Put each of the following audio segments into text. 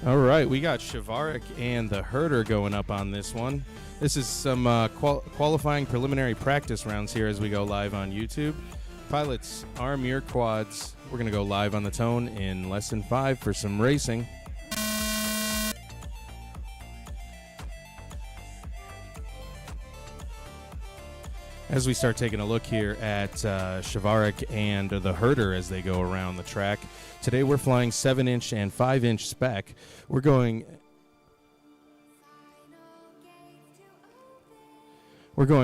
All right, we got Shavarik and the Herder going up on this one. This is some qualifying preliminary practice rounds here as we go live on YouTube. Pilots, arm your quads. We're going to go live on the tone in less than 5 for some racing. As we start taking a look here at Shavarik and the Herder as they go around the track. Today we're flying 7-inch and 5-inch spec. We're going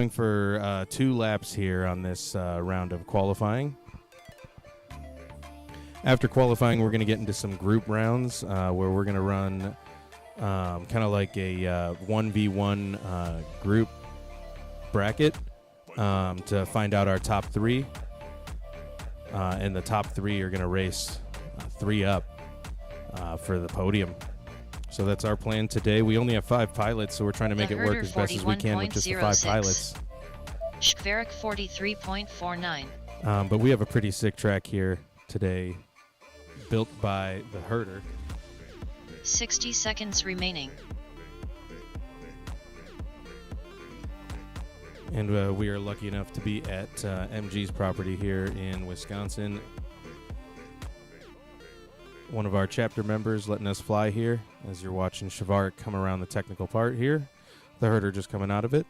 for 2 laps here on this round of qualifying. After qualifying, we're going to get into some group rounds where we're going to run kind of like a 1v1 group bracket to find out our top 3. And the top 3 are going to race 3 up for the podium. So that's our plan today. We only have 5 pilots, so we're trying to make it work as best as we can with just the 5 pilots. Shavarik 43.49. But we have a pretty sick track here today, built by the Herder. 60 seconds remaining. And we are lucky enough to be at MG's property here in Wisconsin. One of our chapter members letting us fly here as you're watching Shavarik come around the technical part here. The Herder just coming out of it.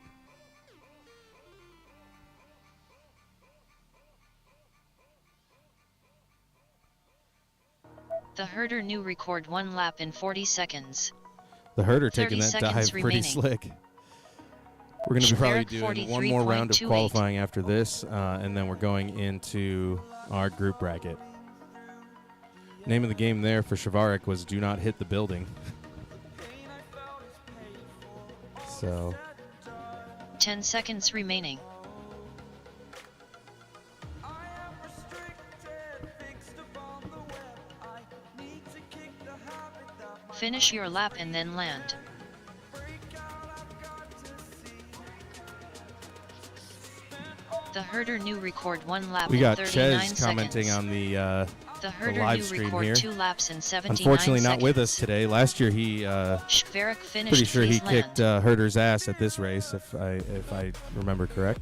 The Herder new record 1 lap in 40 seconds. The Herder taking that dive remaining. pretty slick. We're going to be probably Shavarik doing one more round of 43.28. qualifying after this, and then we're going into our group bracket. Name of the game there for Shavarik was "Do Not Hit the Building." So 10 seconds remaining. Finish your lap and then land. The Herder new record 1 lap we in got 39 Ches commenting seconds. on the Herder live new stream record here. 2 laps in 79 Unfortunately, not seconds. with us today. Last year, he Shavarik finished. pretty sure he Please kicked land. Herder's ass at this race, if I remember correct.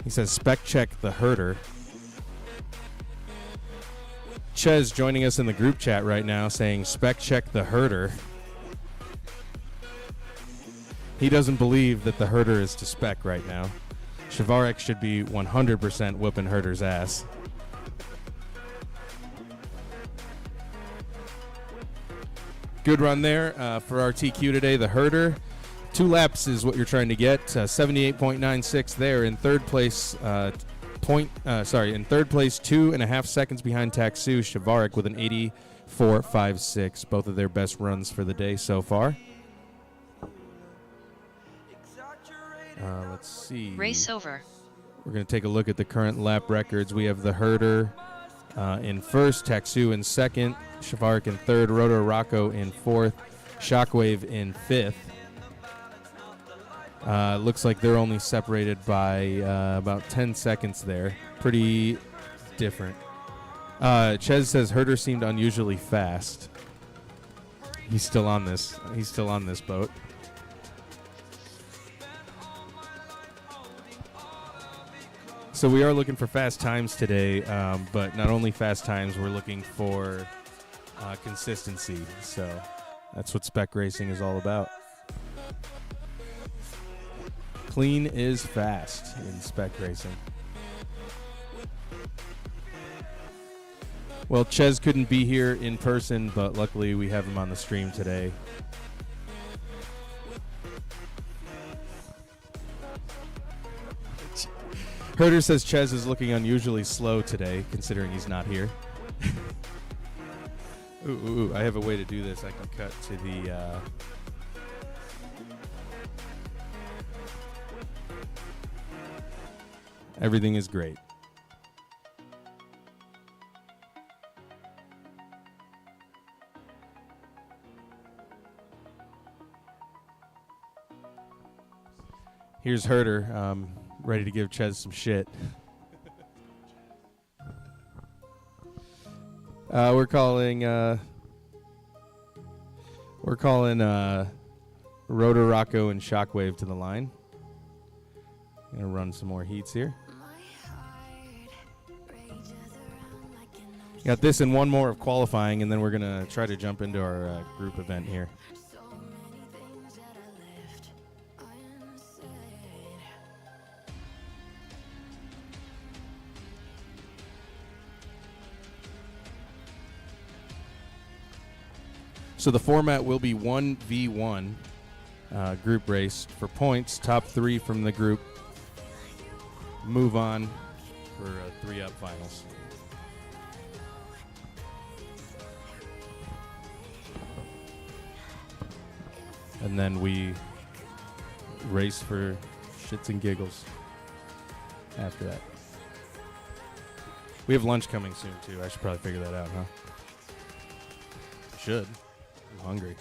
He says, "Spec check the Herder." Ches joining us in the group chat right now, saying, "Spec check the Herder." He doesn't believe that the Herder is to spec right now. Shavarik should be 100% whooping Herder's ass. Good run there for our TQ today, the Herder. 2 laps is what you're trying to get. 78.96 there in third place. In third place, 2.5 seconds behind Taksu. Shavarik with an 84.56. Both of their best runs for the day so far. Let's see. Race over. We're going to take a look at the current lap records. We have the Herder in first, Taksu in second, Shavarik in third, Roto Rocco in fourth, Shockwave in fifth. Looks like they're only separated by about 10 seconds there. Pretty different. Ches says Herder seemed unusually fast. He's still on this. He's still on this boat. So we are looking for fast times today, but not only fast times, we're looking for consistency. So that's what spec racing is all about. Clean is fast in spec racing. Well, Ches couldn't be here in person, but luckily we have him on the stream today. Herder says Ches is looking unusually slow today, considering he's not here. Ooh, I have a way to do this. I can cut to the... Everything is great. Here's Herder, ready to give Ches some shit. We're calling We're calling Rotor Rocco and Shockwave to the line. Gonna run some more heats here. Got this and one more of qualifying, and then we're gonna try to jump into our group event here. So the format will be 1v1 group race for points. Top 3 from the group move on for 3-up finals. And then we race for shits and giggles after that. We have lunch coming soon, too. I should probably figure that out, huh? Should. I'm hungry.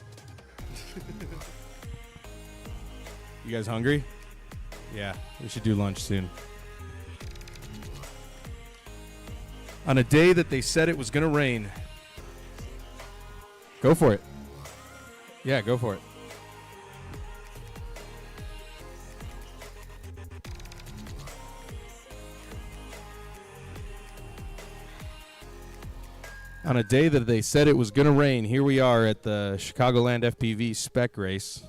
You guys hungry? Yeah, we should do lunch soon. On a day that they said it was going to rain. Go for it. Yeah, go for it. On a day that they said it was going to rain, here we are at the Chicagoland FPV SPEC race.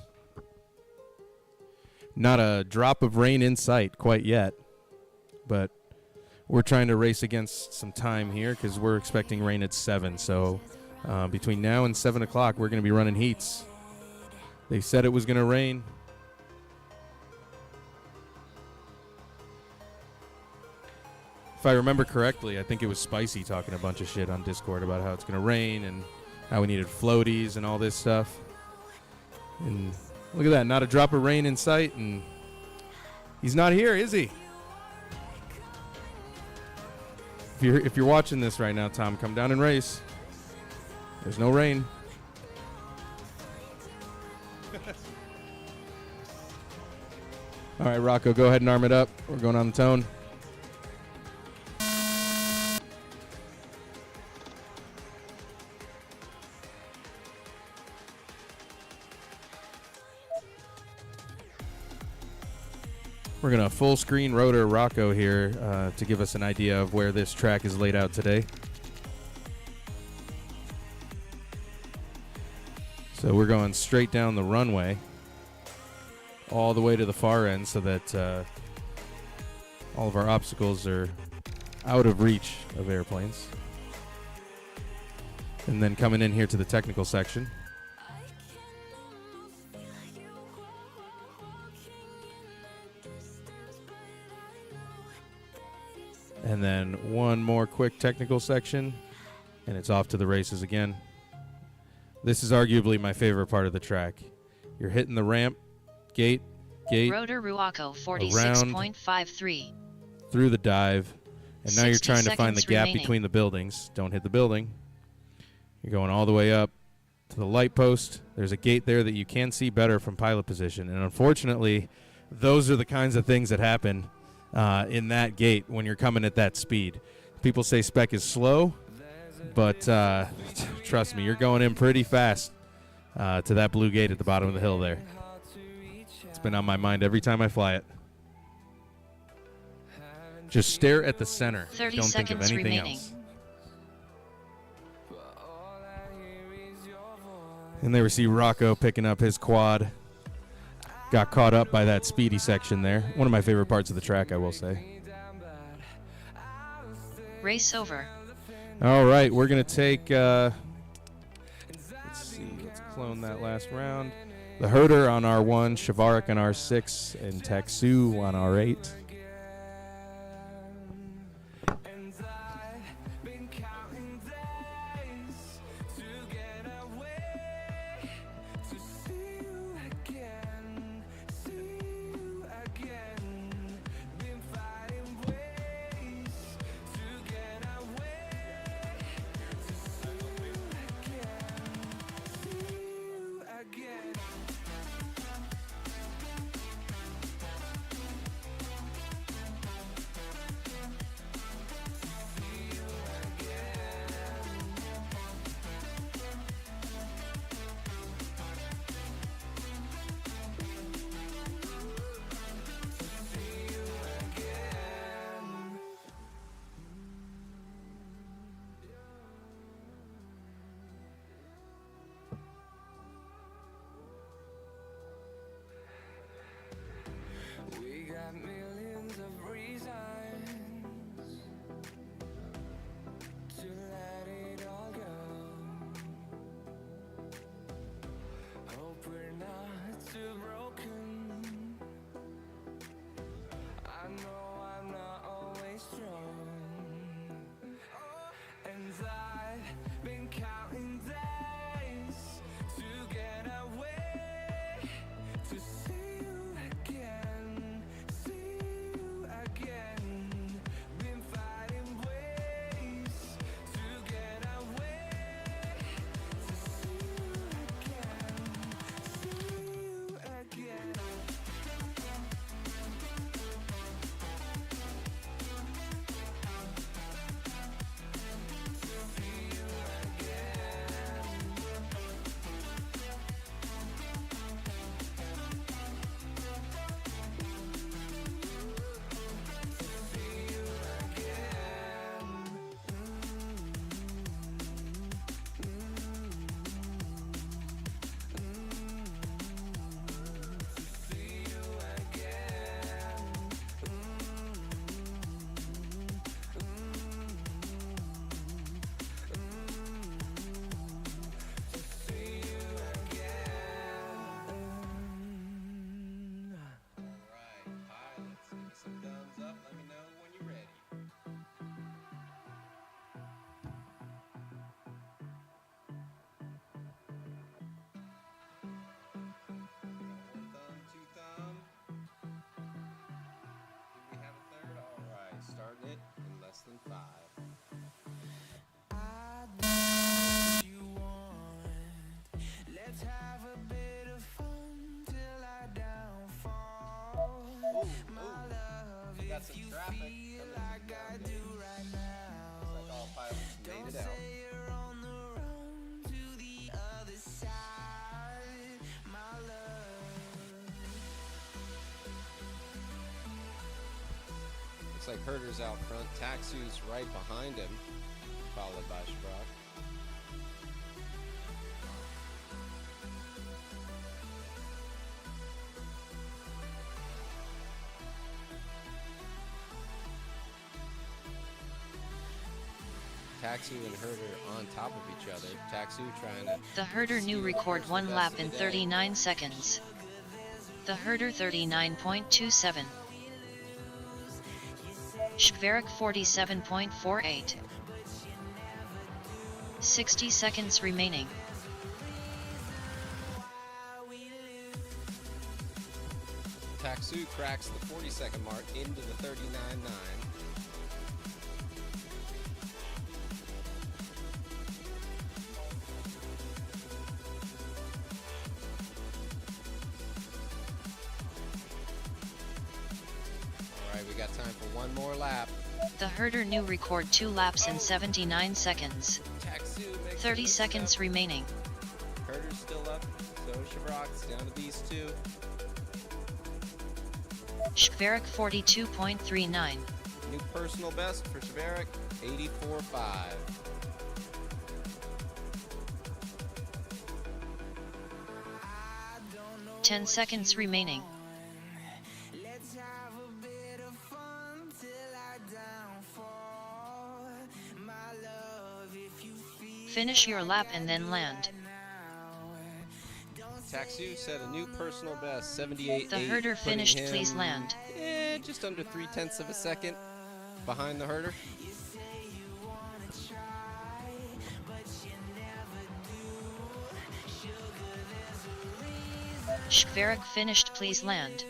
Not a drop of rain in sight quite yet, but we're trying to race against some time here because we're expecting rain at 7. So between now and 7 o'clock, we're going to be running heats. They said it was going to rain. If I remember correctly, I think it was Spicy talking a bunch of shit on Discord about how it's going to rain and how we needed floaties and all this stuff. And look at that, not a drop of rain in sight, and he's not here, is he? If you're watching this right now, Tom, come down and race. There's no rain. All right, Rocco, go ahead and arm it up. We're going on the tone. We're going to full screen rotor Rocco here to give us an idea of where this track is laid out today. So we're going straight down the runway all the way to the far end so that all of our obstacles are out of reach of airplanes. And then coming in here to the technical section. And then one more quick technical section, and it's off to the races again. This is arguably my favorite part of the track. You're hitting the ramp, gate, Rotor Ruaco 46.53. Through the dive, and now you're trying to find the gap remaining between the buildings. Don't hit the building. You're going all the way up to the light post. There's a gate there that you can see better from pilot position, and unfortunately, those are the kinds of things that happen in that gate when you're coming at that speed. People say SPEC is slow, but trust me, you're going in pretty fast to that blue gate at the bottom of the hill there. It's been on my mind every time I fly it. Just stare at the center. 30 Don't think of anything remaining. else. And there we see Rocco picking up his quad. Got caught up by that speedy section there. One of my favorite parts of the track, I will say. Race over. All right, we're going to take, let's clone that last round. The Herder on R1, Shavarik on R6, and Taksu on R8. got some traffic coming down there. Looks like all pilots made it out. Looks like Herder's out front. Taxu's right behind him, followed by Sprock. Taxu and Herder on top of each other. Taxu trying to... The Herder new record 1 lap in 39 seconds. The Herder 39.27. Shkvarek 47.48. 60 seconds remaining. Taxu cracks the 40-second mark into the 39.9. We got time for one more lap. The Herder new record 2 laps in 79 seconds. 30 seconds remaining. Herder's still up, so is Shavrock's down to these two. Shkvarek 42.39. New personal best for Shavrock, 84.5. Ten seconds remaining. Finish your lap and then land. Taxu set a new personal best, 78.8. The Herder finished, please land. Just under 0.3 of a second behind the Herder. Shkvarek finished, please land.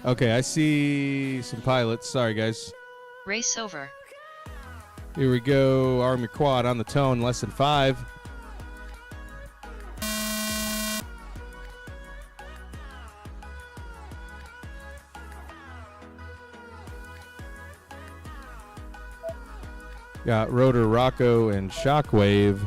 Okay, I see some pilots. Sorry, guys. Race over. Here we go. Arm your quad on the tone, less than 5. Got Rotor Rocco and Shockwave.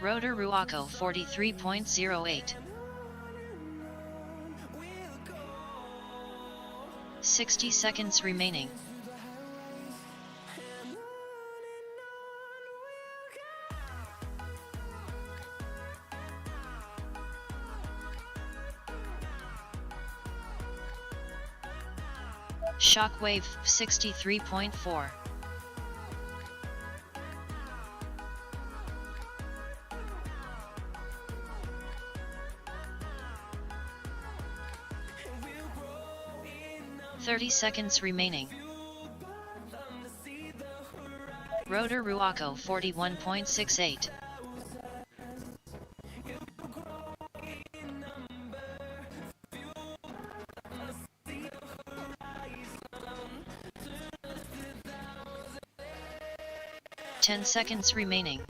Rotor Ruaco 43.08. 60 seconds remaining. Shockwave 63.4. "30 seconds remaining. Rotor Ruaco 41.68. "10 seconds remaining.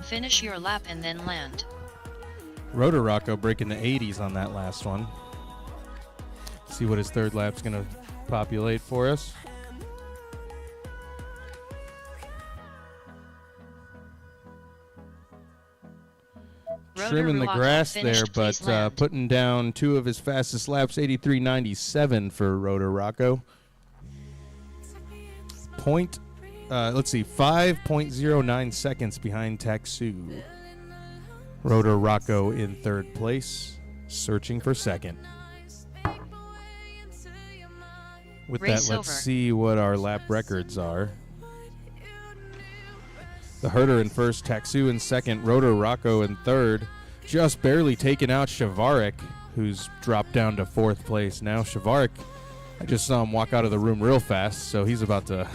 Finish your lap and then land." Rotor Rocco breaking the 80s on that last one. See what his third lap's going to populate for us. Rotor Trimming the Ruaco grass there, finished, but please land. putting down 2 of his fastest laps, 83.97 for Rotor Rocco. Let's see, 5.09 seconds behind Taxu. Rotor Rocco in third place, searching for second. With Race that, let's over. see what our lap records are. The Herder in first, Taxu in second, Rotor Rocco in third. Just barely taking out Shavarik, who's dropped down to fourth place now. Shavarik, I just saw him walk out of the room real fast, so he's about to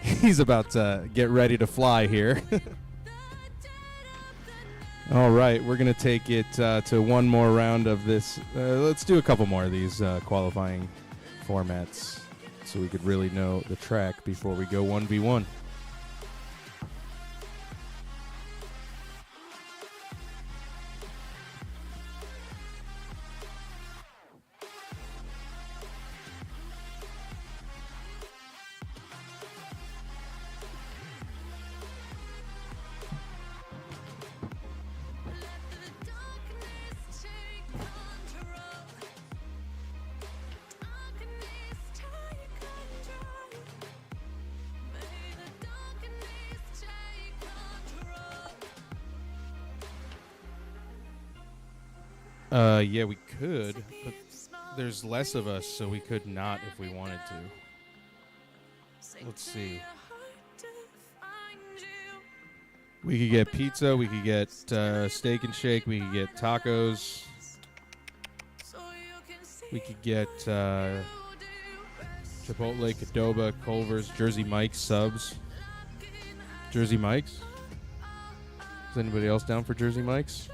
he's about to get ready to fly here. All right, we're going to take it to one more round of this. Let's do a couple more of these qualifying formats so we could really know the track before we go 1v1. Yeah, we could, but there's less of us, so we could not if we wanted to. Let's see. We could get pizza, we could get steak and shake, we could get tacos, we could get Chipotle, Qdoba, Culver's, Jersey Mike's subs. Jersey Mike's? Is anybody else down for Jersey Mike's?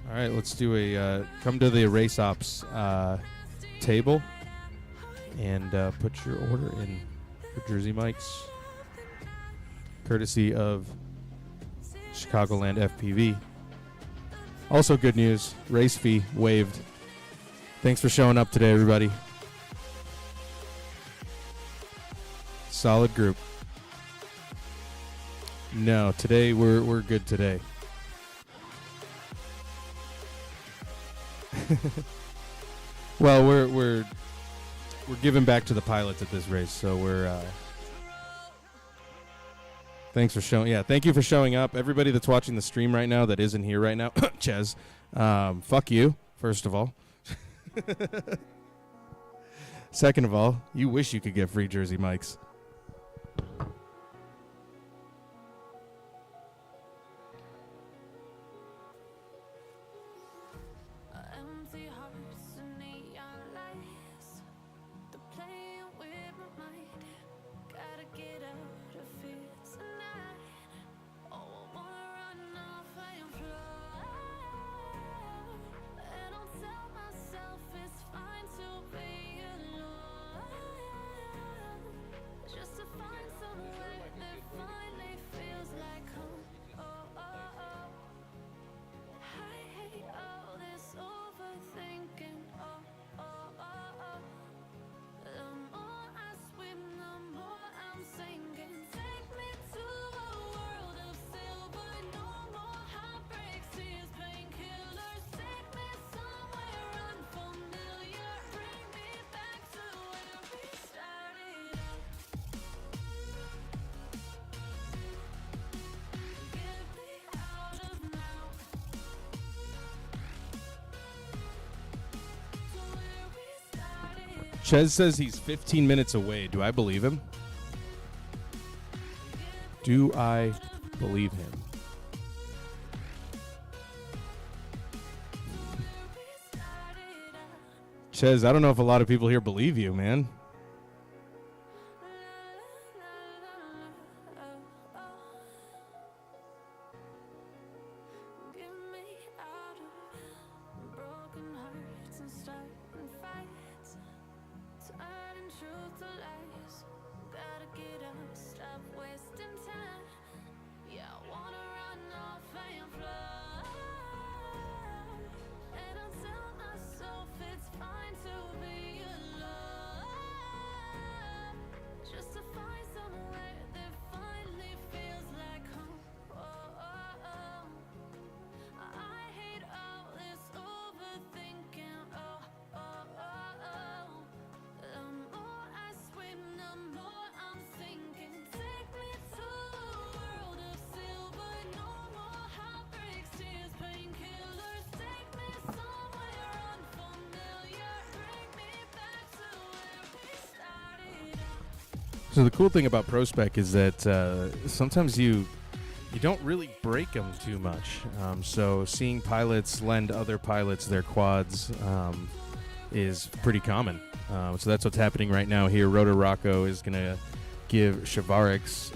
All right, let's do a come to the race ops table and put your order in for Jersey Mike's, courtesy of Chicagoland FPV. Also, good news: race fee waived. Thanks for showing up today, everybody. Solid group. No, today we're good today. Well, we're giving back to the pilots at this race, so we're thanks for showing. Yeah, thank you for showing up, everybody that's watching the stream right now that isn't here right now. Ches, fuck you. First of all, second of all, you wish you could get free Jersey Mikes. Ches says he's 15 minutes away. Do I believe him? Do I believe him? Ches, I don't know if a lot of people here believe you, man. So the cool thing about ProSpec is that sometimes you don't really break them too much. So seeing pilots lend other pilots their quads is pretty common. So that's what's happening right now here. Rotor Rocco is going to give Shavarek's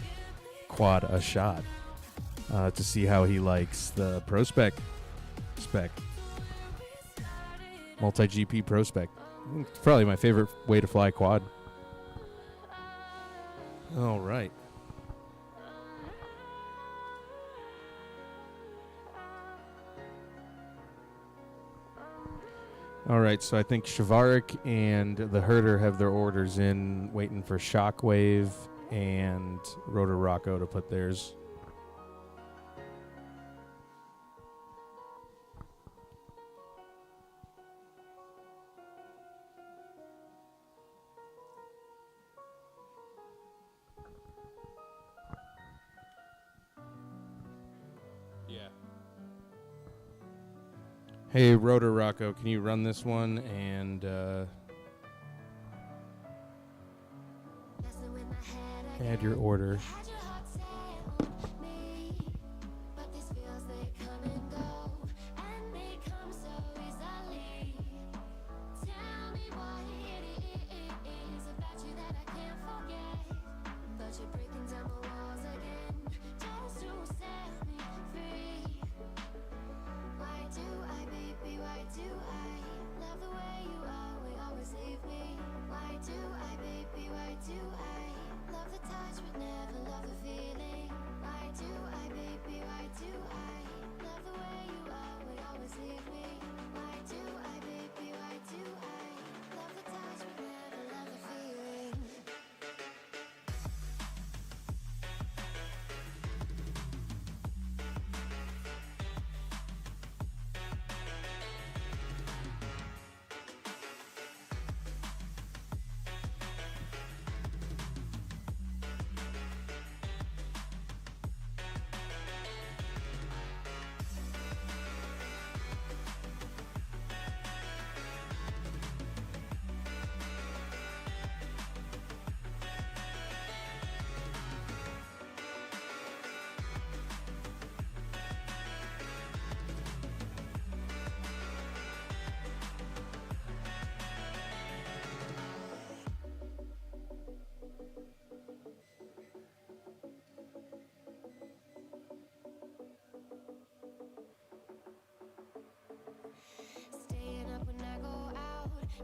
quad a shot to see how he likes the ProSpec spec. Multi-GP ProSpec. It's probably my favorite way to fly a quad. All right. All right, so I think Shavarek and the Herder have their orders in, waiting for Shockwave and Rotor Rocco to put theirs. Hey, Rotor Rocco, can you run this one and add your order? Do I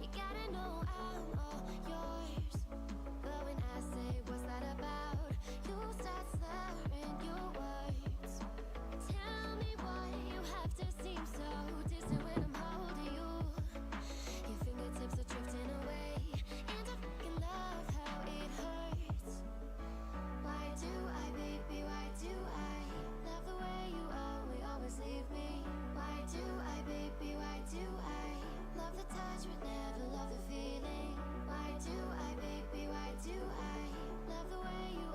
You gotta know I'm all yours. But when I say what's that about, you start slurring your words. Tell me why you have to seem so distant when I'm holding you. Your fingertips are drifting away, and I fucking love how it hurts. Why do I, baby, why do I love the way you always leave me? Why do I, baby, why do I love the touch but never love the feeling? Why do I, baby, why do I love the way you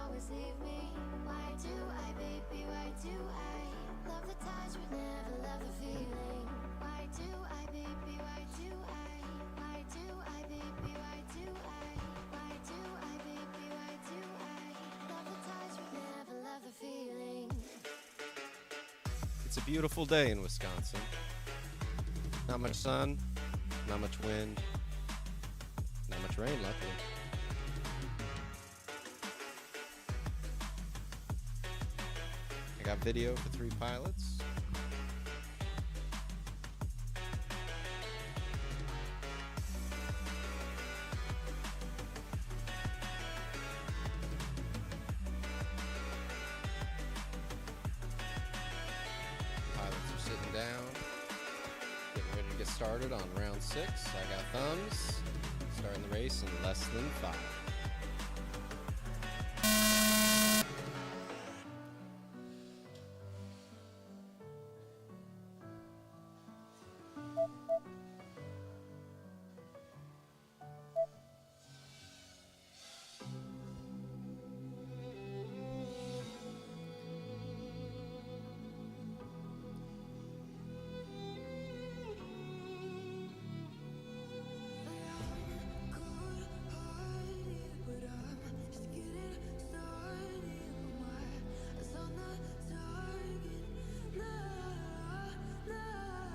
always leave me? Why do I, baby, why do I love the touch but never love the feeling? Why do I, baby, why do I? Why do I, baby, why do I? Why do I, baby, why do I love the touch but never love the feeling? It's a beautiful day in Wisconsin. Not much sun, not much wind, not much rain, luckily. I got video for 3 pilots. Pilots are sitting down, getting ready to get started on round 6. I got thumbs, starting the race in less than 5.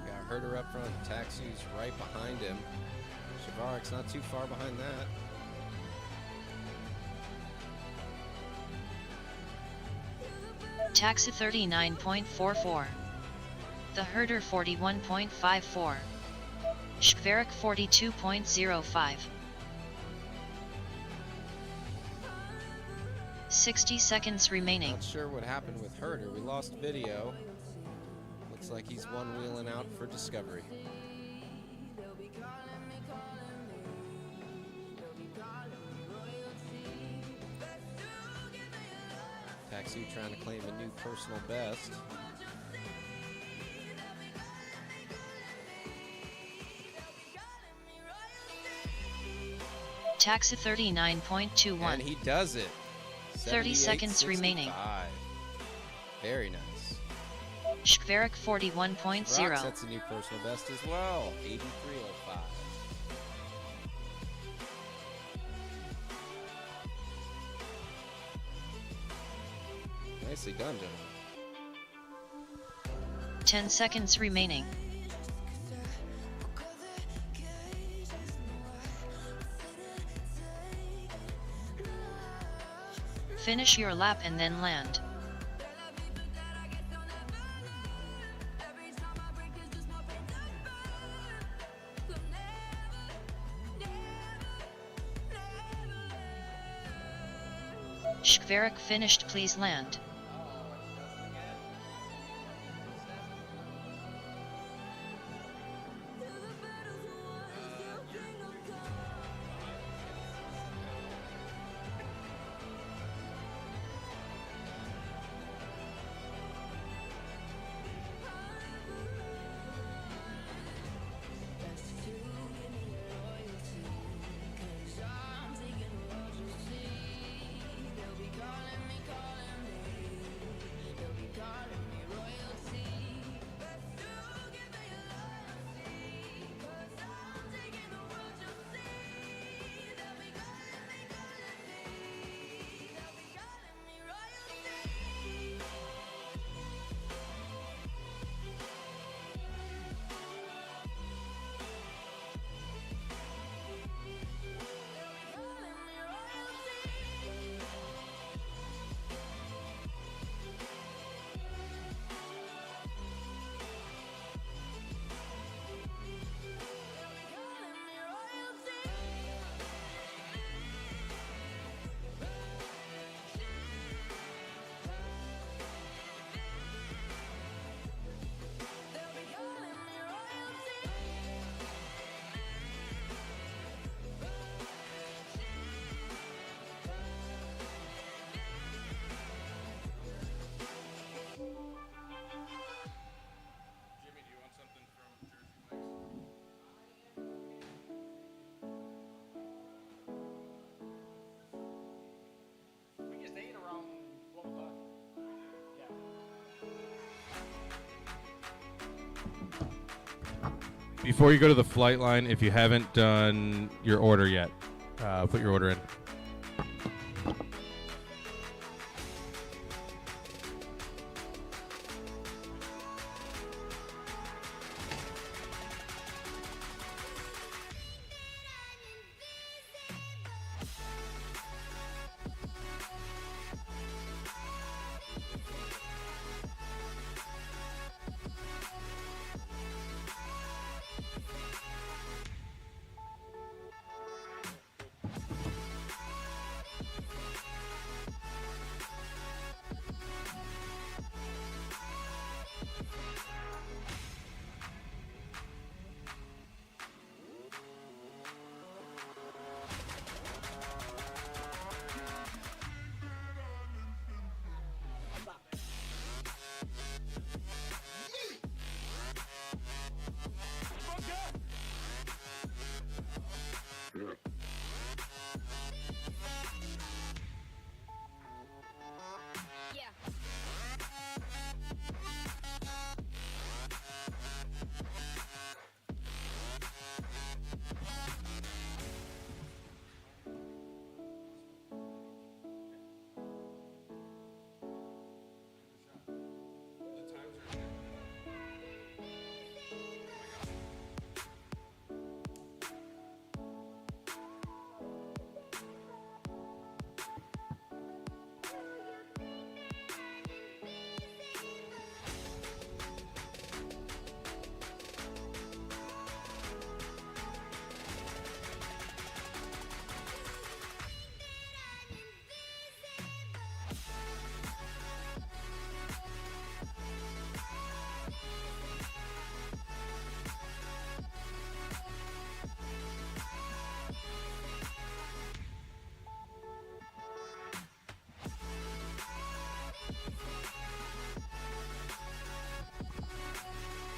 Got Herder up front, Taxu's right behind him. Shavarik's not too far behind that. Taxi 39.44. The Herder 41.54. Shkvarik 42.05. 60 seconds remaining. Not sure what happened with Herder. We lost video. Looks like he's one wheeling out for Discovery. Taxi trying to claim a new personal best. Taxi 39.21. And he does it. 30 seconds remaining. 78.65. Very nice. Shkvarik Rock 41.0. sets a new personal best as well. 83.05. Nicely done, gentlemen. 10 seconds remaining. Finish your lap and then land. Shkvarik finished, please land. Before you go to the flight line, if you haven't done your order yet, put your order in.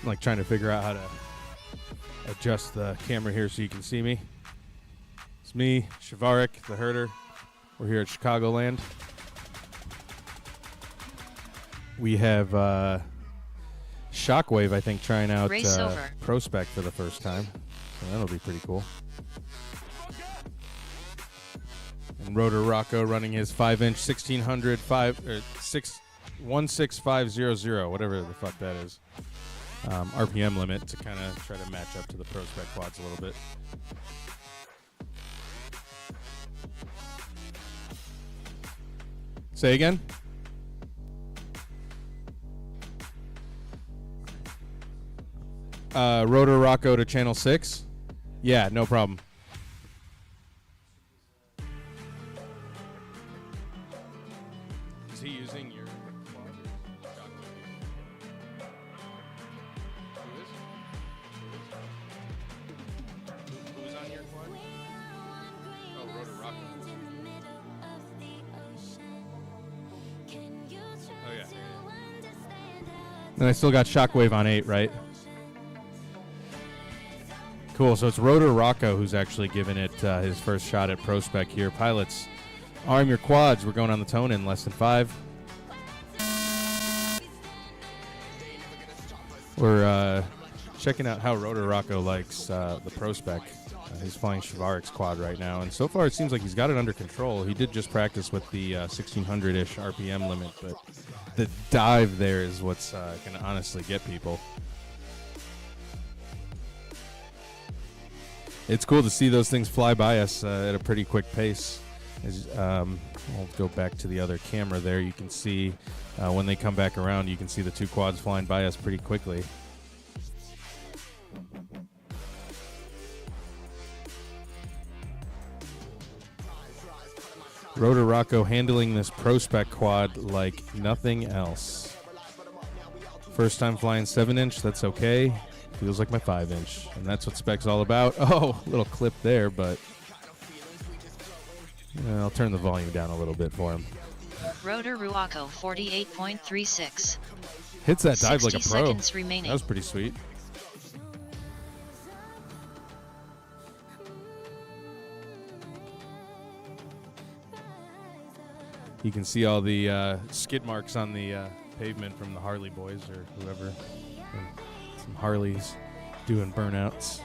I'm like trying to figure out how to adjust the camera here so you can see me. It's me, Shavarik, the herder. We're here at Chicagoland. We have Shockwave, I think, trying out ProSpec for the first time. So that'll be pretty cool. And Rotor Rocco running his 5-inch 1600 16500, whatever the fuck that is. RPM limit to kind of try to match up to the ProSpec quads a little bit. Say again? Rotor Rocco to channel 6? Yeah, no problem. Is he using your quad? Who's on your quad? Oh, Rotor Rocco. Oh, yeah. And I still got Shockwave on 8, right? Cool, so it's Rotor Rocco who's actually giving it his first shot at ProSpec here. Pilots, arm your quads. We're going on the tone in less than 5. We're checking out how Rotor Rocco likes the ProSpec. He's flying Shavarik's quad right now, and so far it seems like he's got it under control. He did just practice with the 1600-ish RPM limit, but the dive there is what's going to honestly get people. It's cool to see those things fly by us at a pretty quick pace. I'll go back to the other camera there. You can see when they come back around, you can see the two quads flying by us pretty quickly. Rotor Rocco handling this ProSpec quad like nothing else. First time flying 7-inch, that's okay. Feels like my 5-inch, and that's what Spec's all about. Oh, little clip there, but I'll turn the volume down a little bit for him. Rotor Rocco 48.36. Hits that dive like a pro. 60 seconds remaining. That was pretty sweet. You can see all the skid marks on the pavement from the Harley boys or whoever. Some Harleys. doing burnouts.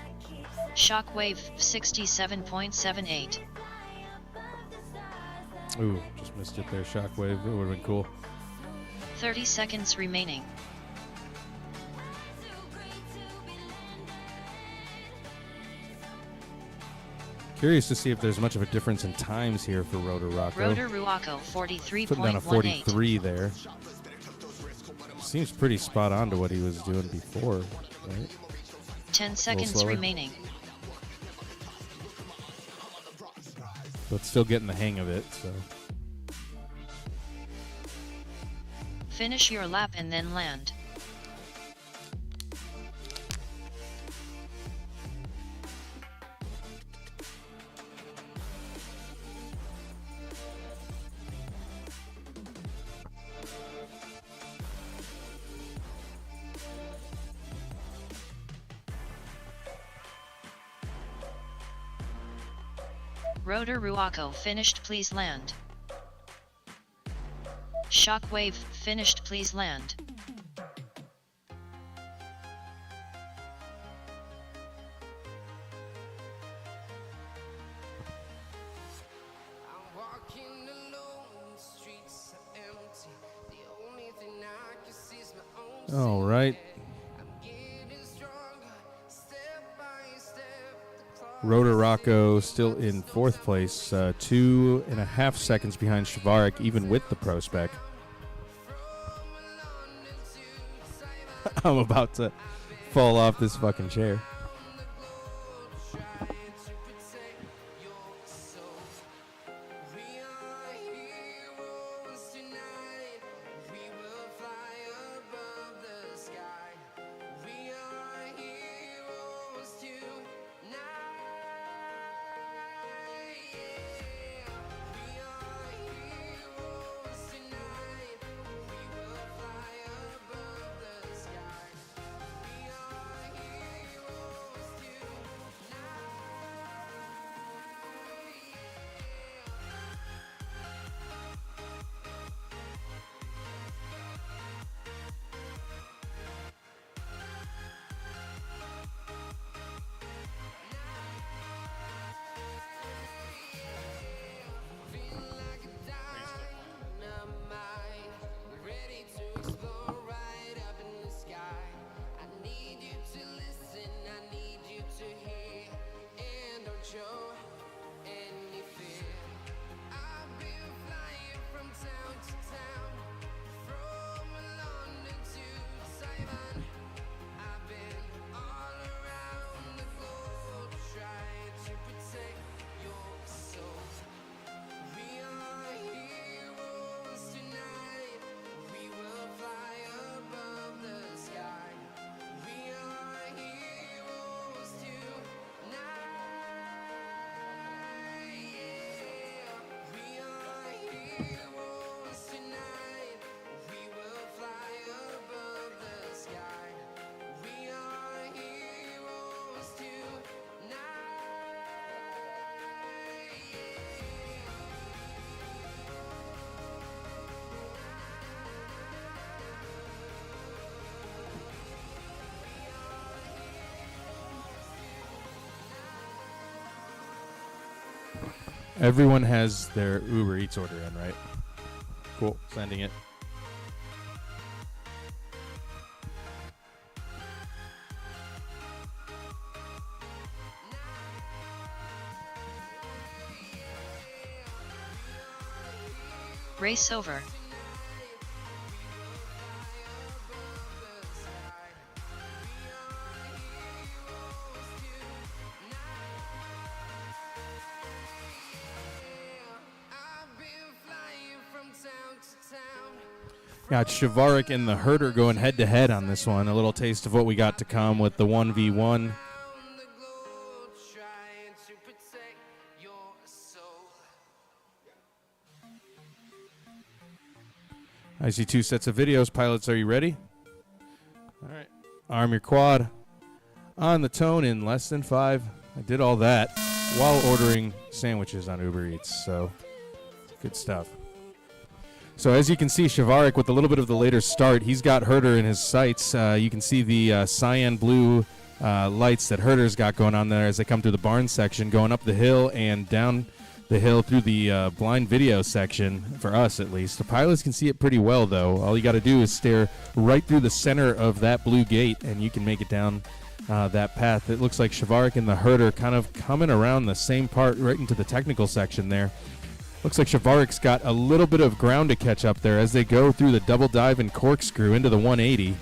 Shockwave 67.78. Ooh, just missed it there. Shockwave. It would have been cool. 30 seconds remaining. Curious to see if there's much of a difference in times here for Rotor Rocco. Rotor Ruaco Putting down a 43.18. 43 there. Seems pretty spot on to what he was doing before, right? 10 seconds slower. remaining. But still getting the hang of it, so. Finish your lap and then land. Rotor Ruaco finished, please land. Shockwave finished, please land. I'm walking alone, the streets are empty. The only thing I can see is my own. All right. I'm getting stronger, step by step. The clock Rotor Rocco still in fourth place, 2.5 seconds behind Shavarik, even with the Pro Spec. I'm about to fall off this fucking chair. Everyone has their Uber Eats order in, right? Cool. Sending it. Race over. Got Shavarik and the Herder going head-to-head on this one. A little taste of what we got to come with the 1v1. I see 2 sets of videos. Pilots, are you ready? All right. Arm your quad. On the tone in less than 5. I did all that while ordering sandwiches on Uber Eats, so good stuff. So as you can see, Shavarik with a little bit of the later start, he's got Herder in his sights. You can see the cyan blue lights that Herder's got going on there as they come through the barn section, going up the hill and down the hill through the blind video section, for us at least. The pilots can see it pretty well, though. All you got to do is stare right through the center of that blue gate, and you can make it down that path. It looks like Shavarik and the Herder kind of coming around the same part right into the technical section there. Looks like Shavarik's got a little bit of ground to catch up there as they go through the double dive and corkscrew into the 180.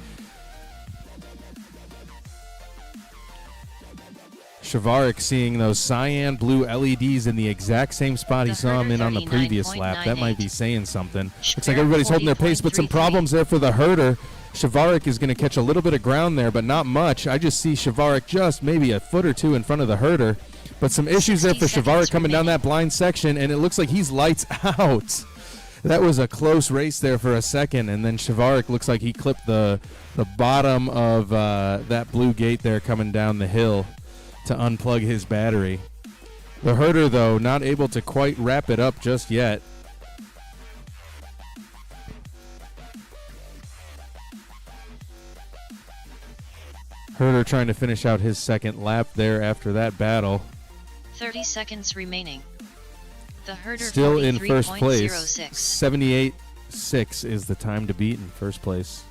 Shavarik seeing those cyan blue LEDs in the exact same spot he saw him in on the previous lap. That might be saying something. Looks like everybody's holding their pace, but some problems there for the Herder. Shavarik is going to catch a little bit of ground there, but not much. I just see Shavarik just maybe a foot or two in front of the Herder. But some issues there for Shavarik coming down that blind section, and it looks like he's lights out. That was a close race there for a second, and then Shavarik looks like he clipped the bottom of that blue gate there coming down the hill to unplug his battery. The Herder, though, not able to quite wrap it up just yet. Herder trying to finish out his second lap there after that battle. 30 seconds remaining. The Herder still in first place. 43.06. 78.6 is the time to beat in first place.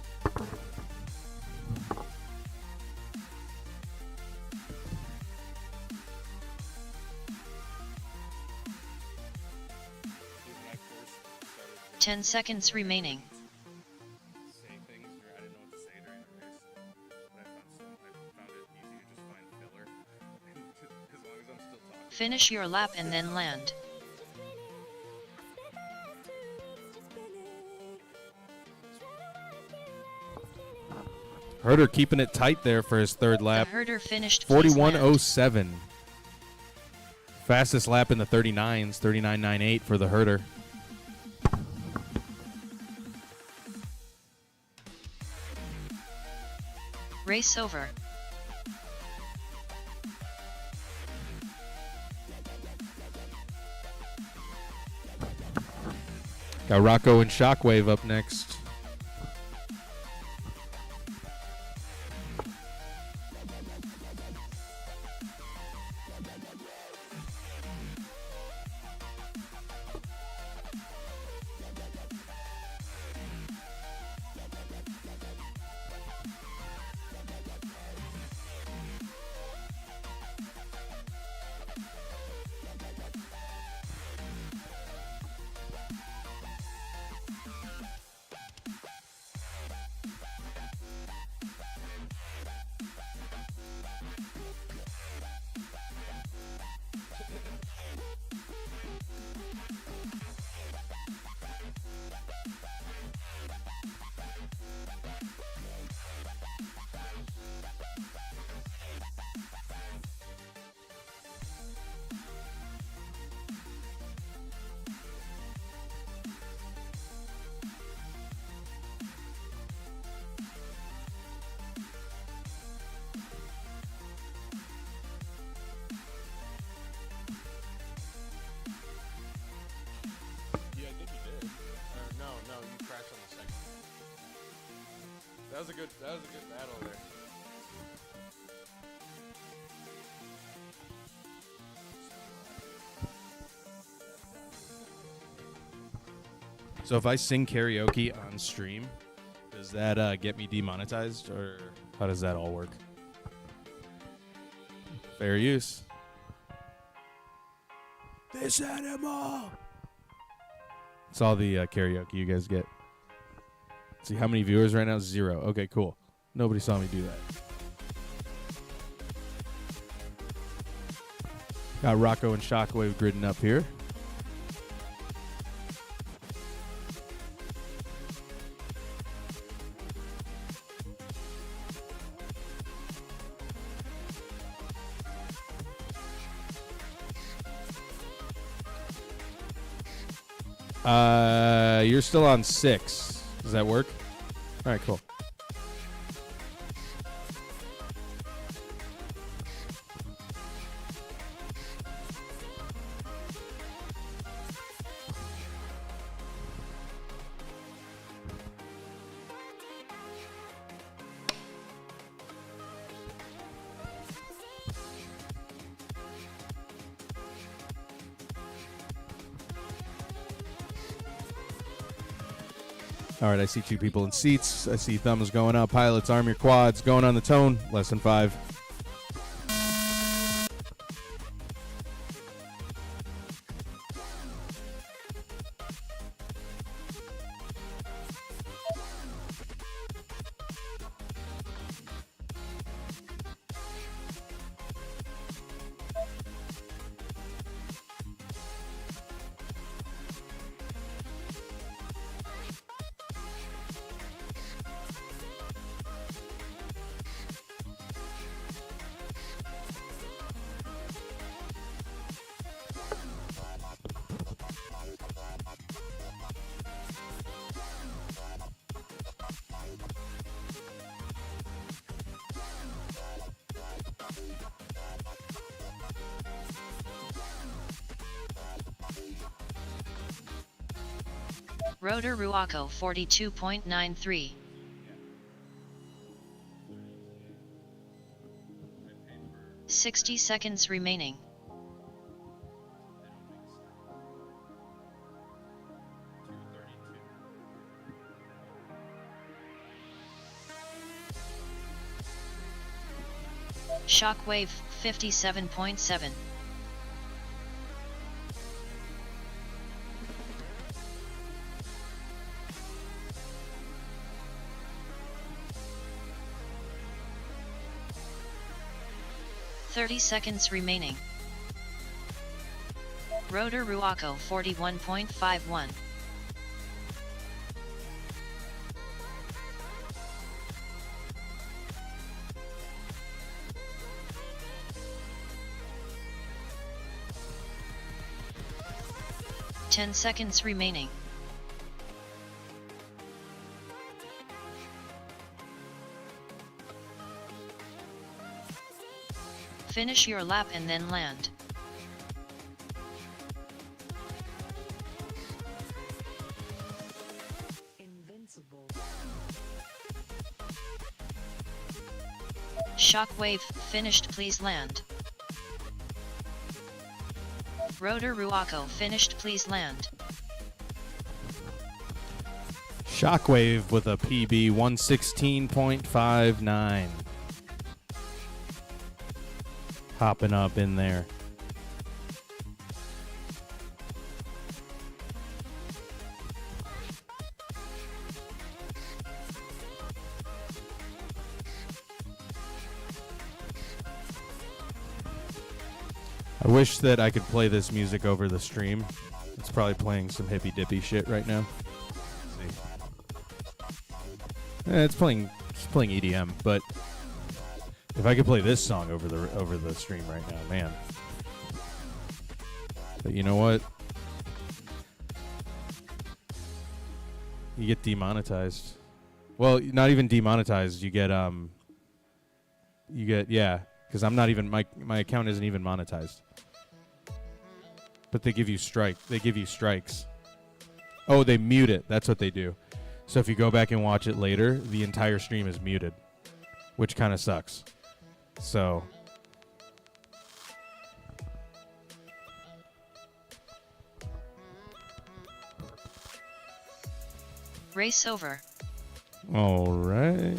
Ten seconds remaining. Say things or I didn't know what to say during the race, but I found it easy to just find filler as long as I'm still talking. Finish your lap and then land. Herder keeping it tight there for his third The lap. Herder finished please land. 41.07. Fastest lap in the 39s, 39.98 for the Herder. Race over. Got Rocco and Shockwave up next. That was a good battle there. So if I sing karaoke on stream, does that get me demonetized, or how does that all work? Fair use. This animal. It's all the karaoke you guys get. See how many viewers right now? 0. Okay, cool. Nobody saw me do that. Got Rocco and Shockwave gridding up here. You're still on 6. Does that work? All right, cool. All right, I see 2 people in seats. I see thumbs going up. Pilots, arm your quads. Going on the tone. Less than 5. Rotor Ruaco 42.93. Sixty seconds remaining. Shockwave 57.7. Thirty seconds remaining. Rotor Ruaco 41.51. Ten seconds remaining. Finish your lap and then land. Invincible. Shockwave finished, please land. Rotor Ruaco finished, please land. Shockwave with a PB 116.59. Hopping up in there. I wish that I could play this music over the stream. It's probably playing some hippy dippy shit right now. Let's see. It's playing EDM, but if I could play this song over the stream right now, man. But you know what? You get demonetized. Well, not even demonetized. You get yeah, because I'm not even my account isn't even monetized. But they give you strikes. Oh, they mute it. That's what they do. So if you go back and watch it later, the entire stream is muted, which kind of sucks. So Race over. all right.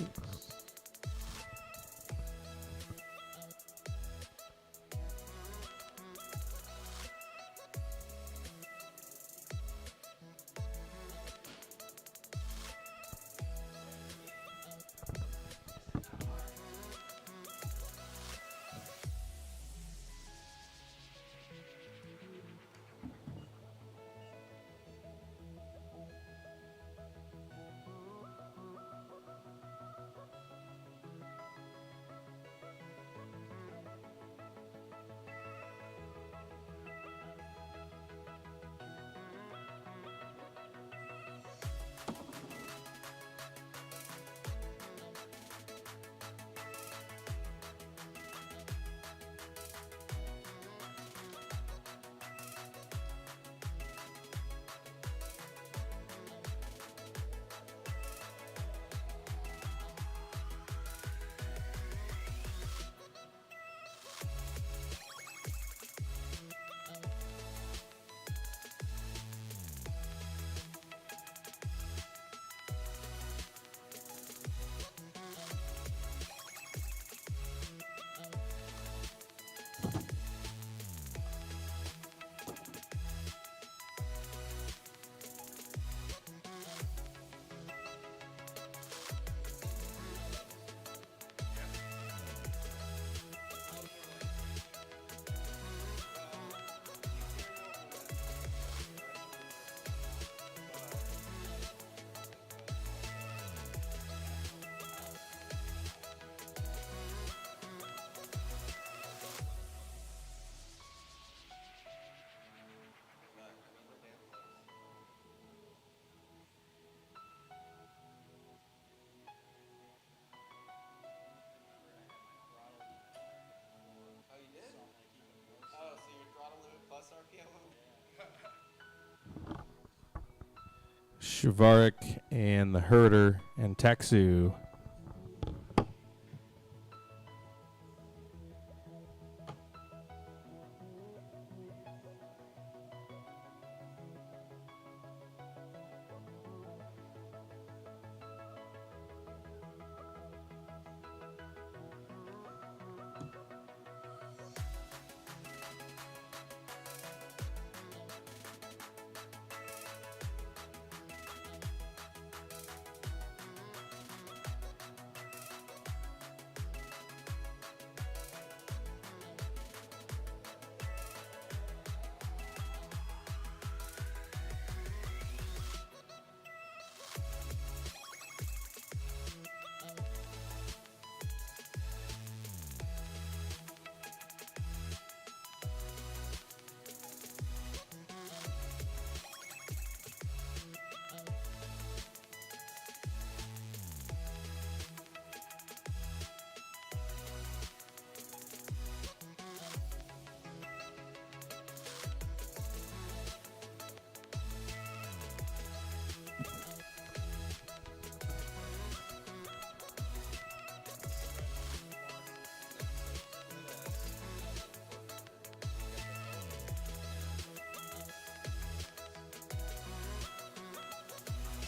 Shavarik and the herder and Taxu.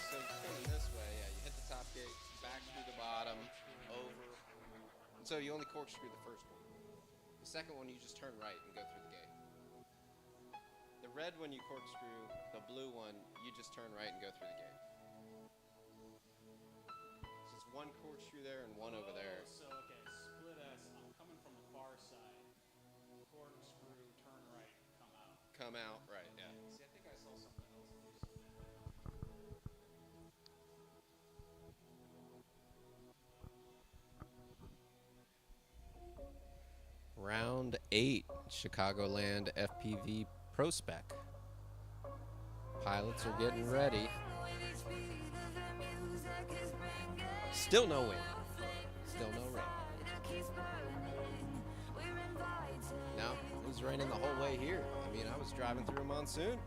So coming this way, yeah, you hit the top gate, back through the bottom, over. And so you only corkscrew the first one. The second one, you just turn right and go through the gate. The red one you corkscrew, the blue one, you just turn right and go through the gate. So it's one corkscrew there and one over there. So, okay, split S. I'm coming from the far side. Corkscrew, turn right, come out. Come out, right, yeah. See, I think I saw something else loose in there. Round 8, Chicagoland FPV SPEC. Pilots are getting ready. Still no wind. Still no rain. No, it was raining the whole way here. I mean, I was driving through a monsoon.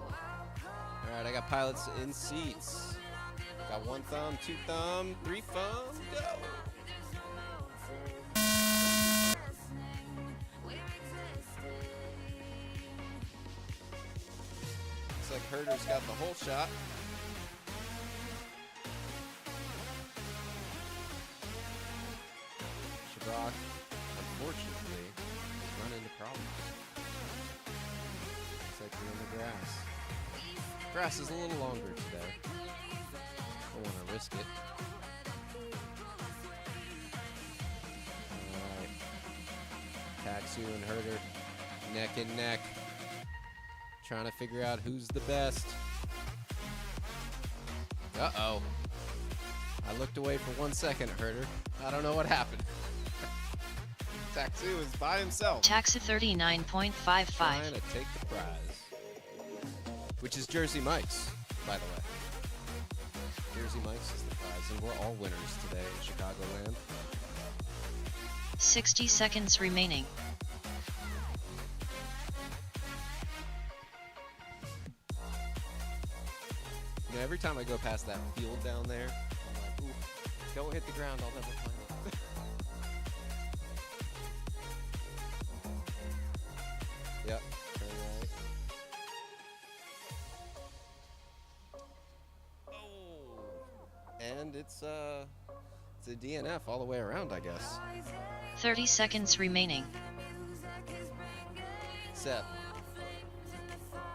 All right, I got pilots in seats. Got 1 thumb, 2 thumb, 3 thumb, go. Looks like Herder's got the whole shot. Shabrock, unfortunately, has run into problems. Looks like we're in the grass. Grass is a little longer today. Don't want to risk it. Alright. Taxu and Herder neck and neck. Trying to figure out who's the best. Uh-oh. I looked away for 1 second, Herder. I don't know what happened. Taxu is by himself. Taxu 39.55. Trying to take the prize. Which is Jersey Mike's, by the way. Jersey Mike's is the prize, and we're all winners today in Chicagoland. 60 seconds remaining. You know, every time I go past that field down there, I'm like, ooh, don't hit the ground, I'll never find it. Yep, turn right. Oh, and it's a DNF all the way around, I guess. 30 seconds remaining. Seth,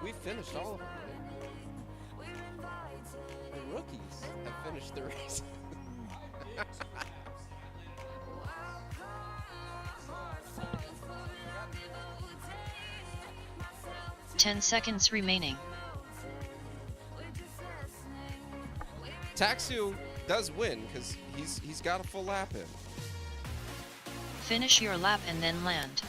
we finished all of them, right? The rookies have finished the race. 10 seconds remaining. Taxu does win because he's got a full lap in. Finish your lap and then land.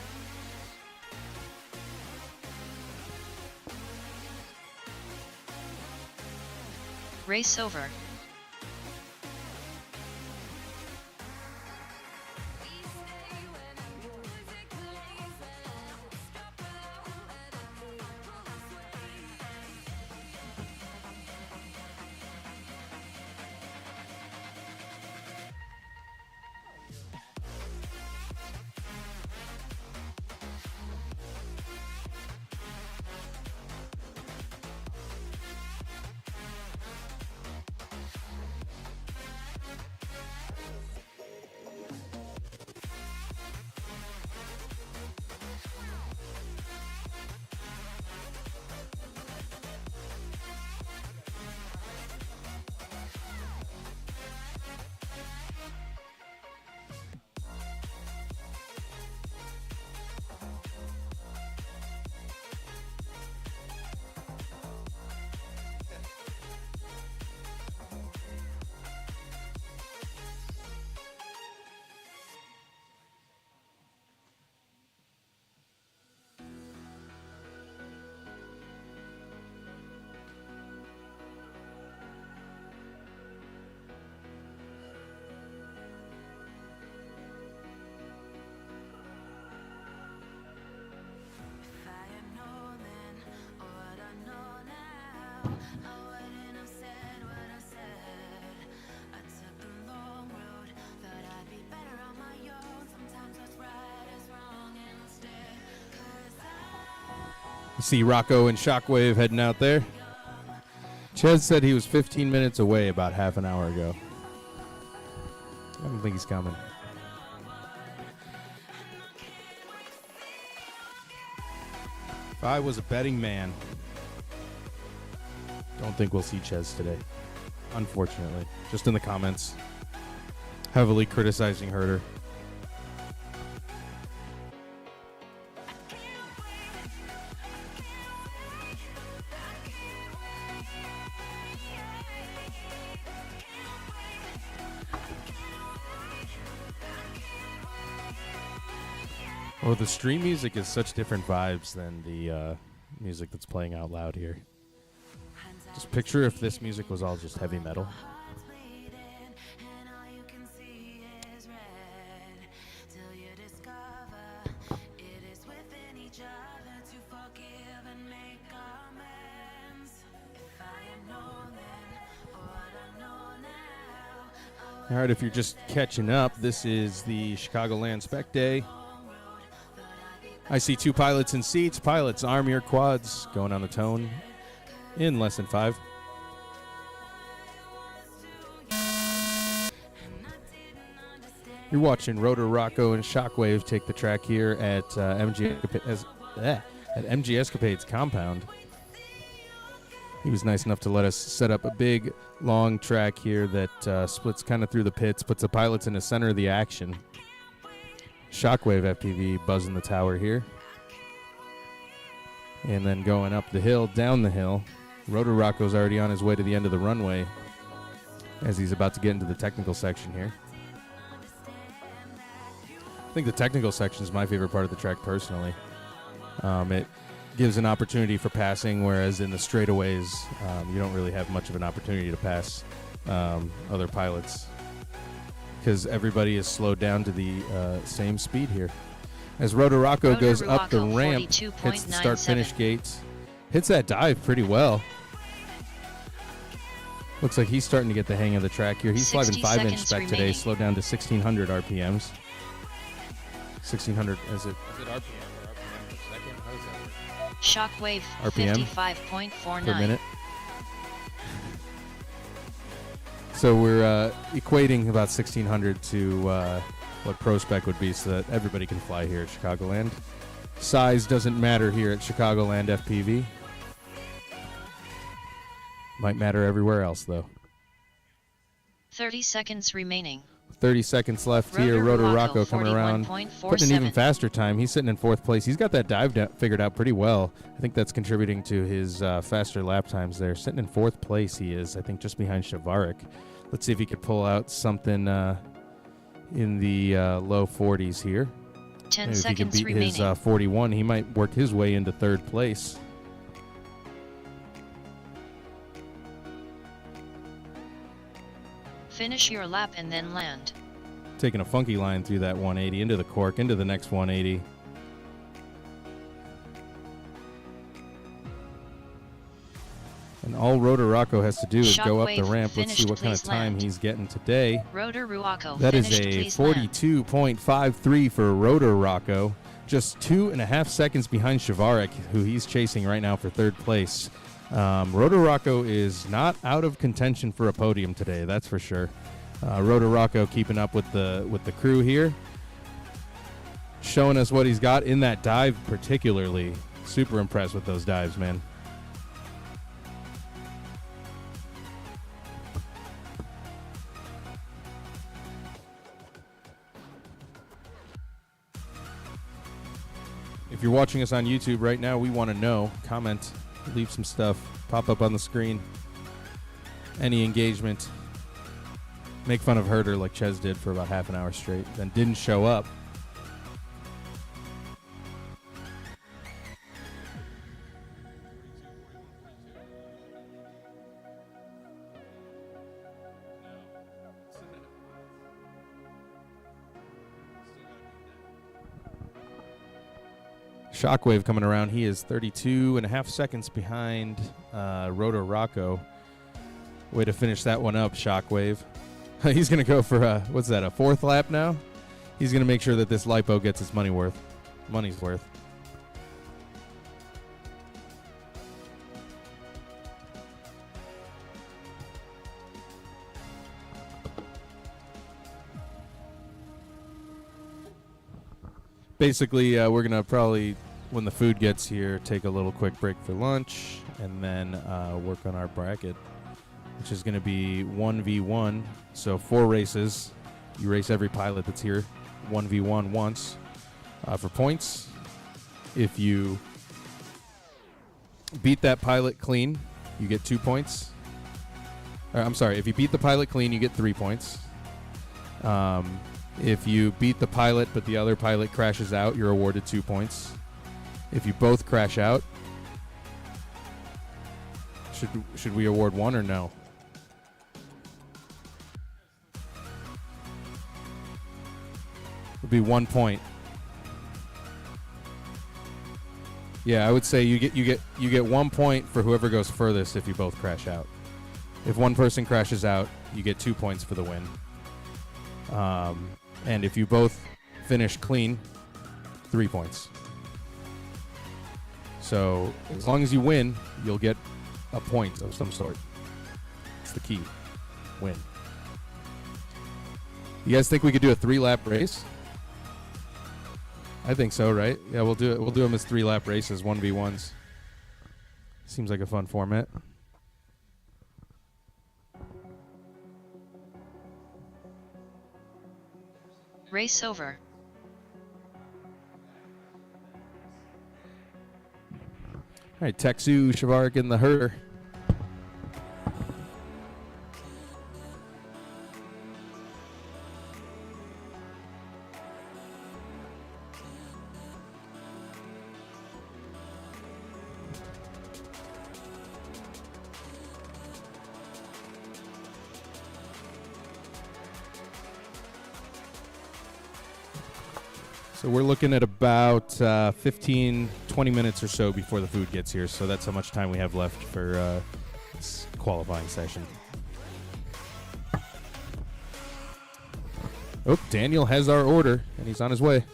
Race over. You see Rocco and Shockwave heading out there. Ches said he was 15 minutes away about half an hour ago. I don't think he's coming. If I was a betting man, don't think we'll see Ches today. Unfortunately. Just in the comments. Heavily criticizing Herder. Well, the stream music is such different vibes than the music that's playing out loud here. Just picture if this music was all just heavy metal. All right, if you're just catching up, this is the Chicagoland SPEC Day. I see 2 pilots in seats. Pilots, arm your quads. Going on the tone in less than 5. You're watching Rotor Rocco and Shockwave take the track here at MG Escapade's compound. He was nice enough to let us set up a big, long track here that splits kind of through the pits, puts the pilots in the center of the action. Shockwave FPV buzzing the tower here. And then going up the hill, down the hill. Rotor Rocco's already on his way to the end of the runway as he's about to get into the technical section here. I think the technical section is my favorite part of the track personally. It gives an opportunity for passing, whereas in the straightaways, you don't really have much of an opportunity to pass other pilots, because everybody is slowed down to the same speed here. As Rotor Rocco goes up the ramp, hits the start-finish gates, hits that dive pretty well. Looks like he's starting to get the hang of the track here. He's flying 5-inch spec today, slowed down to 1,600 RPMs. 1,600, is it RPM or RPM per second? How does that work? Shockwave, RPM 55.49 per minute. So we're equating about 1,600 to what Pro Spec would be so that everybody can fly here at Chicagoland. Size doesn't matter here at Chicagoland FPV. Might matter everywhere else, though. 30 seconds remaining. 30 seconds left here. Rotor Rocco coming around, putting an even faster time. He's sitting in 4th place. He's got that dive figured out pretty well. I think that's contributing to his faster lap times there. Sitting in 4th place he is, I think, just behind Shavarik. Let's see if he could pull out something in the low 40s here. 10 Maybe seconds if he can beat remaining. his 41, he might work his way into 3rd place. Finish your lap and then land. Taking a funky line through that 180, into the cork, into the next 180. And all Rotor Rocco has to do is go up the Shockwave ramp. Let's see finished, what kind of please time land. he's getting today. Rotor Rocco That is finished, a please land. 42.53 for Rotor Rocco. Just 2.5 seconds behind Shavarik, who he's chasing right now for 3rd place. Rotor Rocco is not out of contention for a podium today, that's for sure. Rotor Rocco keeping up with the crew here, showing us what he's got in that dive particularly. Super impressed with those dives, man. If you're watching us on YouTube right now, we want to know. Comment, leave some stuff, pop up on the screen. Any engagement. Make fun of Herder like Ches did for about half an hour straight, then didn't show up. Shockwave coming around. He is 32.5 seconds behind Rotor Rocco. Way to finish that one up, Shockwave. He's going to go for, what's that, a 4th lap now? He's going to make sure that this LiPo gets its money's worth. basically, we're going to probably, when the food gets here, take a little quick break for lunch and then work on our bracket, which is going to be 1v1. So 4 races. You race every pilot that's here 1v1 once for points. If you beat that pilot clean, you get 2 points. I'm sorry, if you beat the pilot clean, you get 3 points. If you beat the pilot but the other pilot crashes out, you're awarded 2 points. If you both crash out, should we award 1 or no? Would be 1 point. Yeah, I would say you get 1 point for whoever goes furthest if you both crash out. If one person crashes out, you get 2 points for the win. And if you both finish clean, 3 points. So as long as you win, you'll get a point of some sort. It's the key. Win. You guys think we could do a 3-lap race? I think so, right? Yeah, we'll do it. We'll do them as 3-lap races, 1v1s. Seems like a fun format. Race over. All right, Texu, Shavarik, and the herder. So we're looking at about 15, 20 minutes or so before the food gets here. So that's how much time we have left for this qualifying session. Oh, Daniel has our order, and he's on his way.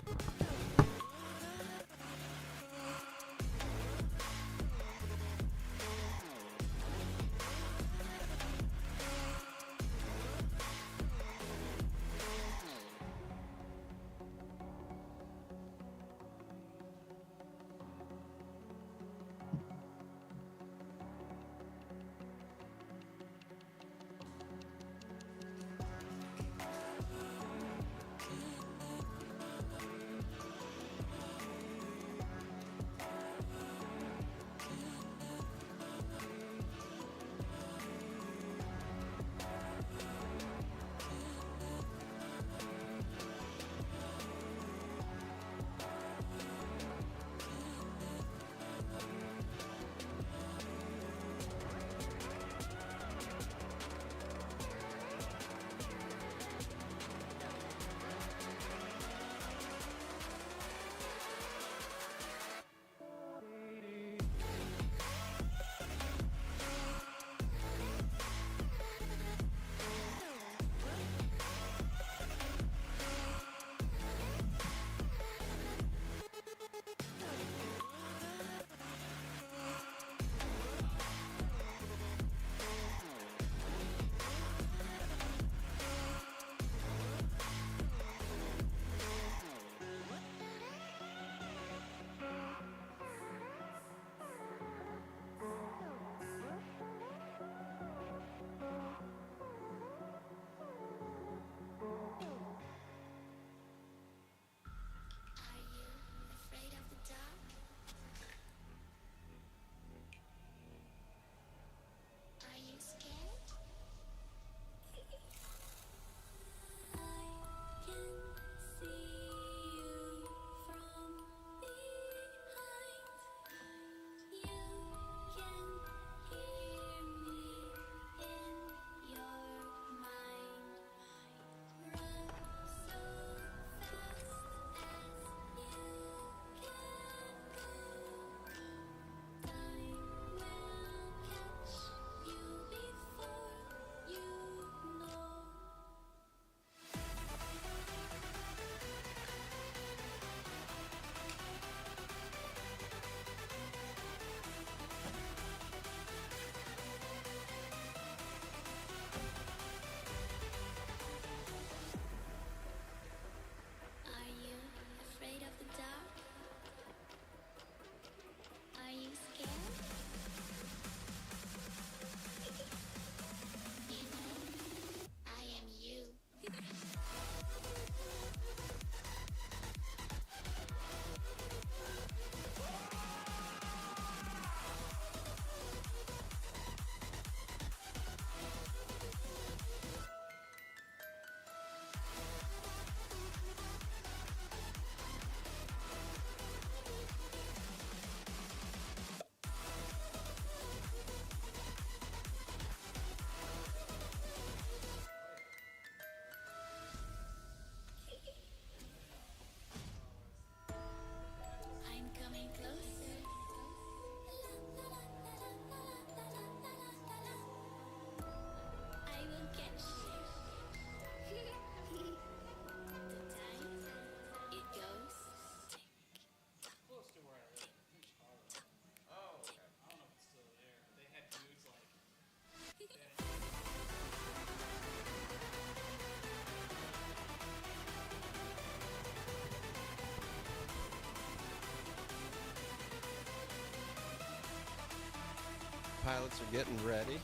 pilots are getting ready.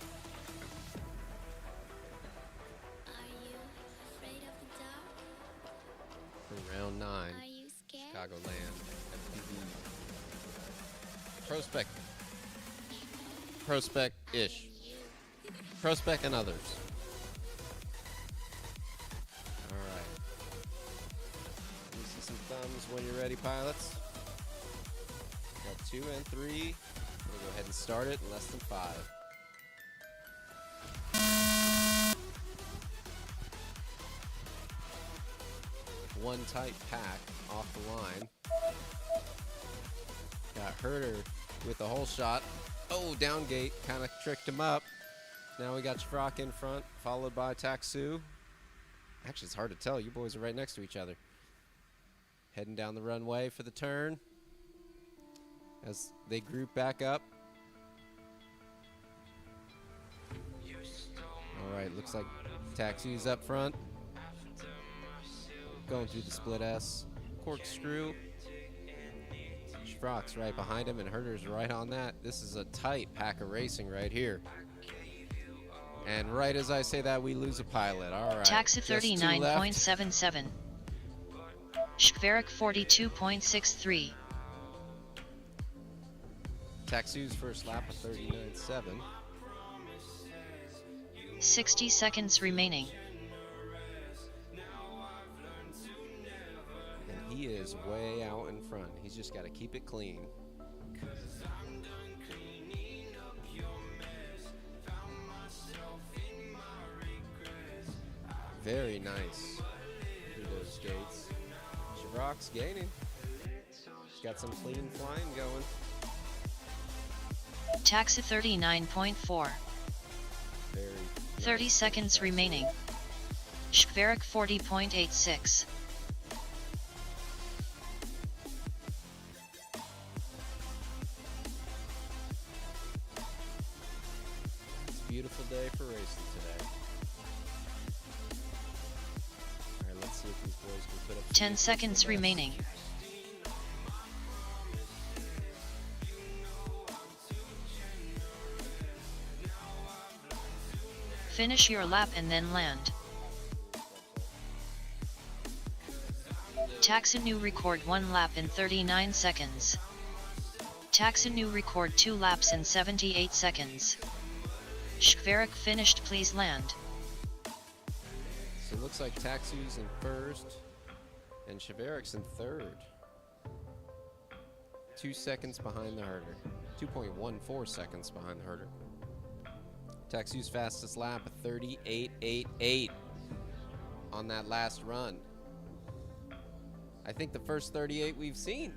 Are you afraid of the dark? For round 9, Are you scared? Chicagoland FPV Prospect. Prospect-ish. Prospect and others. All right. Let me see some thumbs when you're ready, pilots. Got 2 and 3. We'll go ahead and start it in less than 5. One tight pack off the line. Got Herder with the whole shot. Oh, down gate, kind of tricked him up. Now we got Schrock in front, followed by Taksu. Actually, it's hard to tell. You boys are right next to each other. Heading down the runway for the turn as they group back up. All right, looks like Taxi's up front. Going through the split S. Corkscrew. Schrock's right behind him, and Herder's right on that. This is a tight pack of racing right here. And right as I say that, we lose a pilot. All right. Taxa 39.77. Schwerik 42.63. Taksu's first lap of 39.7. 60 seconds remaining. And he is way out in front. He's just got to keep it clean. Very nice through those gates. Schrock's gaining. He's got some clean flying going. Taxa 39.4. Very 30 nice. seconds remaining. Schwerik 40.86. It's a beautiful day for racing today. All right, let's see if these boys can put up 10 seconds remaining. Finish your lap and then land. Taxa new record 1 lap in 39 seconds. Taxa new record 2 laps in 78 seconds. Schwerik finished, please land. So it looks like Taksu's in first and Schwerik's in third. 2 seconds behind the herder. 2.14 seconds behind the herder. Taksu's fastest lap, a 38.88 on that last run. I think the first 38 we've seen.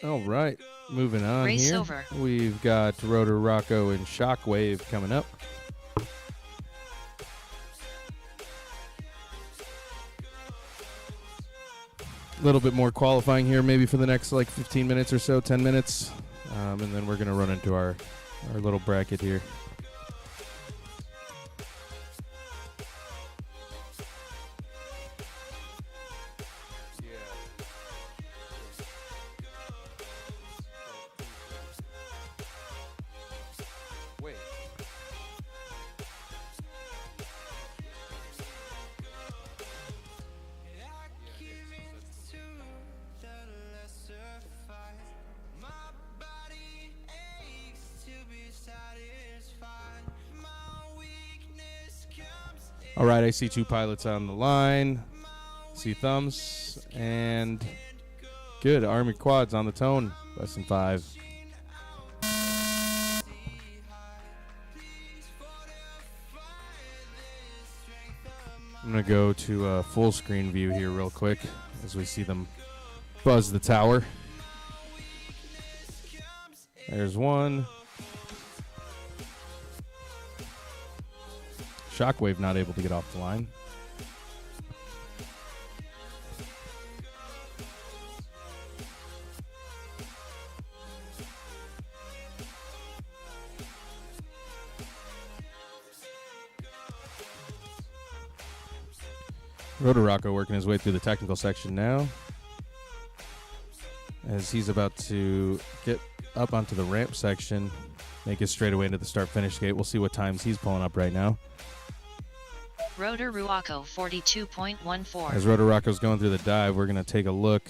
All right, moving on Race here. over. We've got Rotor Rocco and Shockwave coming up. A little bit more qualifying here, maybe for the next like 15 minutes or so, 10 minutes, and then we're gonna run into our little bracket here. Wait. All right, I see two pilots on the line. See thumbs and good. Army quads on the tone. Less than 5. I'm going to go to a full screen view here real quick as we see them buzz the tower. There's one. Shockwave not able to get off the line. Rotor Rocco working his way through the technical section now, as he's about to get up onto the ramp section, make his straightaway into the start-finish gate. We'll see what times he's pulling up right now. Rotor Rocco 42.14. As Rotor Rocco's going through the dive, we're going to take a look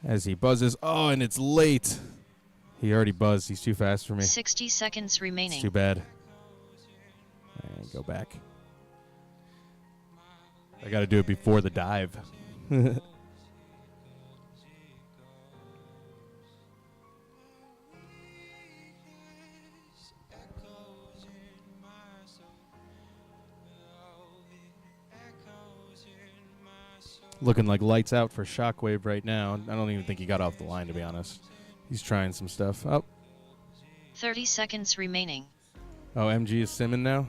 as he buzzes. Oh, and it's late. He already buzzed. He's too fast for me. 60 seconds remaining. It's too bad. And go back. I got to do it before the dive. Looking like lights out for Shockwave right now. I don't even think he got off the line, to be honest. He's trying some stuff. Oh, 30 seconds remaining. oh, MG is simming now?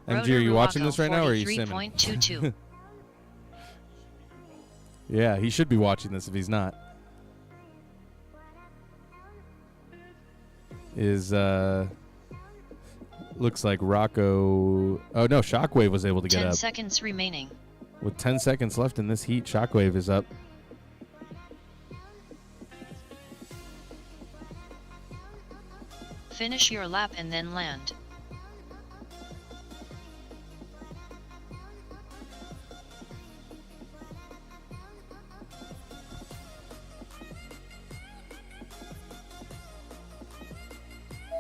MG, Rotor are you watching Rocco this right now, or are you simming? 43.22. Yeah, he should be watching this if he's not. Looks like Rocco... Oh, no, Shockwave was able to get 10 up. seconds remaining. With 10 seconds left in this heat, Shockwave is up. Finish your lap and then land.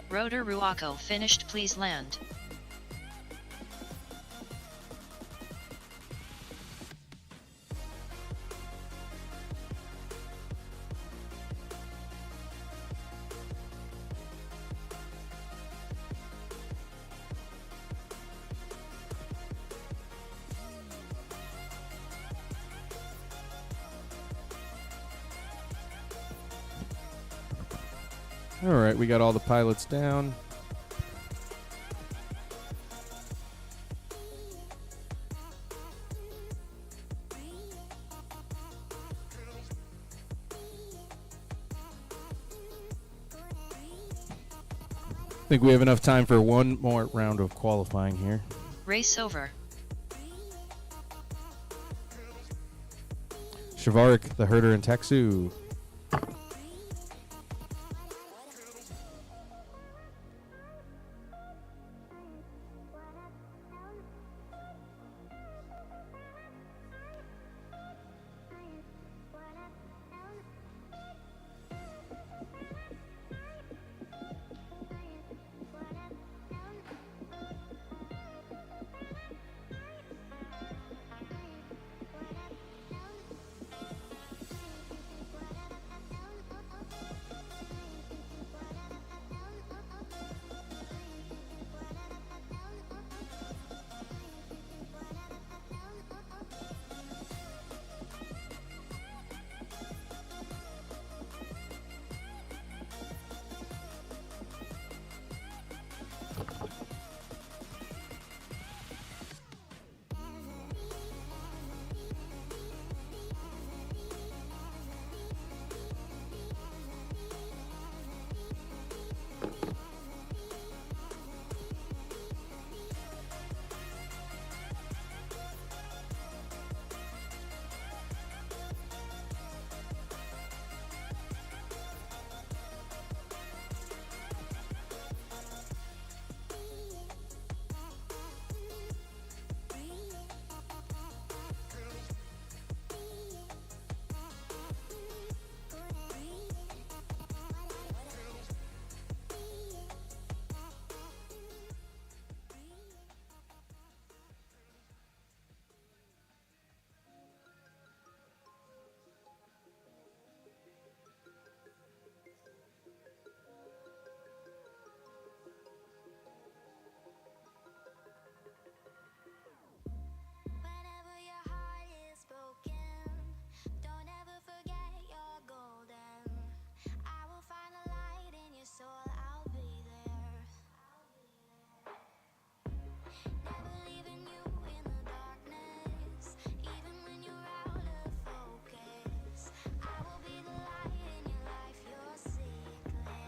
Rotor Rocco finished, please land. All right, we got all the pilots down. I think we have enough time for one more round of qualifying here. Race over. Shavarik, the herder, and Texu.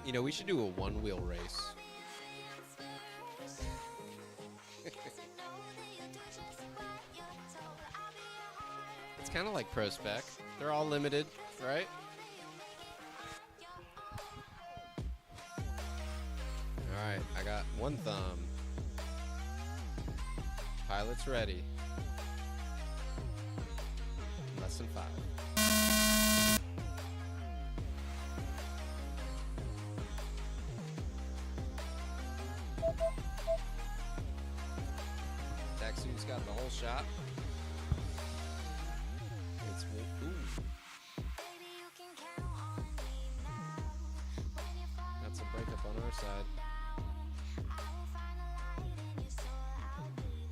You know, we should do a one-wheel race. It's kind of like Pro Spec. They're all limited, right? All right, I got one thumb. Pilot's ready. Less than 5. Taxu's got the whole shot. It's ooh. That's a breakup on our side.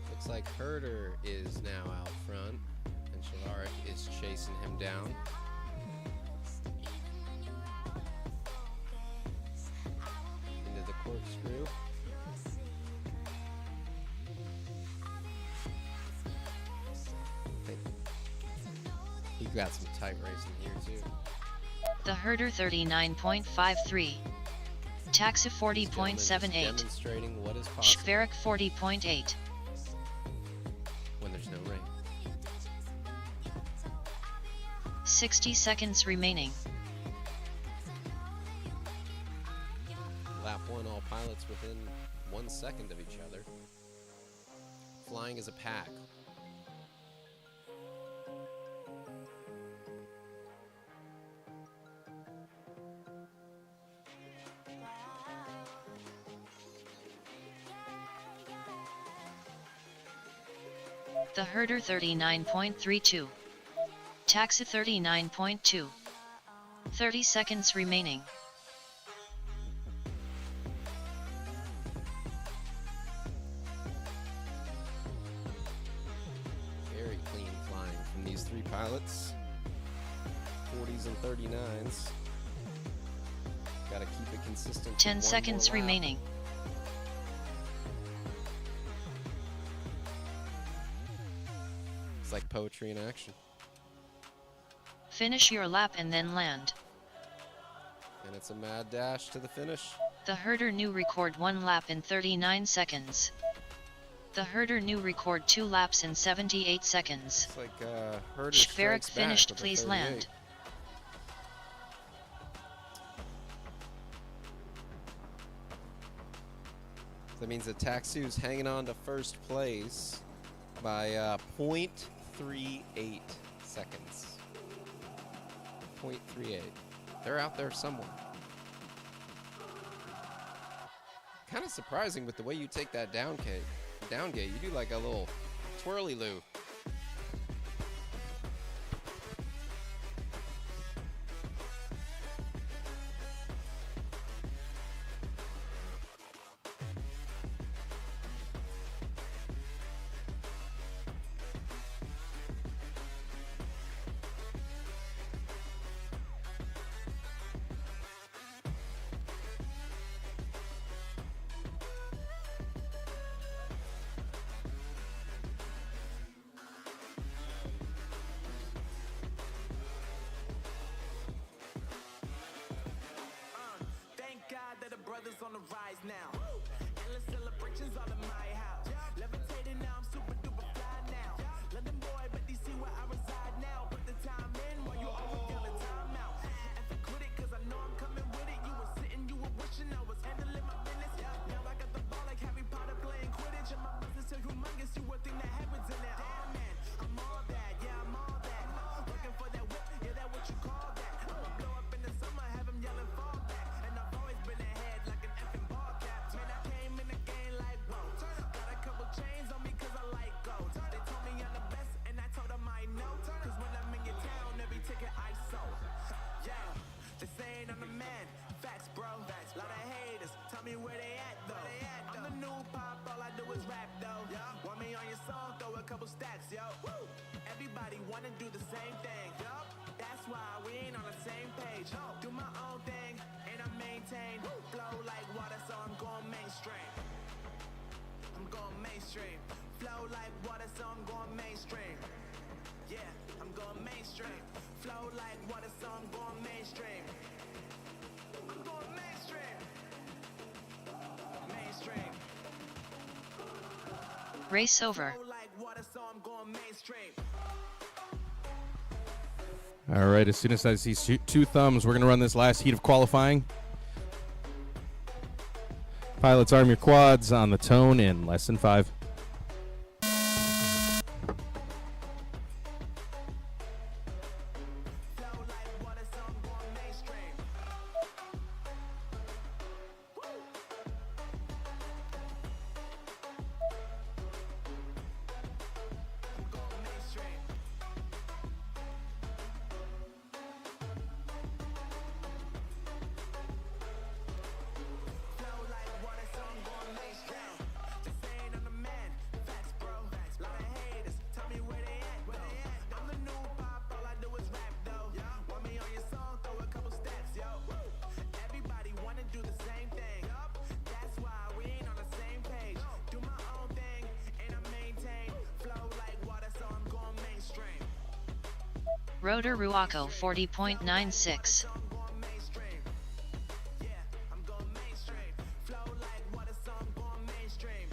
Looks like Herder is now out front, and Shalaric is chasing him down. Into the corkscrew. He got some tight racing here too. The Herder 39.53. Taxa 40.78. Demonstrating what is possible Schwerik 40.8. when there's no rain. 60 seconds remaining. Lap 1, all pilots within 1 second of each other. Flying as a pack. The Herder 39.32. Taxa 39.2. 30 seconds remaining. Very clean flying from these 3 pilots. 40s and 39s. Gotta keep it consistent. 10 seconds remaining. It's like poetry in action. Finish your lap and then land. And it's a mad dash to the finish. The Herder new record 1 lap in 39 seconds. The Herder new record 2 laps in 78 seconds. It's like Herder Schwerik strikes back finished, with a please 38. land. That means that Taxu's hanging on to first place by 0.38 seconds. 0.38. They're out there somewhere. Kind of surprising with the way you take that down gate. You do like a little twirly loo. Brothers on the rise now. Endless celebrations all in my house. Levitating now, I'm super duper fly now. London boy, but DC where I reside now. Put the time in while you always yelling time out. And for quit it, cause I know I'm coming with it. You were sitting, you were wishing I was handling my business. Now I got the ball like Harry Potter playing Quidditch. And my business so humongous, you would think that happens in there. Damn man, I'm all that, yeah, I'm all that. Looking for that whip, yeah, that what you call that. I'ma blow up in the summer, have him yelling fall back. And I've always been ahead like an effing ball cap. Man, I came in the game like, whoa. Got a couple chains on me cause I like gold. They told me I'm the best and I told them I know. Cause when I'm in your town, every ticket I sold. Yeah, they saying I'm the man. Facts, bro. Lot of haters, tell me where they at though. I'm the new pop, all I do is rap though. Want me on your song, throw a couple stacks, yo. Everybody wanna do the same thing. That's why we ain't on the same page. Do my own thing, and I maintain. Flow like water, so I'm going mainstream. I'm going mainstream. Flow like water, so I'm going mainstream. Yeah, I'm going mainstream. Flow like water, so I'm going mainstream. I'm going mainstream. Race over. Like water, so I'm going mainstream. All right, as soon as I see two thumbs, we're going to run this last heat of qualifying. Pilots, arm your quads on the tone in less than 5. Flow like water, so I'm going mainstream. I'm going mainstream. Flow like water, so I'm going mainstream. Just saying I'm the man. Facts, bro. Lot of haters. Tell me where they at, though. I'm the new pop. All I do is rap, though. Want me on your song? Throw a couple steps, yo. Everybody wanna do the same thing. That's why we ain't on the same page. Do my own thing, and I maintain. Flow like water, so I'm going mainstream. Rotor Ruaco 40.96. I'm going mainstream. Yeah, I'm going mainstream. Flow like water, so I'm going mainstream.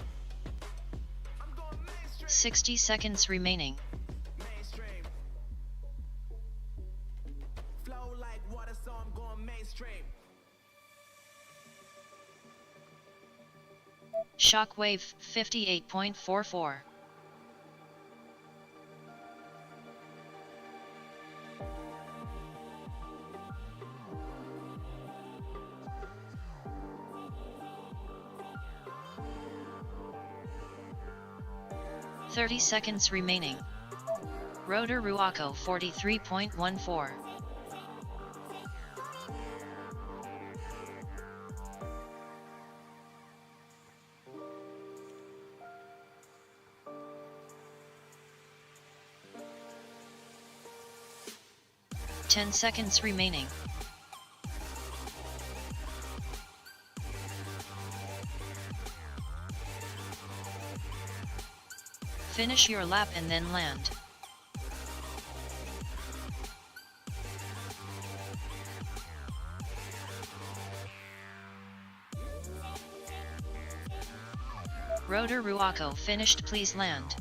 I'm going mainstream. 60 seconds remaining. Mainstream. Flow like water, so I'm going mainstream. Shockwave 58.44. "30 seconds remaining. Rotor Ruaco 43.14. "10 seconds remaining. Finish your lap and then land. Rotor Ruaco finished, please land.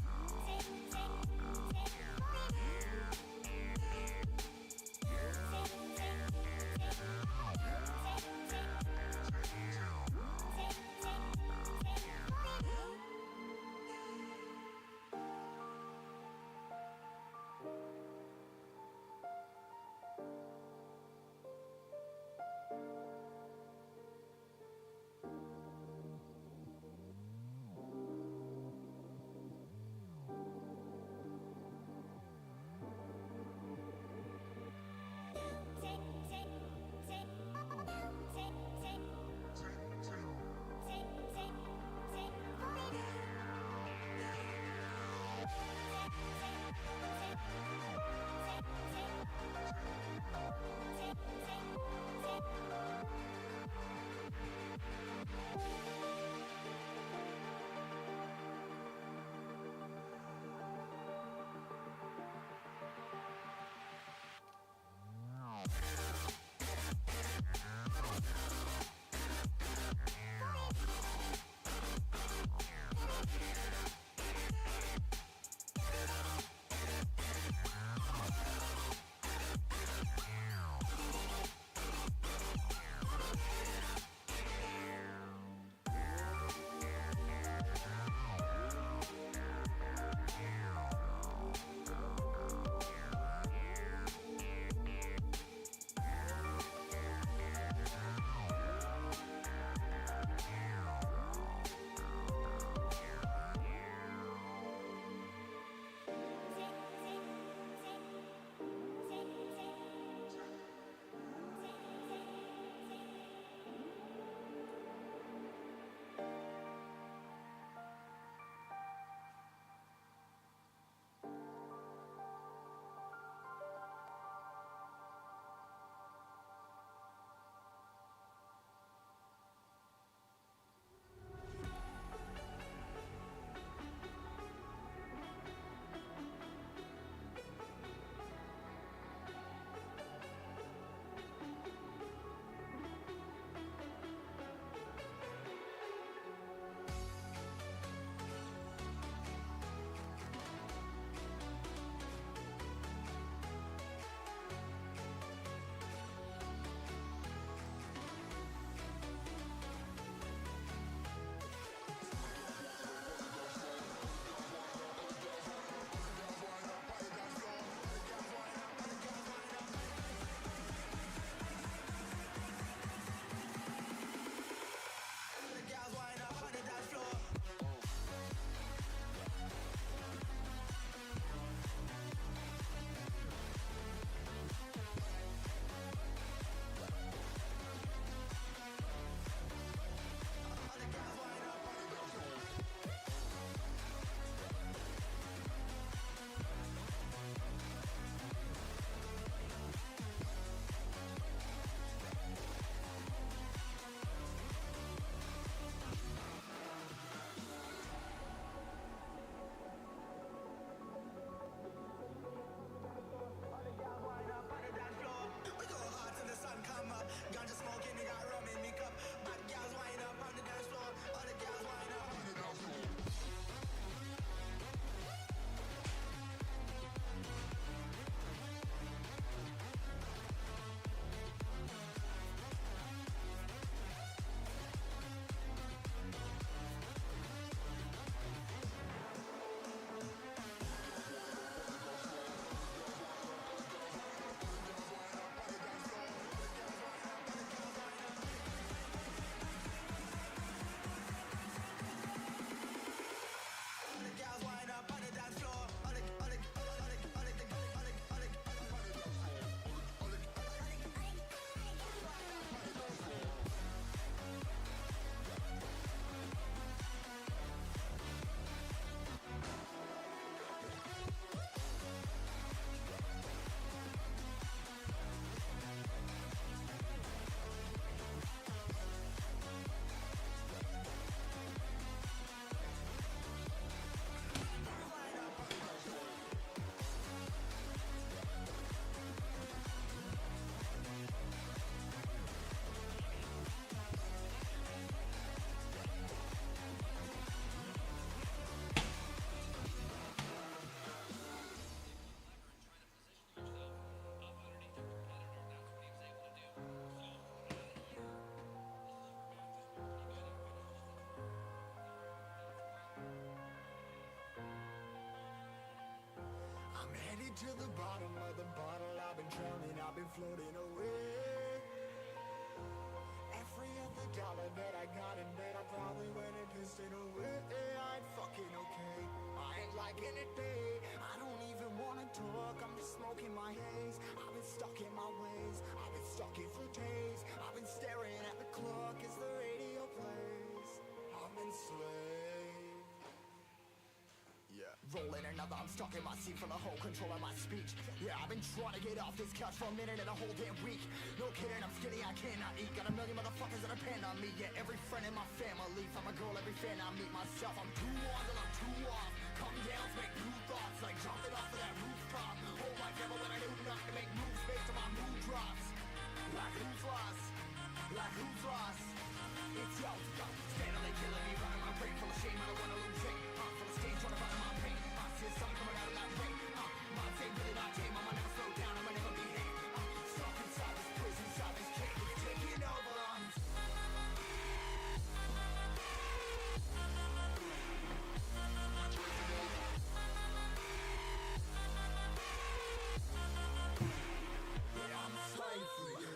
to the bottom of the bottle. I've been drowning, I've been floating away. Every other dollar that I got in bed, I probably went and pissed it away. I ain't fucking okay, I ain't liking it, babe. I don't even wanna talk, I'm just smoking my haze. I've been stuck in my ways, I've been stuck in for days. I've been staring at the clock as the radio plays. I've been slave. Yeah. Rolling another, I'm stuck in my seat for the whole control of my speech. Yeah, I've been trying to get off this couch for a minute and a whole damn week. No kidding, I'm skinny, I cannot eat. Got a million motherfuckers that depend on me. Yeah, every friend in my family. From a girl, every fan I meet myself. I'm too on till I'm too off. Come down to make new thoughts, like jumping off of that rooftop. Hold my devil when I do nothing to make moves based on my mood drops. Like who's lost? Like who's lost? It's yo, steadily killing me, running my brain full of shame. I don't wanna lose it. Full of stage, trying to find my pain. See something coming out of that rain. Mind say really not tame. I'ma never slow down. I'ma never behave. Stuck inside this prison, inside this cage. It's taking over. Yeah, I'm a slave for you.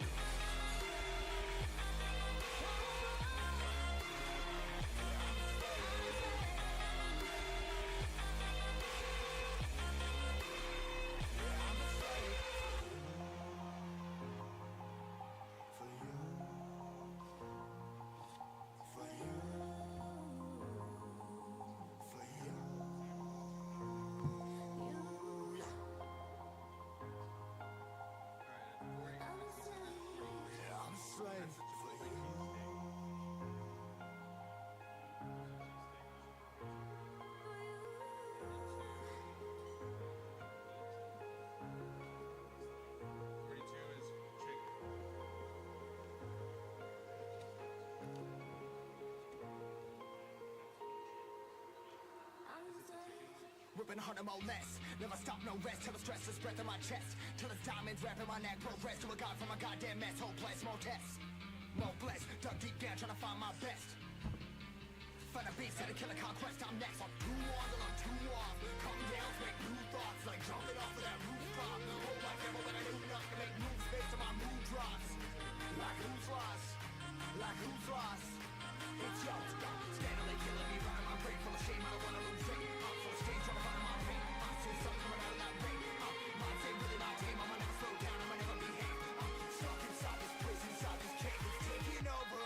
Ripping hard and more less. Never stop, no rest. Till the stress is breath in my chest. Till it's diamonds wrapping my neck. Progress to a god from a goddamn mess. Hopeless, more tests. More blessed. Dug deep down trying to find my best. Find a beast and a killer conquest. I'm next. I'm too on till I'm too off. Come down to make new thoughts. Like jumping off of that rooftop. Hold my devil when I do nothing to make moves based on my mood drops. Like who's lost? Like who's lost? It's yo, steadily killing me, running my brain full of shame. I don't wanna lose it. I'm full of stage, trying to find my pain. I see something coming out of that rain. Mind say really not tame. I'ma never slow down. I'ma never behave. Stuck inside this prison, inside this cage. It's taking over.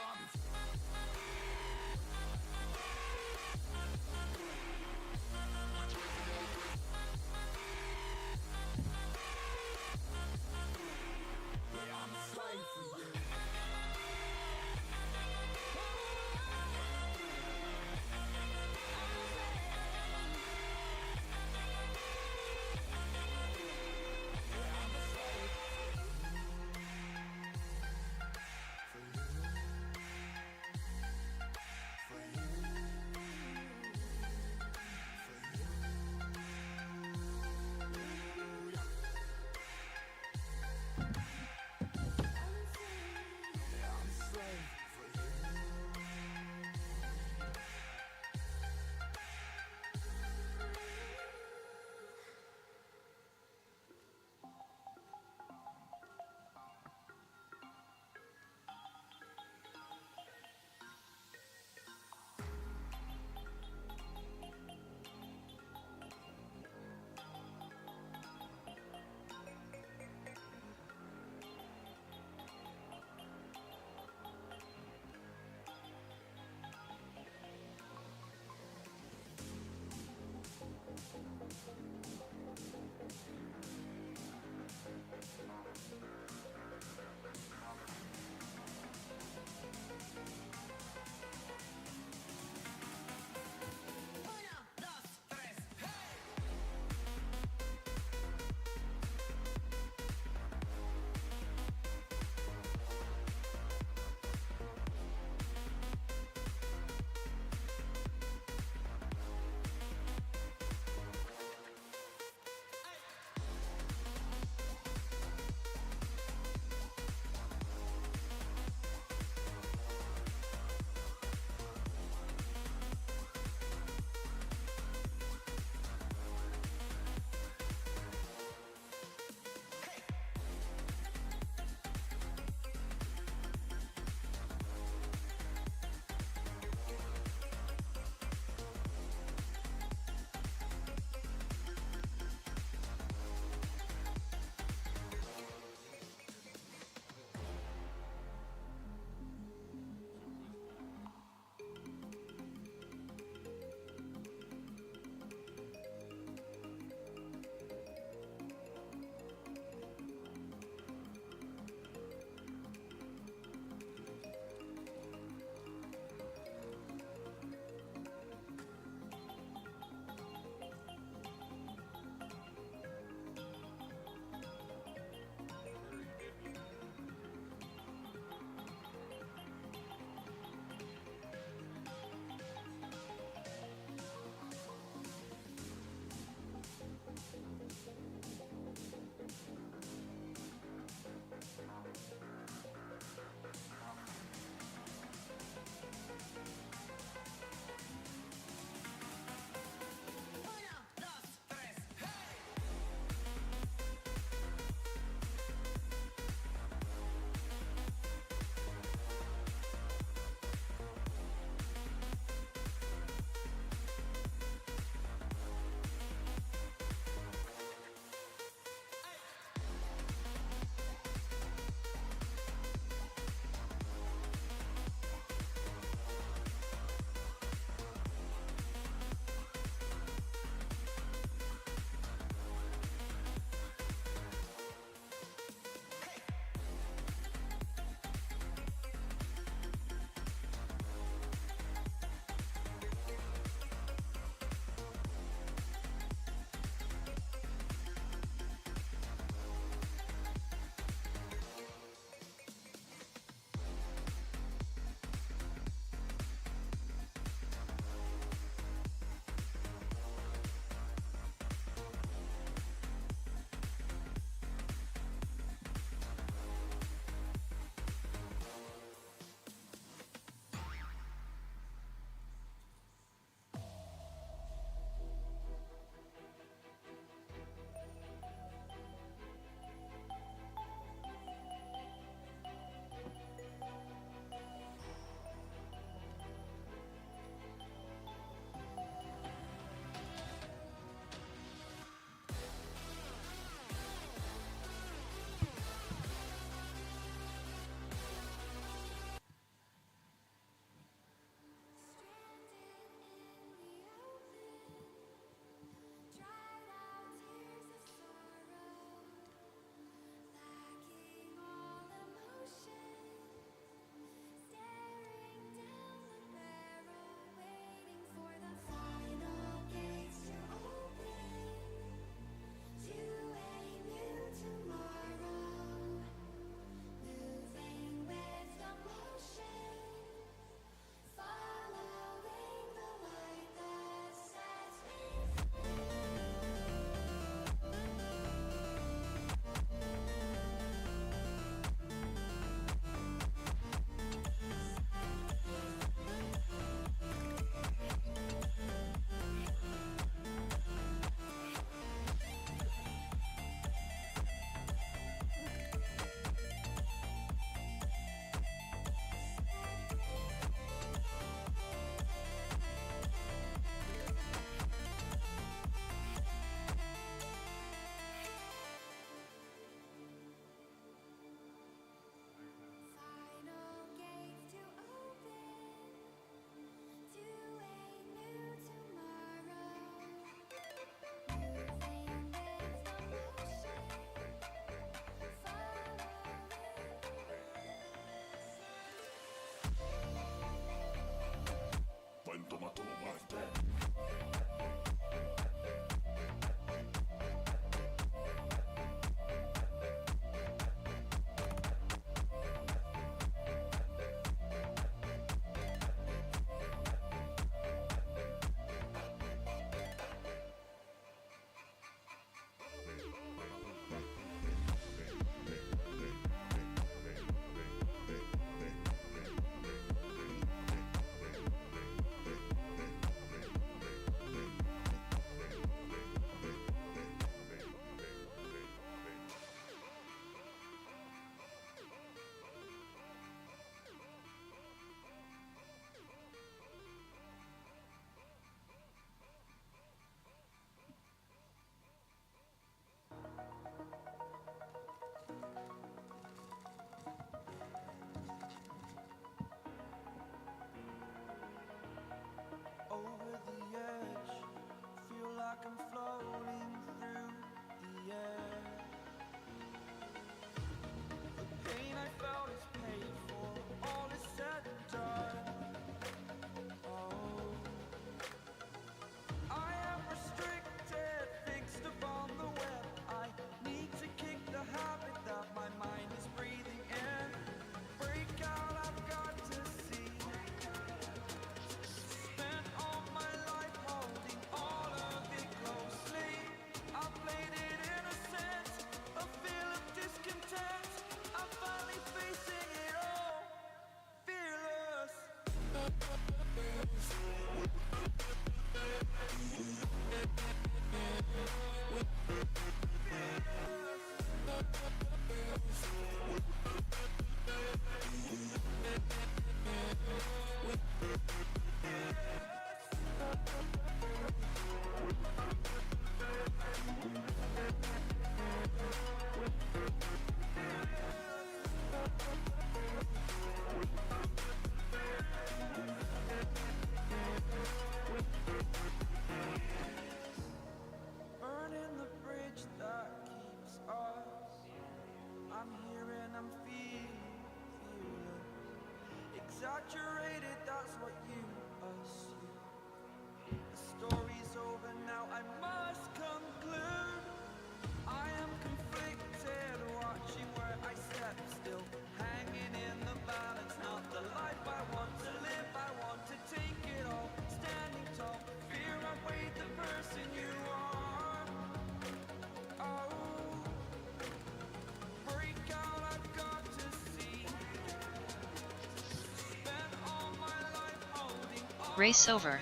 Race over.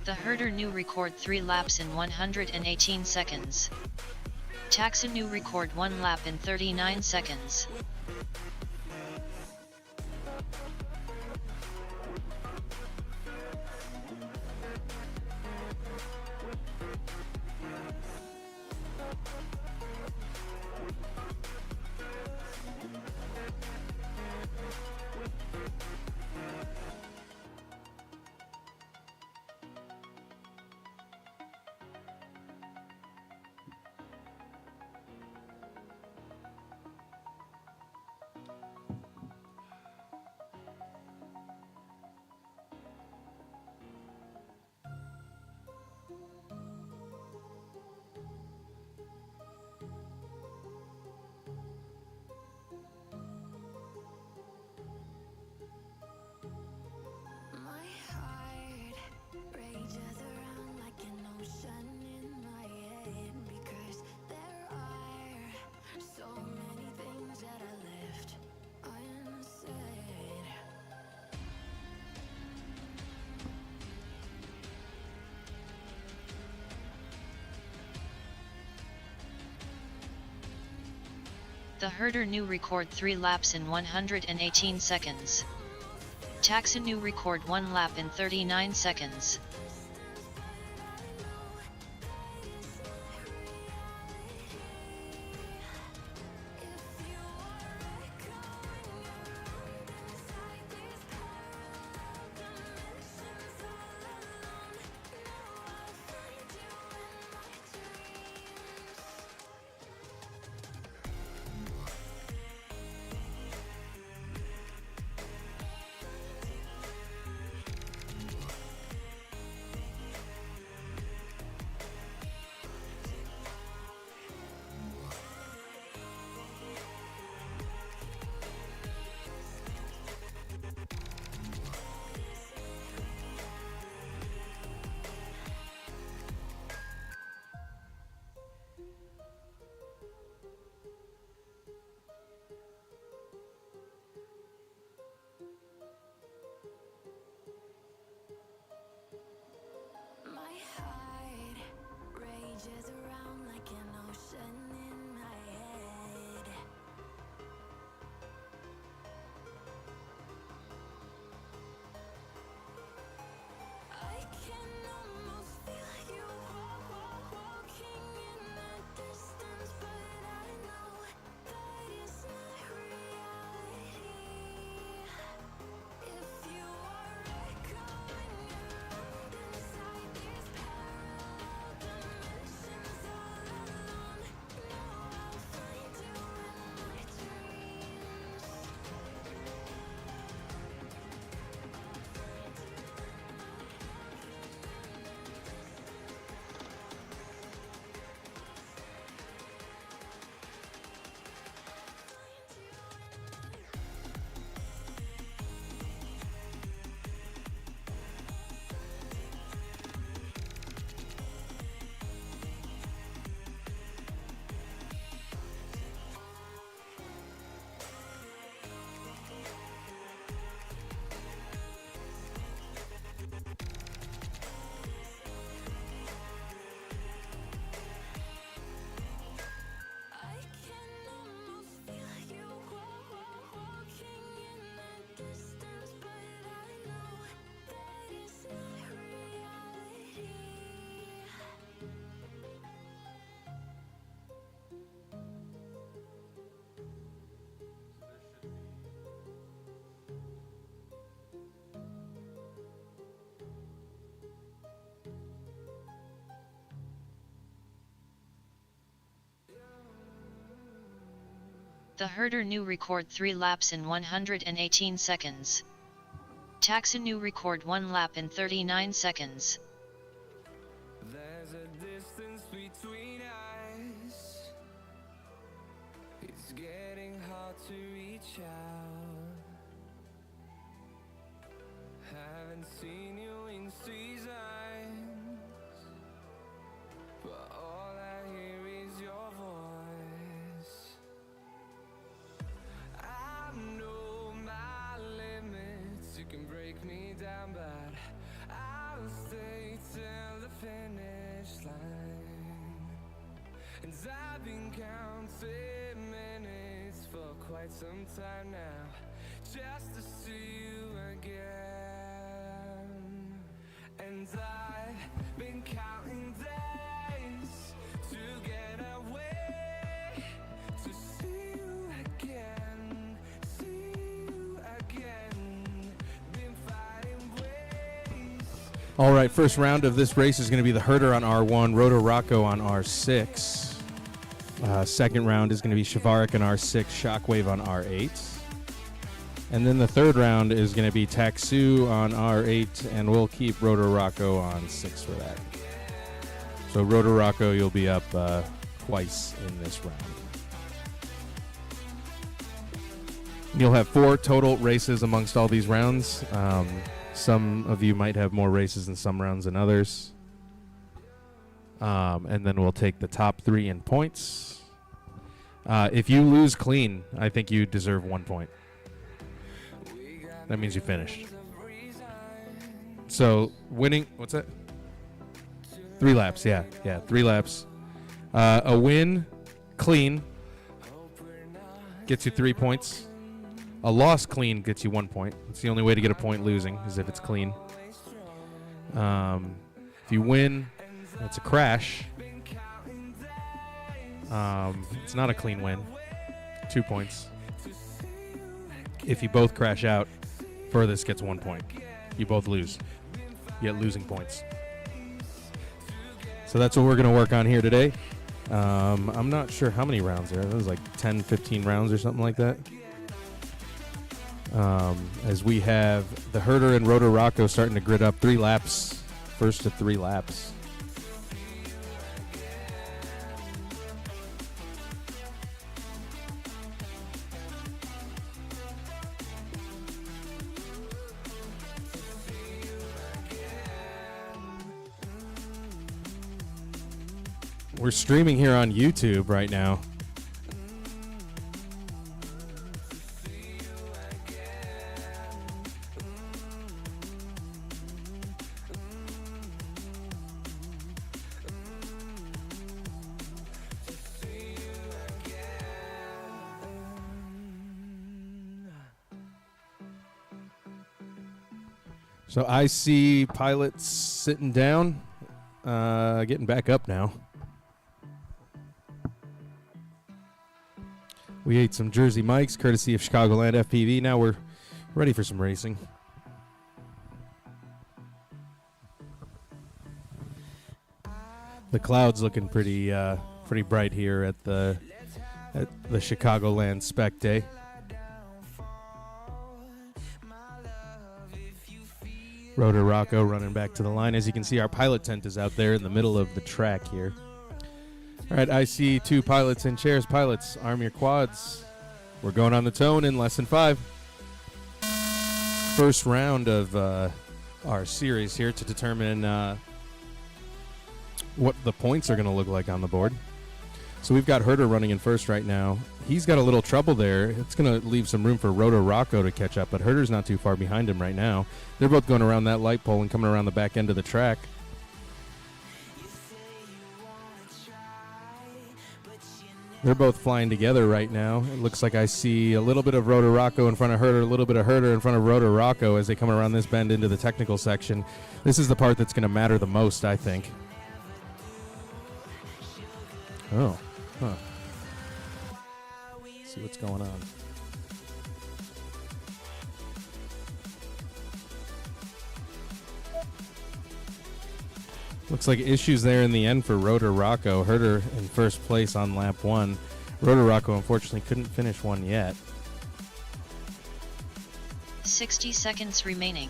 The herder new record 3 laps in 118 seconds. Taxa new record 1 lap in 39 seconds. My heart rages around like an ocean in my head because there are so many things that I left unsaid. The herder new record 3 laps in 118 seconds. Taxa new record 1 lap in 39 seconds. My heart rages around like an ocean in my head. I can almost feel you walking in the distance, but I know that it's not reality. If you are echoing around inside these parallel dimensions all alone, know I'll find you in my dreams. I can almost feel you walking in the distance, but I know that it's not reality. The herder new record 3 laps in 118 seconds. Taxa new record 1 lap in 39 seconds. There's a distance between us. It's getting hard to reach out. haven't seen you in seasons, but all I hear is your voice. I know my limits, you can break me down, but I'll stay till the finish line. And I've been counting minutes for quite some time now, just to see you again. And I've been counting days to get away, to see you again, been fighting ways. All right, first round of this race is going to be the Herder on R1, Rotor Rocco on R6. Second round is going to be Shavarik on R6, Shockwave on R8. And then the third round is going to be Taksu on R8, and we'll keep Rotor Rocco on 6 for that. So Rotor Rocco, you'll be up twice in this round. You'll have 4 total races amongst all these rounds. Some of you might have more races in some rounds than others. And then we'll take the top 3 in points. If you lose clean, I think you deserve 1 point. That means you finished. So winning, what's that? 3 laps, yeah, 3 laps. A win, clean, gets you 3 points. A loss clean gets you 1 point. It's the only way to get a point losing, is if it's clean. If you win, it's a crash. It's not a clean win. 2 points. If you both crash out, furthest gets 1 point. You both lose. You get losing points. So that's what we're going to work on here today. I'm not sure how many rounds there are. It was like 10, 15 rounds or something like that. As we have the Herder and Rotor Rocco starting to grid up 3 laps. First to 3 laps. We're streaming here on YouTube right now. So I see pilots sitting down, getting back up now. We ate some Jersey Mikes, courtesy of Chicagoland FPV. Now we're ready for some racing. The clouds looking pretty bright here at the Chicagoland SPEC Day. Rotor Rocco running back to the line. As you can see, our pilot tent is out there in the middle of the track here. All right, I see 2 pilots in chairs. Pilots, arm your quads. We're going on the tone in less than 5. First round of our series here to determine what the points are going to look like on the board. So we've got Herder running in first right now. He's got a little trouble there. It's going to leave some room for Rotor Rocco to catch up, but Herder's not too far behind him right now. They're both going around that light pole and coming around the back end of the track. They're both flying together right now. It looks like I see a little bit of Rotor Rocco in front of Herder, a little bit of Herder in front of Rotor Rocco as they come around this bend into the technical section. This is the part that's going to matter the most, I think. Oh, huh. Let's see what's going on. Looks like issues there in the end for Rotor Rocco. Herder in first place on lap 1. Rotor Rocco unfortunately couldn't finish one yet. 60 seconds remaining.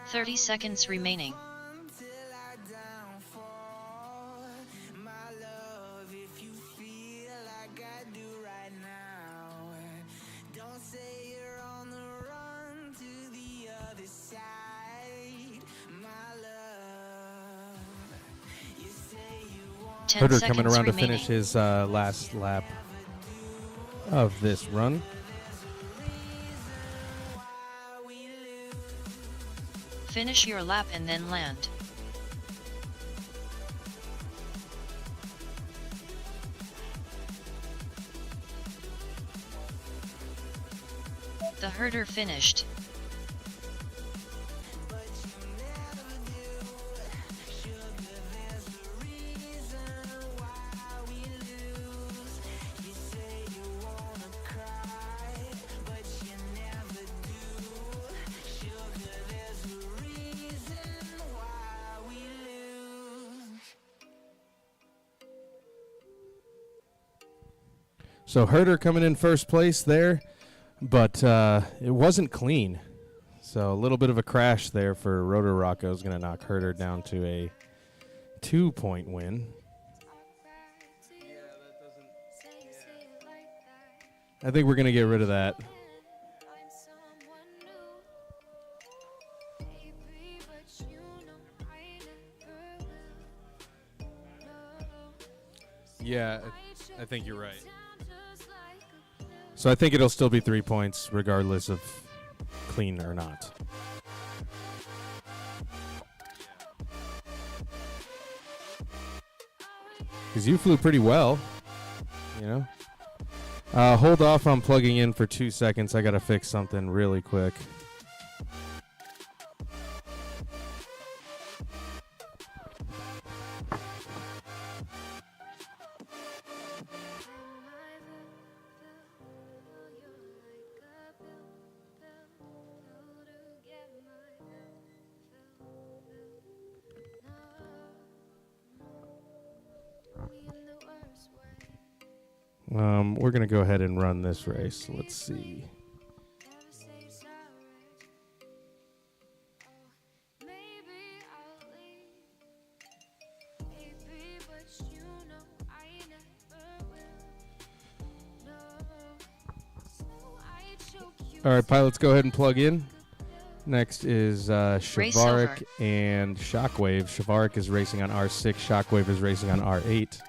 30 seconds remaining. till I downfall. My love, if you feel like I do right now, don't say you're on the run to the other side. My love, you say you want 10 Herder seconds coming around to remaining. finish his last lap of this run. Finish your lap and then land. The herder finished. So Herder coming in first place there, but it wasn't clean. So a little bit of a crash there for Rotor Rocco is going to knock Herder down to a 2-point win. I think we're going to get rid of that. Yeah, I think you're right. So I think it'll still be 3 points regardless of clean or not. Because you flew pretty well, you know. Hold off on plugging in for 2 seconds. I got to fix something really quick. We're going to go ahead and run this race. Let's see. All right, pilots, go ahead and plug in. Next is Shavarik and Shockwave. Shavarik is racing on R6. Shockwave is racing on R8.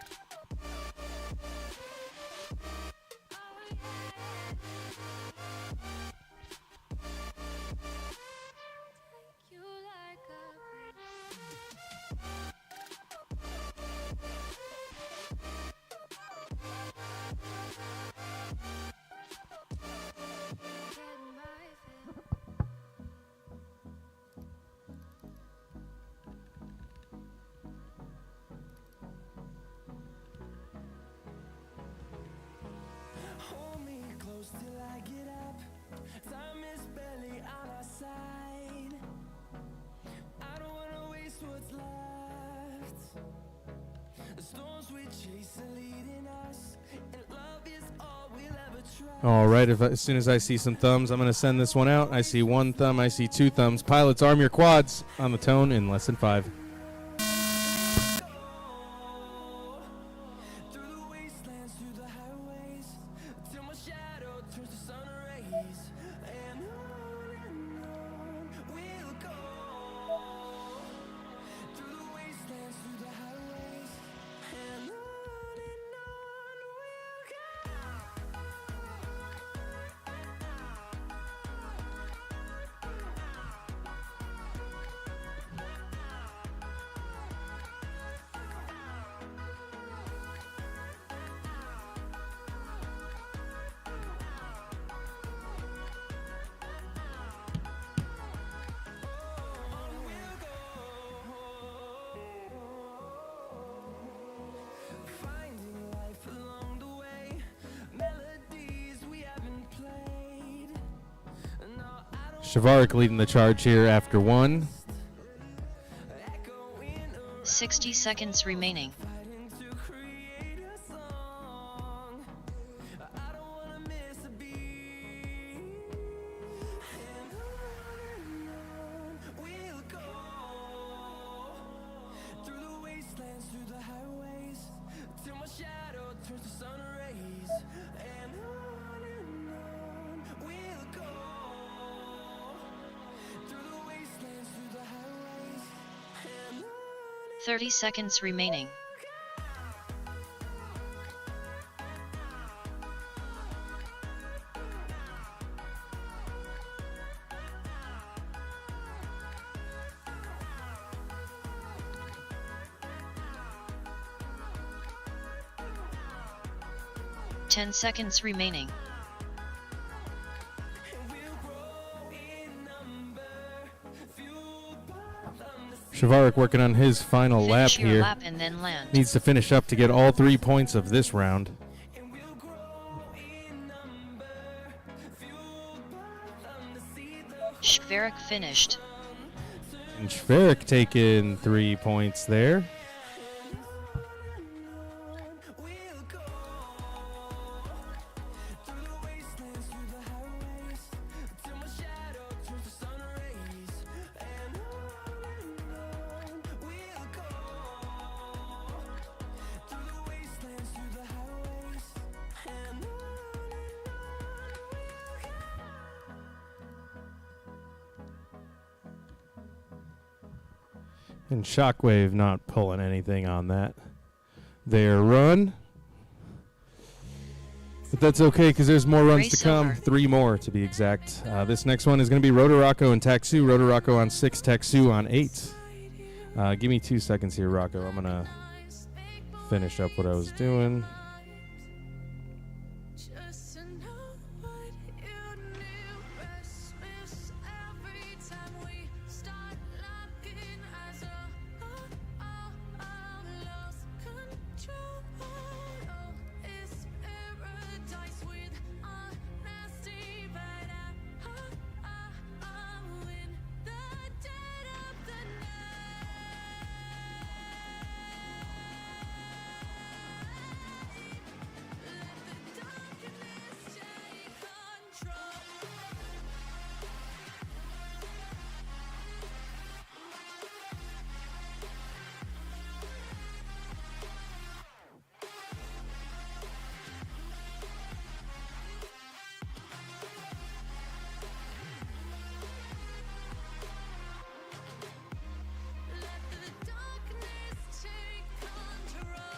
Hold me close till I get up. Time is barely on our side. I don't wanna waste what's left. The storms we chase are leading us, and love is all we'll ever try. All right, as soon as I see some thumbs, I'm going to send this one out. I see 1 thumb, I see 2 thumbs. Pilots, arm your quads on the tone in less than 5. Through the wastelands, through the highways, till my shadow turns to sun rays, and on we'll go. Through the wastelands, through the highways, and on we'll go. Finding life along the way, melodies we haven't played. No, I don't 'Shavarik leading the charge here after 1. echo in a 60 seconds remaining. fighting to create a song. I don't wanna miss a beat. And on we'll 30 seconds remaining. Ten seconds remaining. Shavarik working on his final lap Finish your here. lap and then land. Needs to finish up to get all 3 points of this round. Shvarik finished. And Shvarik taking 3 points there. And Shockwave not pulling anything on that. Their run. But that's okay because there's more runs Race to come. over. 3 more to be exact. This next one is going to be Rotorocco and Taxu. Rotorocco on 6, Taxu on 8. Give me 2 seconds here, Rocco. I'm going to finish up what I was doing. Just to know what you knew. Restless every time we start locking eyes. Lost control. Oh, it's paradise with honesty, but I'm in the dead of the darkness take control. Let the darkness take control.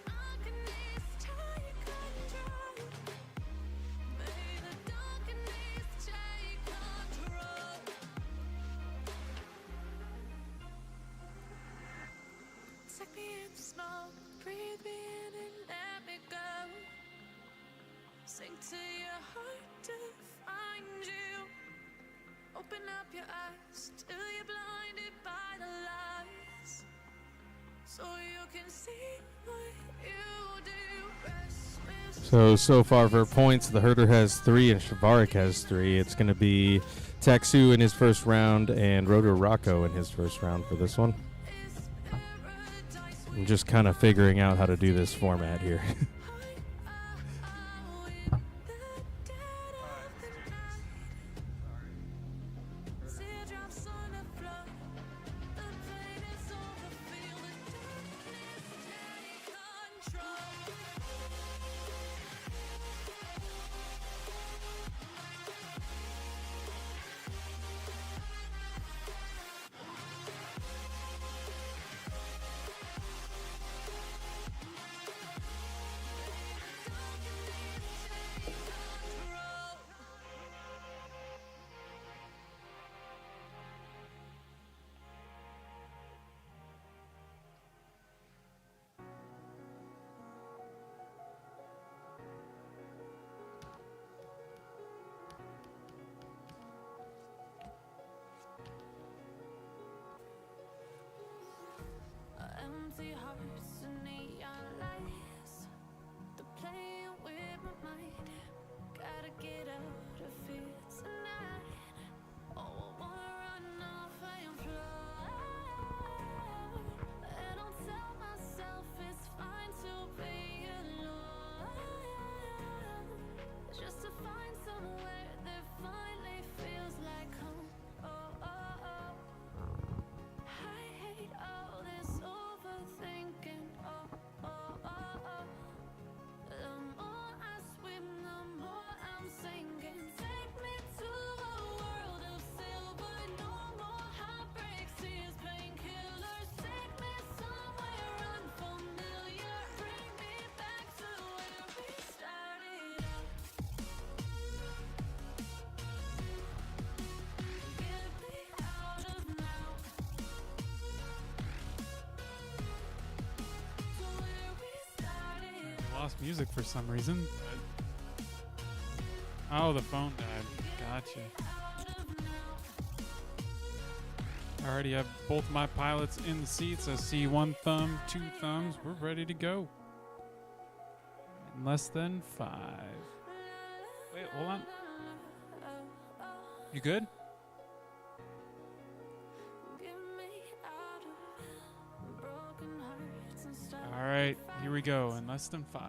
Darkness take control. May the darkness take control. Take me in small, breathe me in and let me go. Sink to your heart to find you. Open up your eyes till you're blinded by the lies, so you can see what you do. So far for points, the Herder has 3 and Shavarik has 3. It's going to be Taxu in his first round and Rotorocco in his first round for this one. I'm just kind of figuring out how to do this format here. Teardrops on the floor. The pain is over. Feel the darkness take control. lost music for some reason. Oh, the phone died. Gotcha. I already have both my pilots in the seats. I see 1 thumb, 2 thumbs. We're ready to go. In less than 5. Wait, hold on. You good? All right, here we go. In less than 5.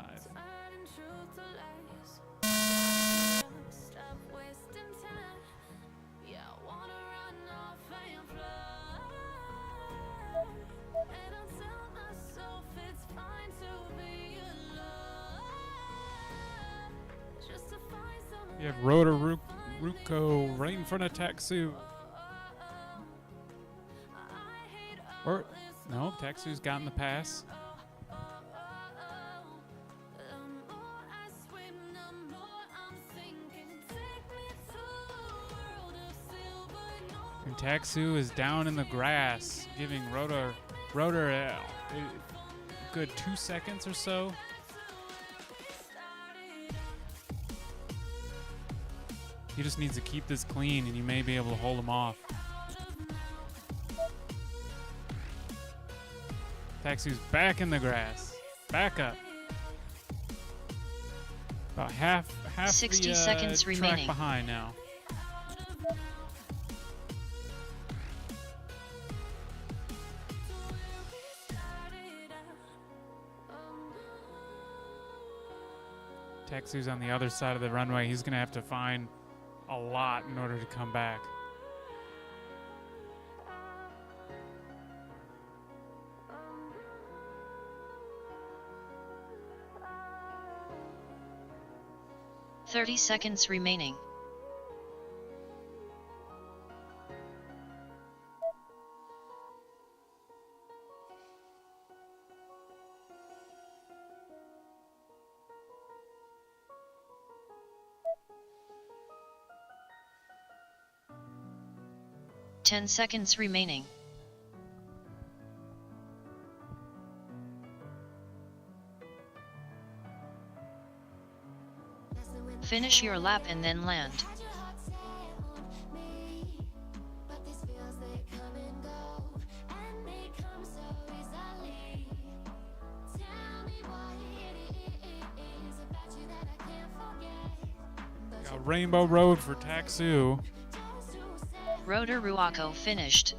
You have Rotor Ruko right in front of Taxu. Or, no, Taxu's gotten the pass. And Taxu is down in the grass, giving Rotor a good 2 seconds or so. He just needs to keep this clean, and you may be able to hold him off. Taxu's back in the grass. Back up. About half 60 the seconds track remaining. behind now. Taxu's on the other side of the runway. He's going to have to find a lot in order to come back. "30 seconds remaining. "10 seconds remaining. Finish your lap and then land. Got Rainbow Road for Taxu. Rotor Ruako finished.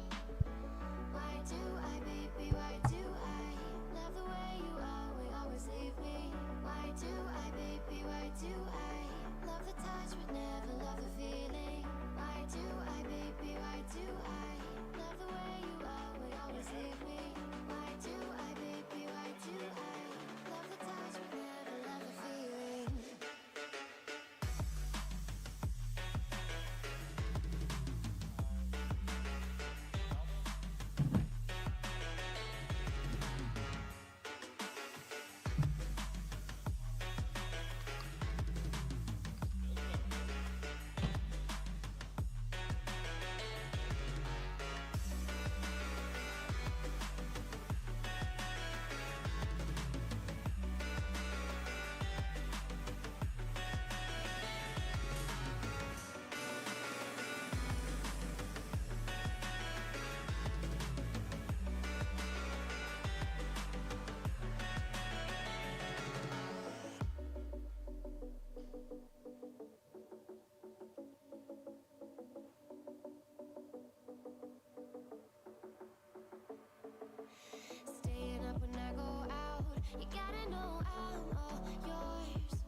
Staying up when I go out, you gotta know I'm all yours.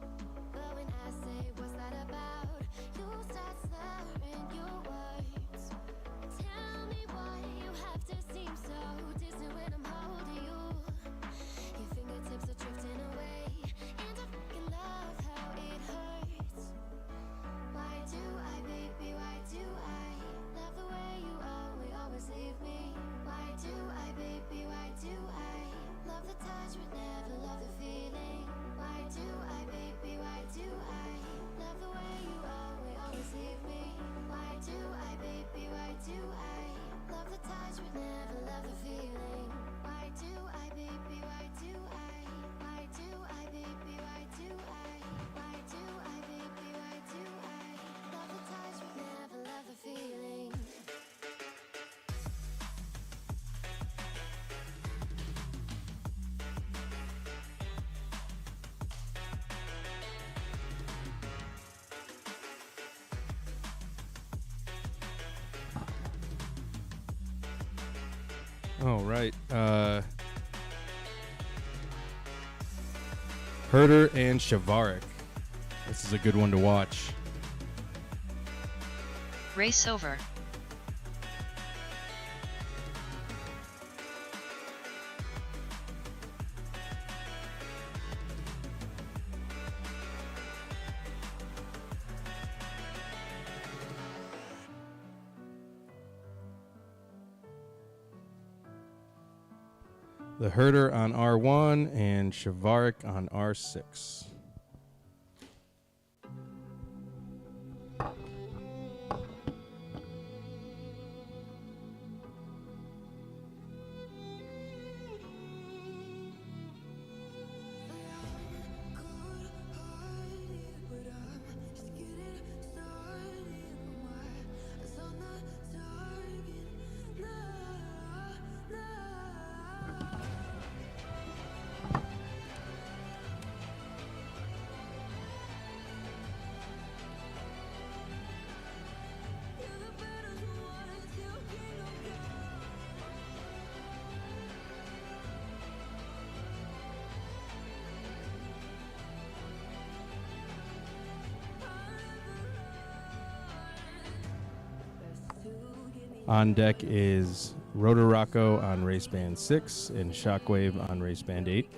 But when I say what's that about, you start slurring your words. Tell me why you have to seem so distant when I'm holding you. Your fingertips are drifting away, and I fucking love how it hurts. Why do I, baby, why do I love the way you always leave me? Why do I, baby, why do I love the touch but never love the feeling? All right. Herder and Shavarik. This is a good one to watch. Race over. The Herder on R1 and Shavarik on R6. On deck is Rotor Rocco on race band 6 and Shockwave on race band 8.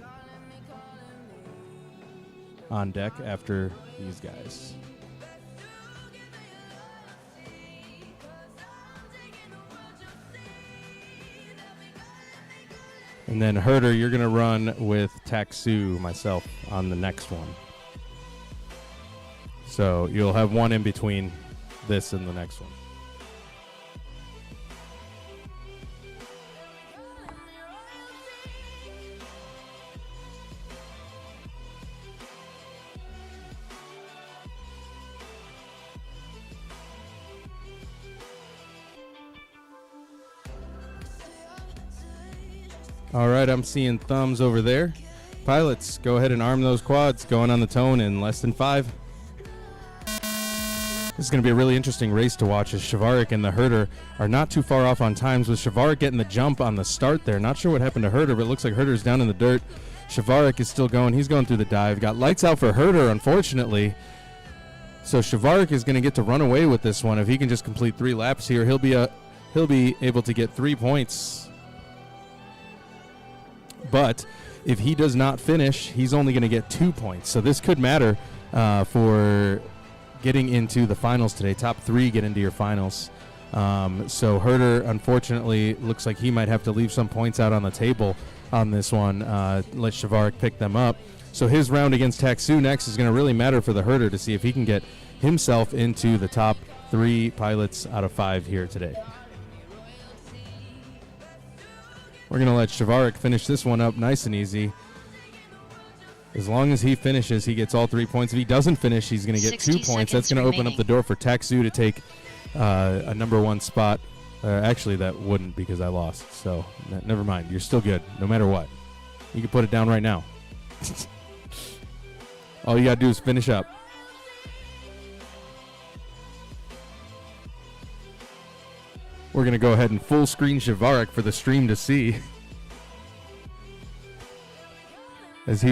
On deck after these guys. And then Herder, you're going to run with Taxu, myself, on the next one. So you'll have one in between this and the next one. All right, I'm seeing thumbs over there. Pilots, go ahead and arm those quads, going on the tone in less than 5. This is going to be a really interesting race to watch as Shavarik and the Herder are not too far off on times, with Shavarik getting the jump on the start there. Not sure what happened to Herder, but it looks like Herder's down in the dirt. Shavarik is still going. He's going through the dive. Got lights out for Herder, unfortunately. So Shavarik is going to get to run away with this one. If he can just complete 3 laps here, he'll be able to get 3 points. But if he does not finish, he's only going to get 2 points. So this could matter for getting into the finals today. Top 3 get into your finals. So Herder, unfortunately, looks like he might have to leave some points out on the table on this one. Let Shavarik pick them up. So his round against Taxu next is going to really matter for the Herder to see if he can get himself into the top 3 pilots out of 5 here today. We're going to let Shavarik finish this one up nice and easy. As long as he finishes, he gets all 3 points. If he doesn't finish, he's going to get 2 points. That's going to open up the door for Taxu to take a number 1 spot. Actually, that wouldn't because I lost. So never mind. You're still good no matter what. You can put it down right now. All you got to do is finish up. We're going to go ahead and full screen Shavarik for the stream to see as he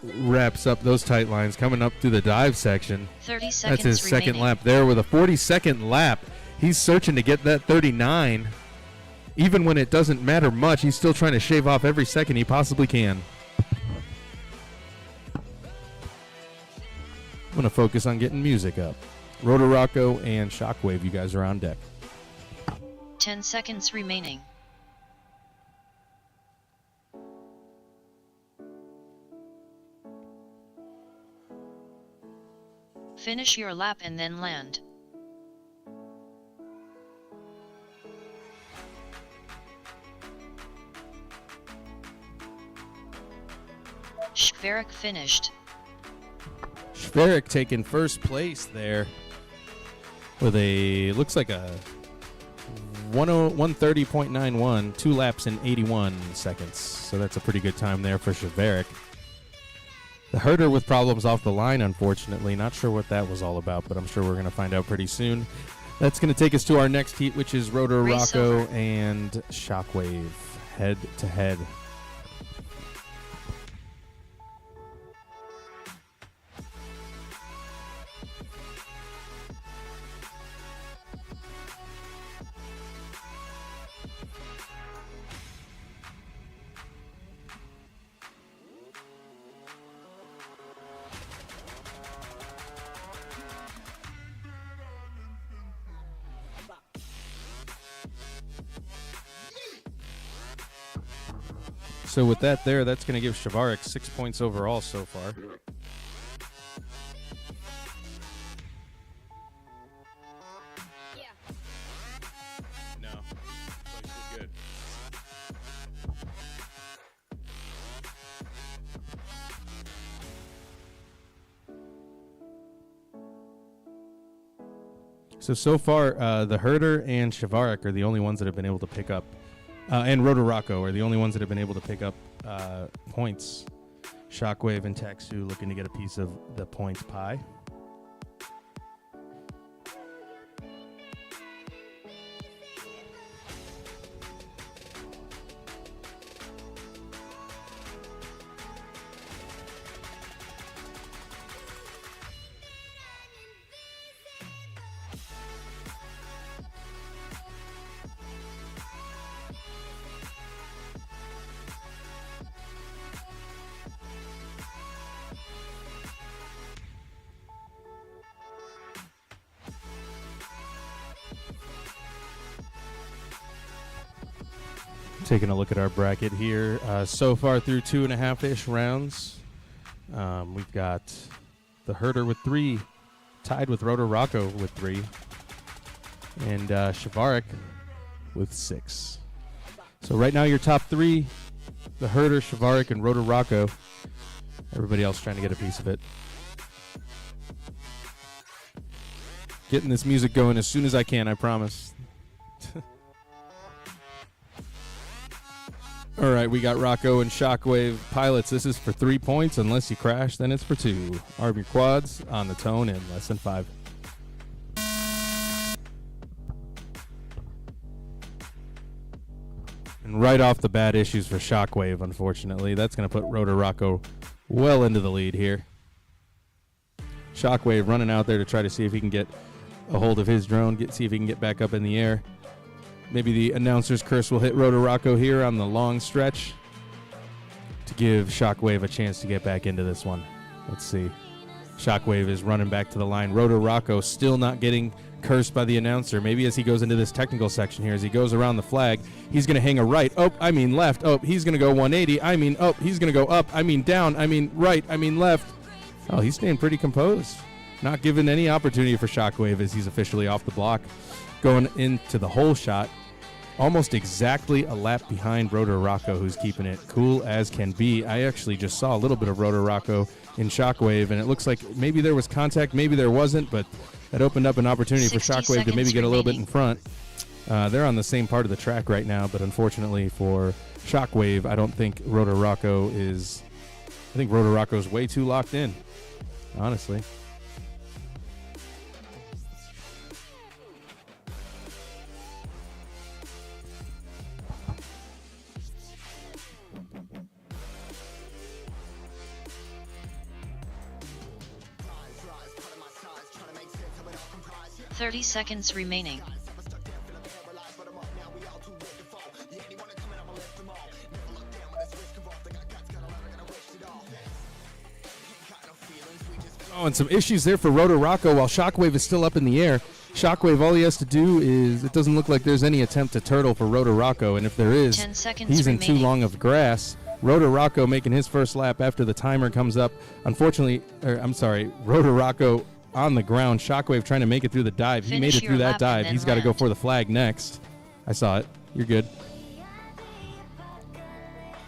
wraps up those tight lines, coming up through the dive section. 30 seconds That's his remaining. second lap there with a 42nd lap. He's searching to get that 39. Even when it doesn't matter much, he's still trying to shave off every second he possibly can. I'm going to focus on getting music up. Rotor Rocco and Shockwave, you guys are on deck. 10 seconds remaining. Finish your lap and then land. Shvarik finished. Shvarik taking first place there with a, looks like a 130.91, 2 laps in 81 seconds. So that's a pretty good time there for Shvarik. The Herder with problems off the line, unfortunately. Not sure what that was all about, but I'm sure we're going to find out pretty soon. That's going to take us to our next heat, which is Rotor Race Rocco over. and Shockwave head to head. So with that there, that's going to give Shavarek 6 points overall so far. No. Good. So far, the Herder and Shavarek are the only ones that have been able to pick up, and Rotorocco are the only ones that have been able to pick up points. Shockwave and Taxu looking to get a piece of the points pie. Taking a look at our bracket here. So far through 2.5-ish rounds, we've got the Herder with 3, tied with Rotorocco with 3, and Shavarek with 6. So right now your top 3, the Herder, Shavarek, and Rotorocco. Everybody else trying to get a piece of it. Getting this music going as soon as I can, I promise. All right, we got Rocco and Shockwave pilots. This is for 3 points. Unless you crash, then it's for 2. Arm your quads on the tone in less than 5. And right off the bat, issues for Shockwave, unfortunately. That's going to put Rotorocco well into the lead here. Shockwave running out there to try to see if he can get a hold of his drone, see if he can get back up in the air. Maybe the announcer's curse will hit Rotorocco here on the long stretch to give Shockwave a chance to get back into this one. Let's see. Shockwave is running back to the line. Rotorocco still not getting cursed by the announcer. Maybe as he goes into this technical section here, as he goes around the flag, he's going to hang a right. Oh, I mean left. Oh, he's going to go 180. I mean, oh, he's going to go up. I mean down. I mean right. I mean left. Oh, he's staying pretty composed. Not giving any opportunity for Shockwave as he's officially off the block. Going into the hole shot. Almost exactly a lap behind Rotorocco, who's keeping it cool as can be. I actually just saw a little bit of Rotorocco in Shockwave, and it looks like maybe there was contact, maybe there wasn't, but that opened up an opportunity for Shockwave to maybe get a little bit in front. They're on the same part of the track right now, but unfortunately for Shockwave, I don't think Rotorocco is... I think Rotorocco's way too locked in, honestly. "30 seconds remaining. Oh, and some issues there for Rotorocco while Shockwave is still up in the air. Shockwave, all he has to do is, it doesn't look like there's any attempt to turtle for Rotorocco, and if there is, 10 seconds he's in remaining. too long of grass. Rotorocco making his first lap after the timer comes up. Unfortunately, Rotorocco on the ground. Shockwave trying to make it through the dive. He made Finish it your through that lap and dive. then He's got to go land. for the flag next. I saw it. You're good.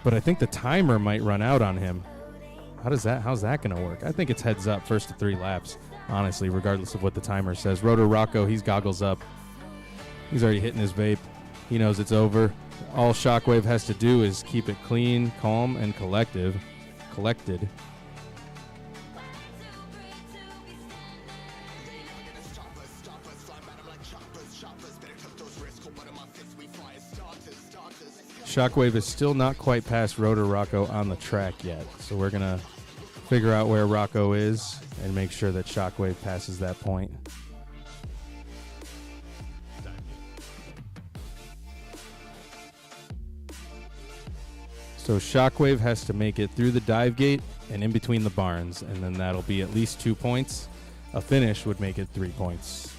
But I think the timer might run out on him. How's that going to work? I think it's heads up first to 3 laps, honestly, regardless of what the timer says. Rotorocco, he's goggles up. He's already hitting his vape. He knows it's over. All Shockwave has to do is keep it clean, calm, and collected. Shockwave is still not quite past Rotor Rocco on the track yet. So we're going to figure out where Rocco is and make sure that Shockwave passes that point. So Shockwave has to make it through the dive gate and in between the barns, and then that'll be at least 2 points. A finish would make it 3 points.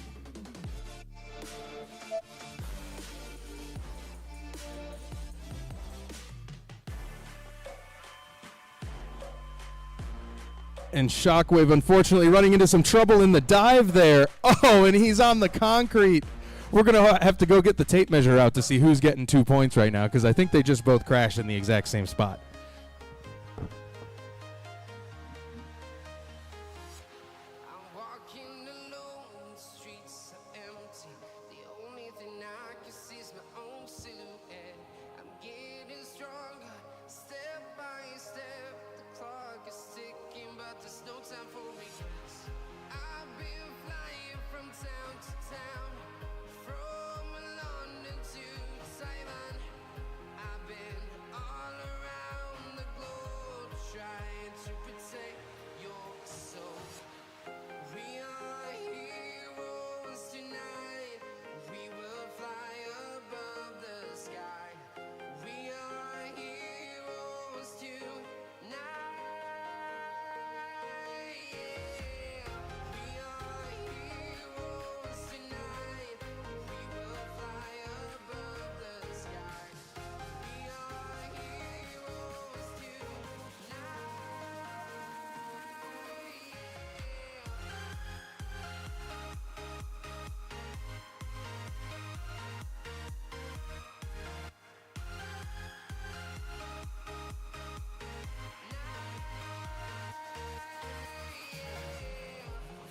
And Shockwave, unfortunately, running into some trouble in the dive there. Oh, and he's on the concrete. We're going to have to go get the tape measure out to see who's getting 2 points right now, because I think they just both crashed in the exact same spot. I'm walking alone, the streets are empty. The only thing I can see is my own silhouette. I'm getting stronger, step by step. The clock is ticking, but there's no time for regrets. I've been flying from town to town, from London to Taiwan. I've been all around the globe trying to protect your soul. We are heroes tonight. We will fly above the sky. We are heroes tonight. Yeah. We are heroes tonight. We will fly above the sky. We are heroes tonight. Yeah.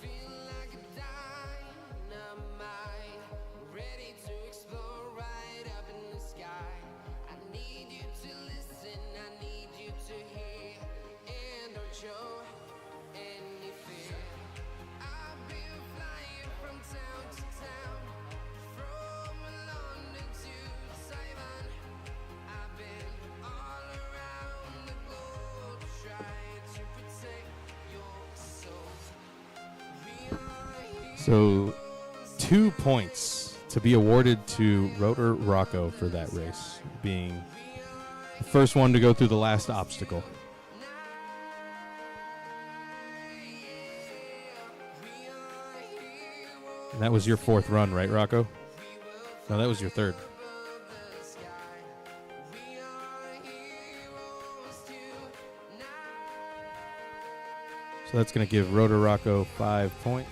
Feel like a dynamite, ready to explore right up in the sky. I need you to listen, I need you to hear, and don't show any fear. I've been flying from town to town, from London to Taiwan. I've been all around the globe trying to protect your soul. We are So 2 points to be awarded to Rotor Rocco for that race, being the first one to go through the last obstacle. And that was your 4th run, right, Rocco? No, that was your 3rd. So that's going to give Rotor Rocco 5 points.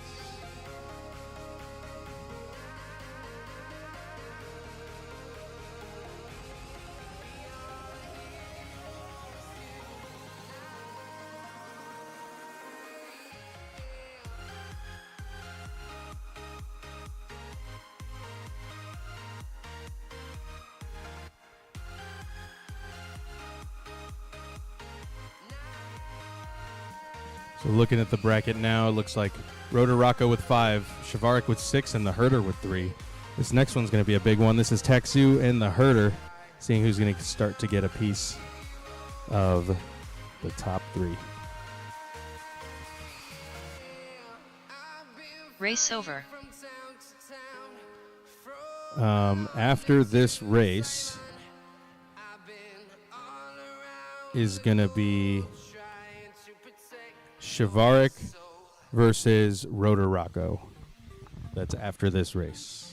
So looking at the bracket now, it looks like Rotor Rocco with 5, Shavarik with 6, and the Herder with 3. This next one's going to be a big one. This is Texu and the Herder, seeing who's going to start to get a piece of the top 3. Race over. After this race is going to be Shavarik versus Rotor Rocco. That's after this race.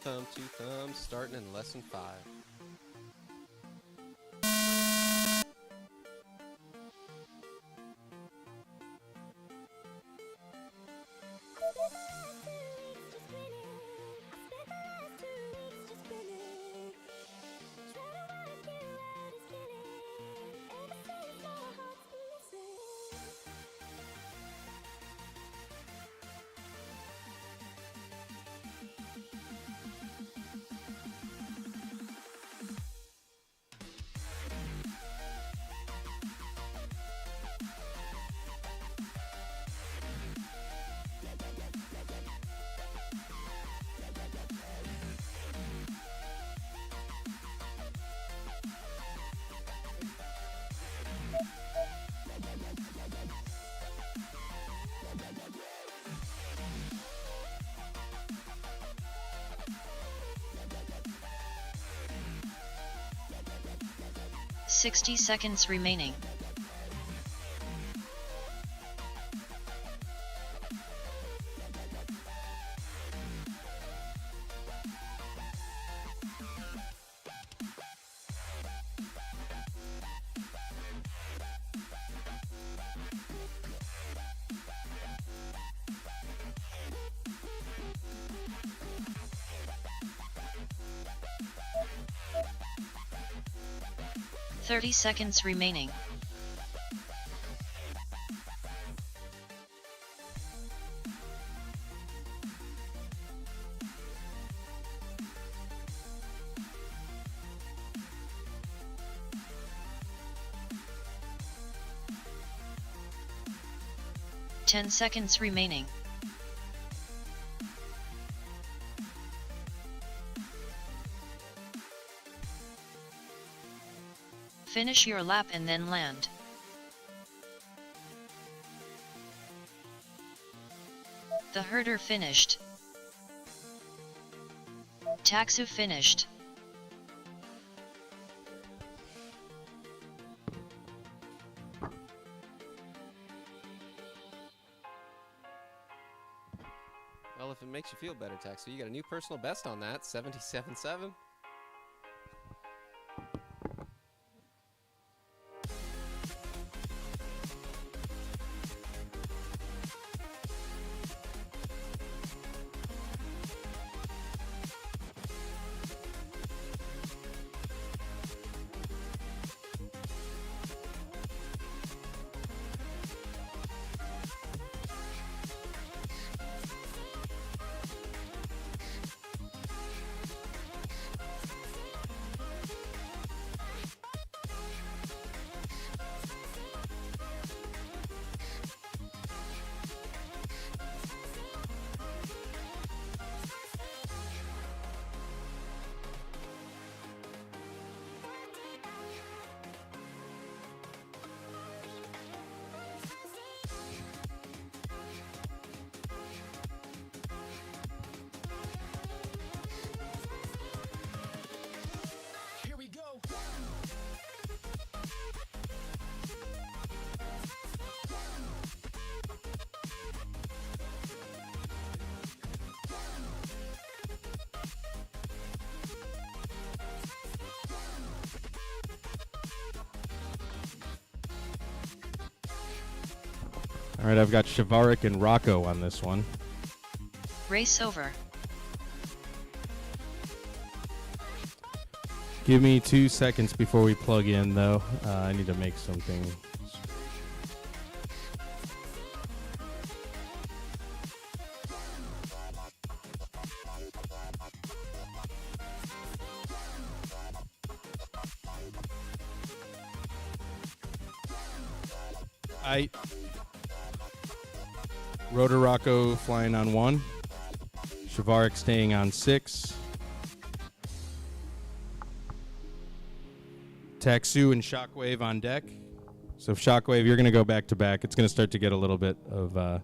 thumb, two thumbs, starting in lesson 5. "60 seconds remaining. "30 seconds remaining. "10 seconds remaining. Finish your lap and then land. The herder finished. Taxu finished. Well, if it makes you feel better, Taxu, you got a new personal best on that, 77.7. All right, I've got Shavarik and Rocco on this one. Race over. Give me 2 seconds before we plug in, though. I need to make something. Rotor Rocco flying on 1. Shavarik staying on 6. Taxu and Shockwave on deck. So Shockwave, you're going to go back to back. It's going to start to get a little bit of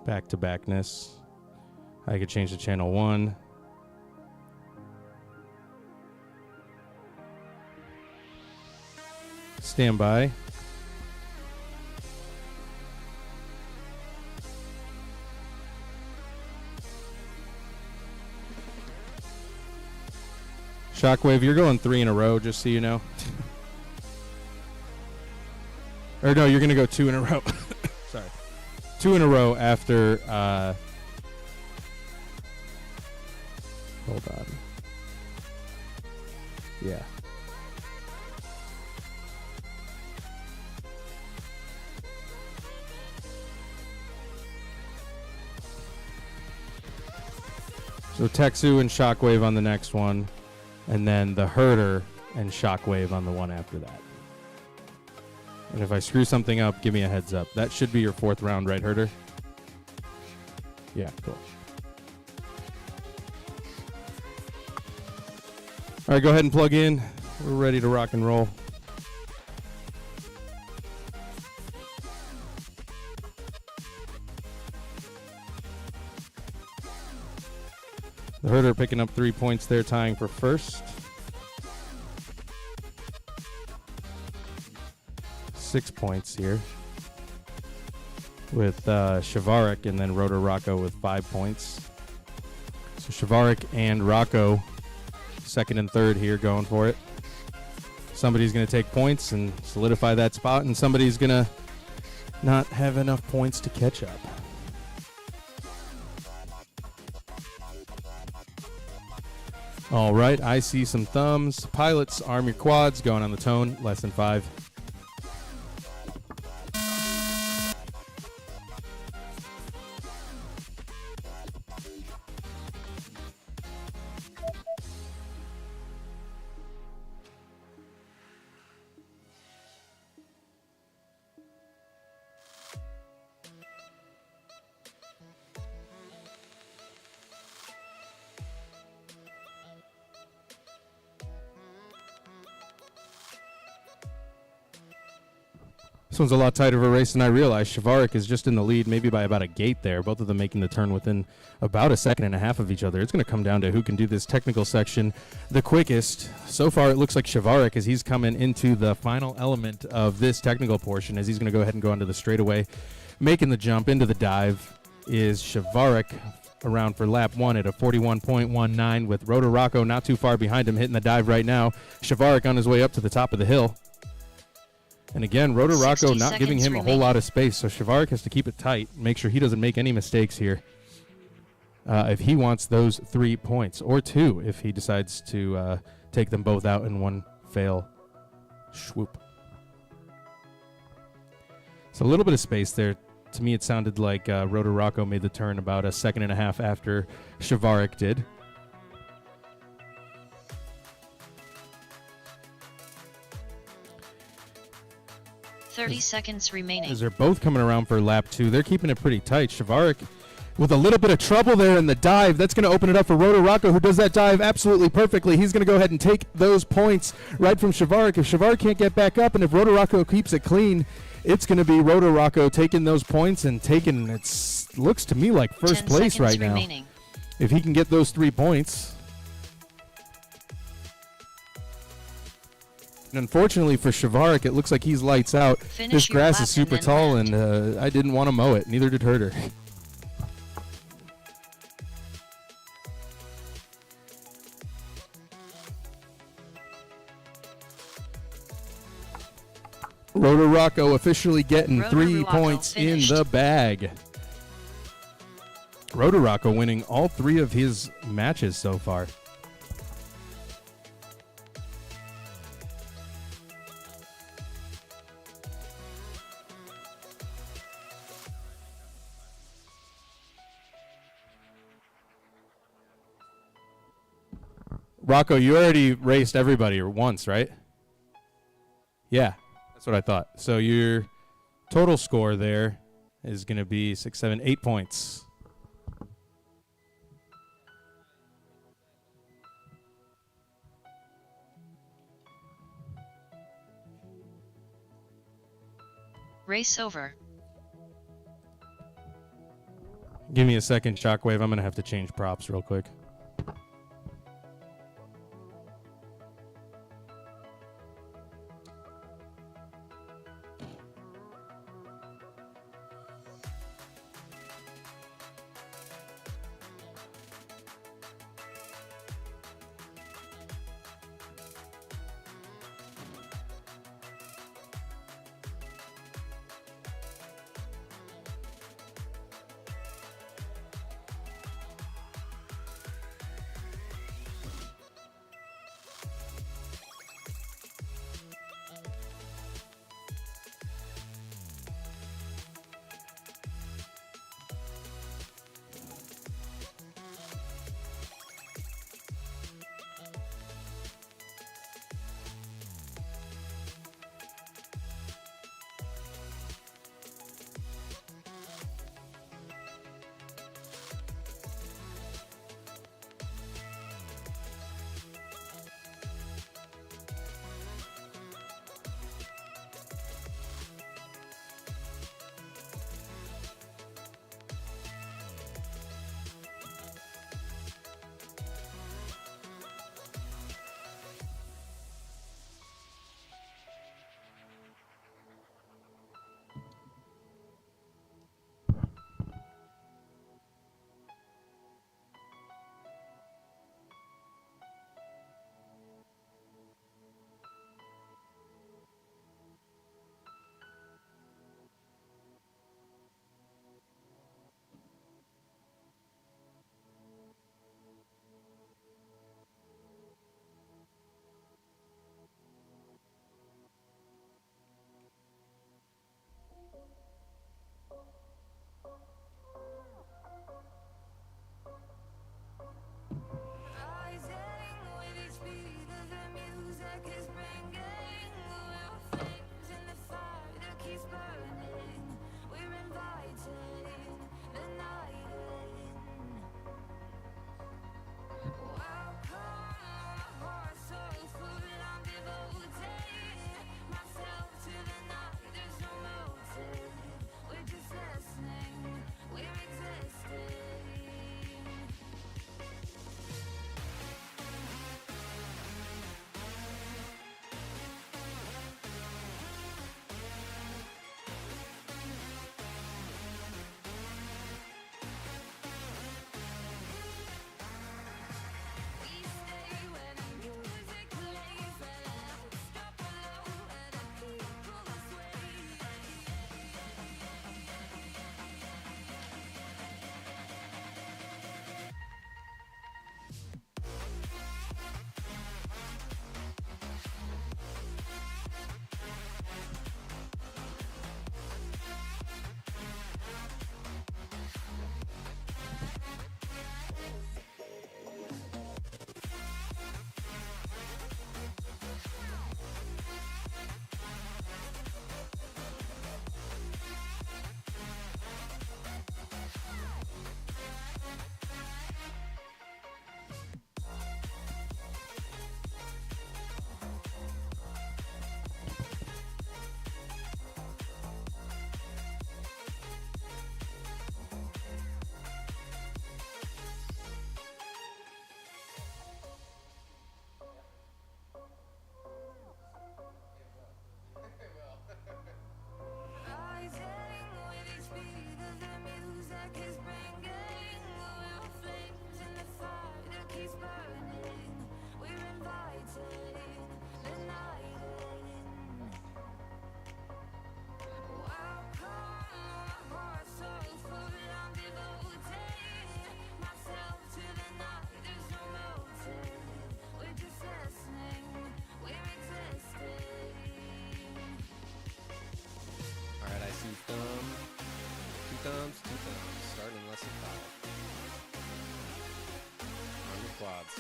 back to backness. I could change to channel 1. Stand by. Shockwave, you're going 3 in a row, just so you know. Or no, you're going to go 2 in a row. Sorry. 2 in a row after... hold on. Yeah. So Texu and Shockwave on the next one, and then the Herder and Shockwave on the one after that. And if I screw something up, give me a heads up. That should be your 4th round, right, Herder? Yeah, cool. All right, go ahead and plug in. We're ready to rock and roll. The Herder picking up 3 points there, tying for first. 6 points here with Shavarik, and then Rotor Rocco with 5 points. So Shavarik and Rocco, second and third here, going for it. Somebody's going to take points and solidify that spot, and somebody's going to not have enough points to catch up. All right, I see some thumbs. Pilots, arm your quads, going on the tone, less than 5. This one's a lot tighter of a race than I realized. Shavarik is just in the lead, maybe by about a gate there. Both of them making the turn within about a second and a half of each other. It's going to come down to who can do this technical section the quickest. So far, it looks like Shavarik, as he's coming into the final element of this technical portion, as he's going to go ahead and go onto the straightaway. Making the jump into the dive is Shavarik, around for lap 1 at a 41.19, with Rotor Rocco not too far behind him, hitting the dive right now. Shavarik on his way up to the top of the hill. And again, Rotor Rocco not giving him a whole lot of space, so Shavarik has to keep it tight, make sure he doesn't make any mistakes here if he wants those 3 points, or 2 if he decides to take them both out in one fail swoop. So a little bit of space there. To me, it sounded like Rotor Rocco made the turn about a second and a half after Shavarik did. 30 seconds remaining. As they're both coming around for lap 2, they're keeping it pretty tight. Shavarik with a little bit of trouble there in the dive. That's going to open it up for Rotor Rocco, who does that dive absolutely perfectly. He's going to go ahead and take those points right from Shavarik. If Shavarik can't get back up, and if Rotor Rocco keeps it clean, it's going to be Rotor Rocco taking those points and taking, it looks to me like first place right remaining. now. If he can get those 3 points. And unfortunately for Shavarik, it looks like he's lights out. This grass is super tall, and I didn't want to mow it. Neither did Herder. Rotor Rocco officially getting 3 points in the bag. Rotor Rocco winning all 3 of his matches so far. Rocco, you already raced everybody once, right? Yeah, that's what I thought. So your total score there is going to be 6, 7, 8 points. Race over. Give me a second, Shockwave. I'm going to have to change props real quick. quads.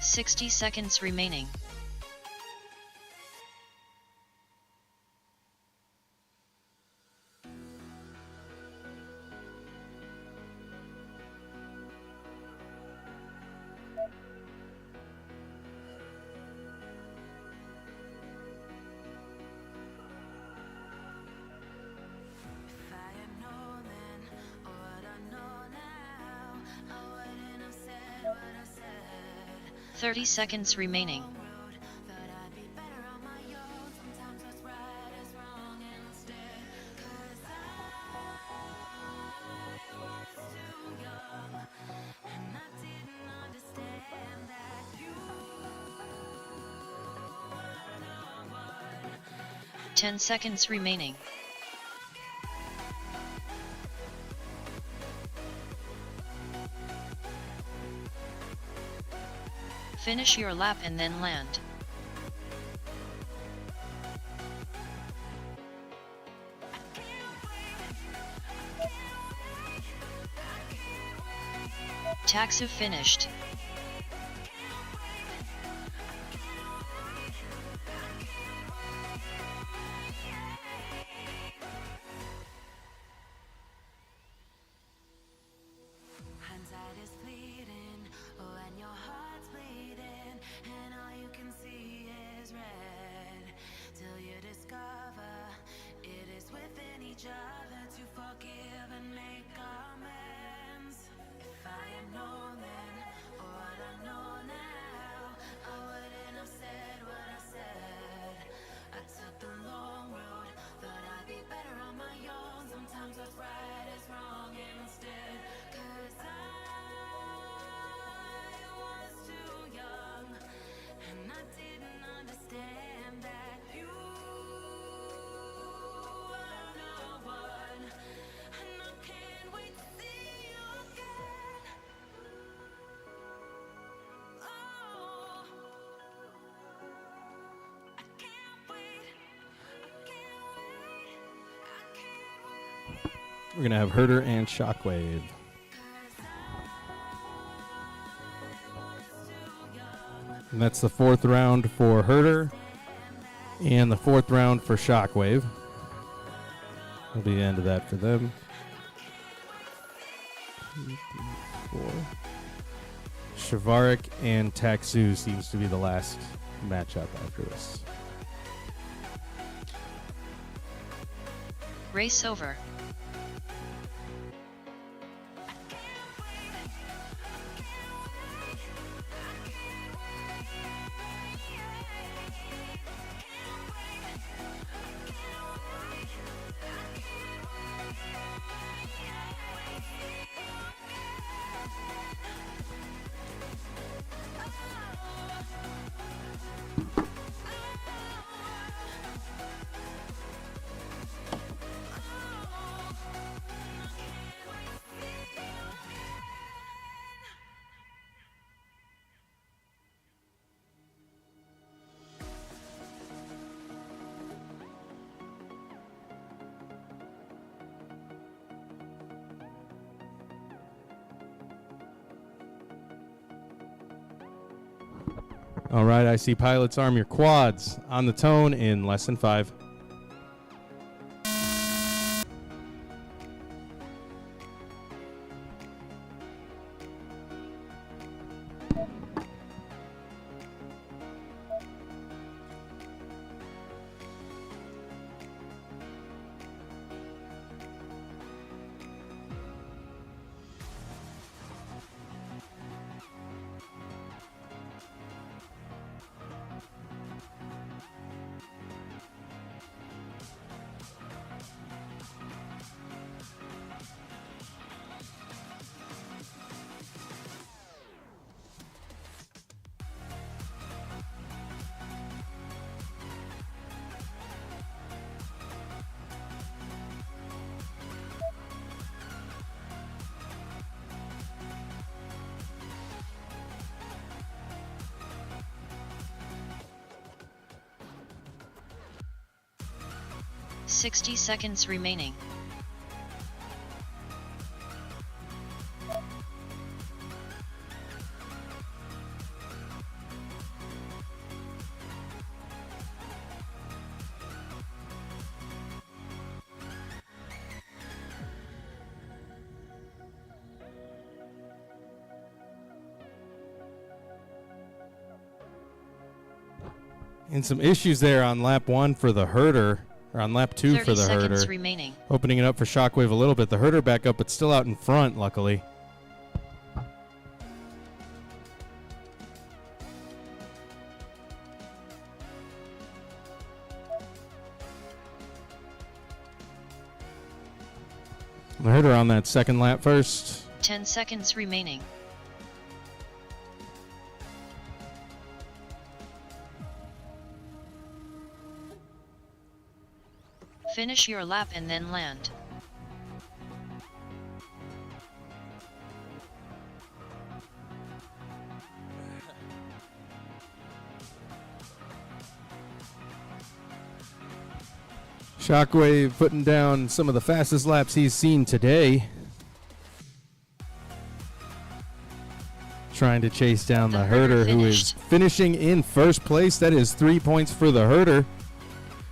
Sixty seconds remaining. If I had known then what I know now, I wouldn't have said what I said. 30 seconds remaining. Road, thought I'd be better on my own. Sometimes what's right is wrong instead. 'Cause I was too young, and I didn't understand that you were the one. 10 seconds remaining. Finish your lap and then land. Taxi finished. Hindsight is fleeting when your heart's bleeding and all you can see is red. Till you discover it is within each other to forgive and make amends. If I had known then what I know now, I wouldn't have said what I said. I took the long road, thought I'd be better on my own. Sometimes what's right is wrong instead. 'Cause I was too young, and I didn't understand that you were the one. And I can't wait to see you again. Oh, I can't wait. I can't wait. I can't wait. We're going to have Herder and Shockwave. And that's the fourth round for Herder and the fourth round for Shockwave. That'll be the end of that for them. 2, 3, 4. Shavarik and Taxu seems to be the last matchup after this. Race over. All right, I see pilots arm your quads on the tone in less than 5. 60 seconds remaining. And some issues there on lap 1 for the herder, or on lap 2 for 30 the seconds herder. remaining. Opening it up for Shockwave a little bit. The herder back up, but still out in front, luckily. The herder on that second lap first. 10 seconds remaining. Finish your lap and then land. Shockwave putting down some of the fastest laps he's seen today. Trying to chase down the herder, who is finishing in first place. That is 3 points for the herder.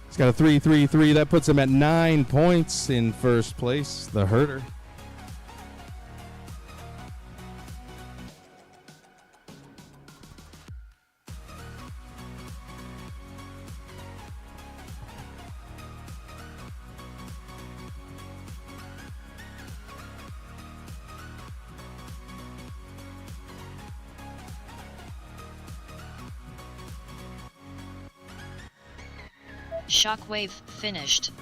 He's got a 3.33. That puts him at 9 points in first place, the herder. Shockwave finished.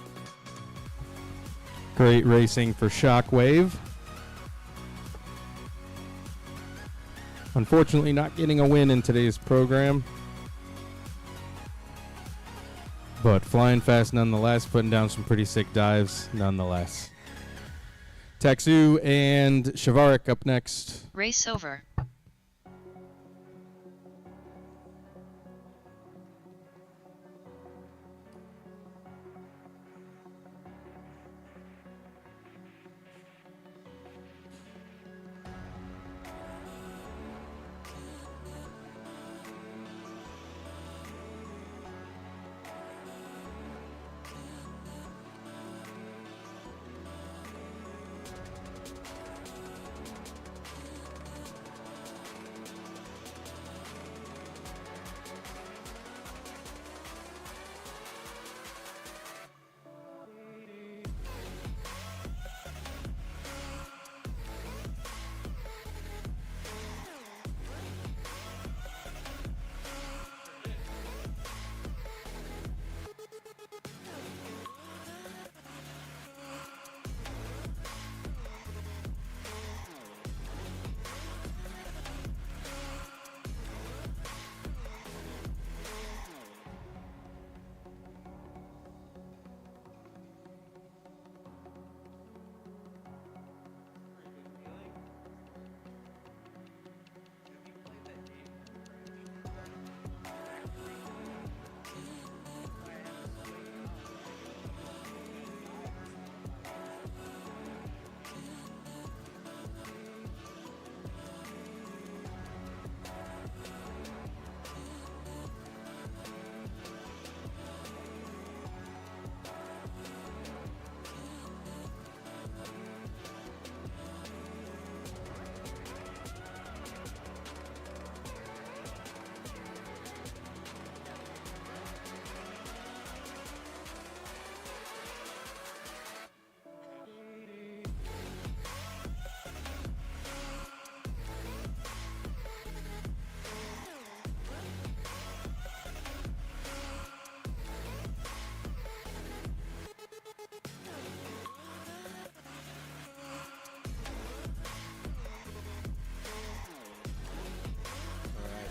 Great racing for Shockwave. Unfortunately, not getting a win in today's program. But flying fast nonetheless, putting down some pretty sick dives nonetheless. Taksu and Shavarik up next. Race over.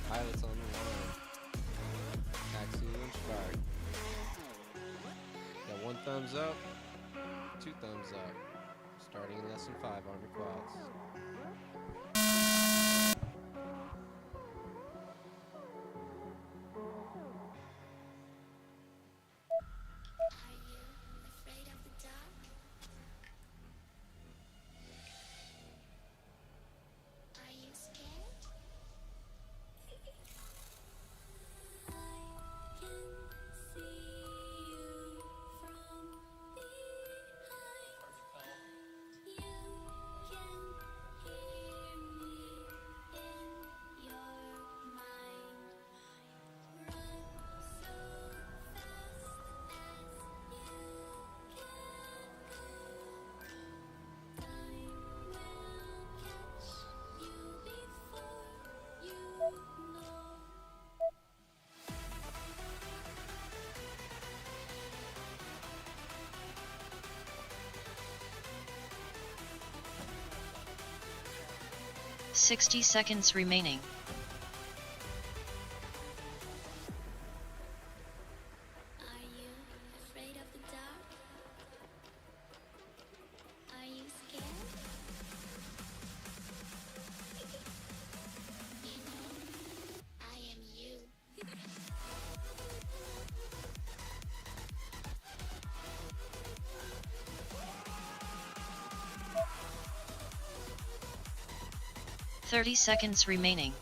Pilots on the line. Taxi and Spark. Got 1 thumbs up, 2 thumbs up. Starting in lesson 5 on your quads. 60 seconds remaining. Are you afraid of the dark? Are you scared? You know, I am you. 30 seconds remaining.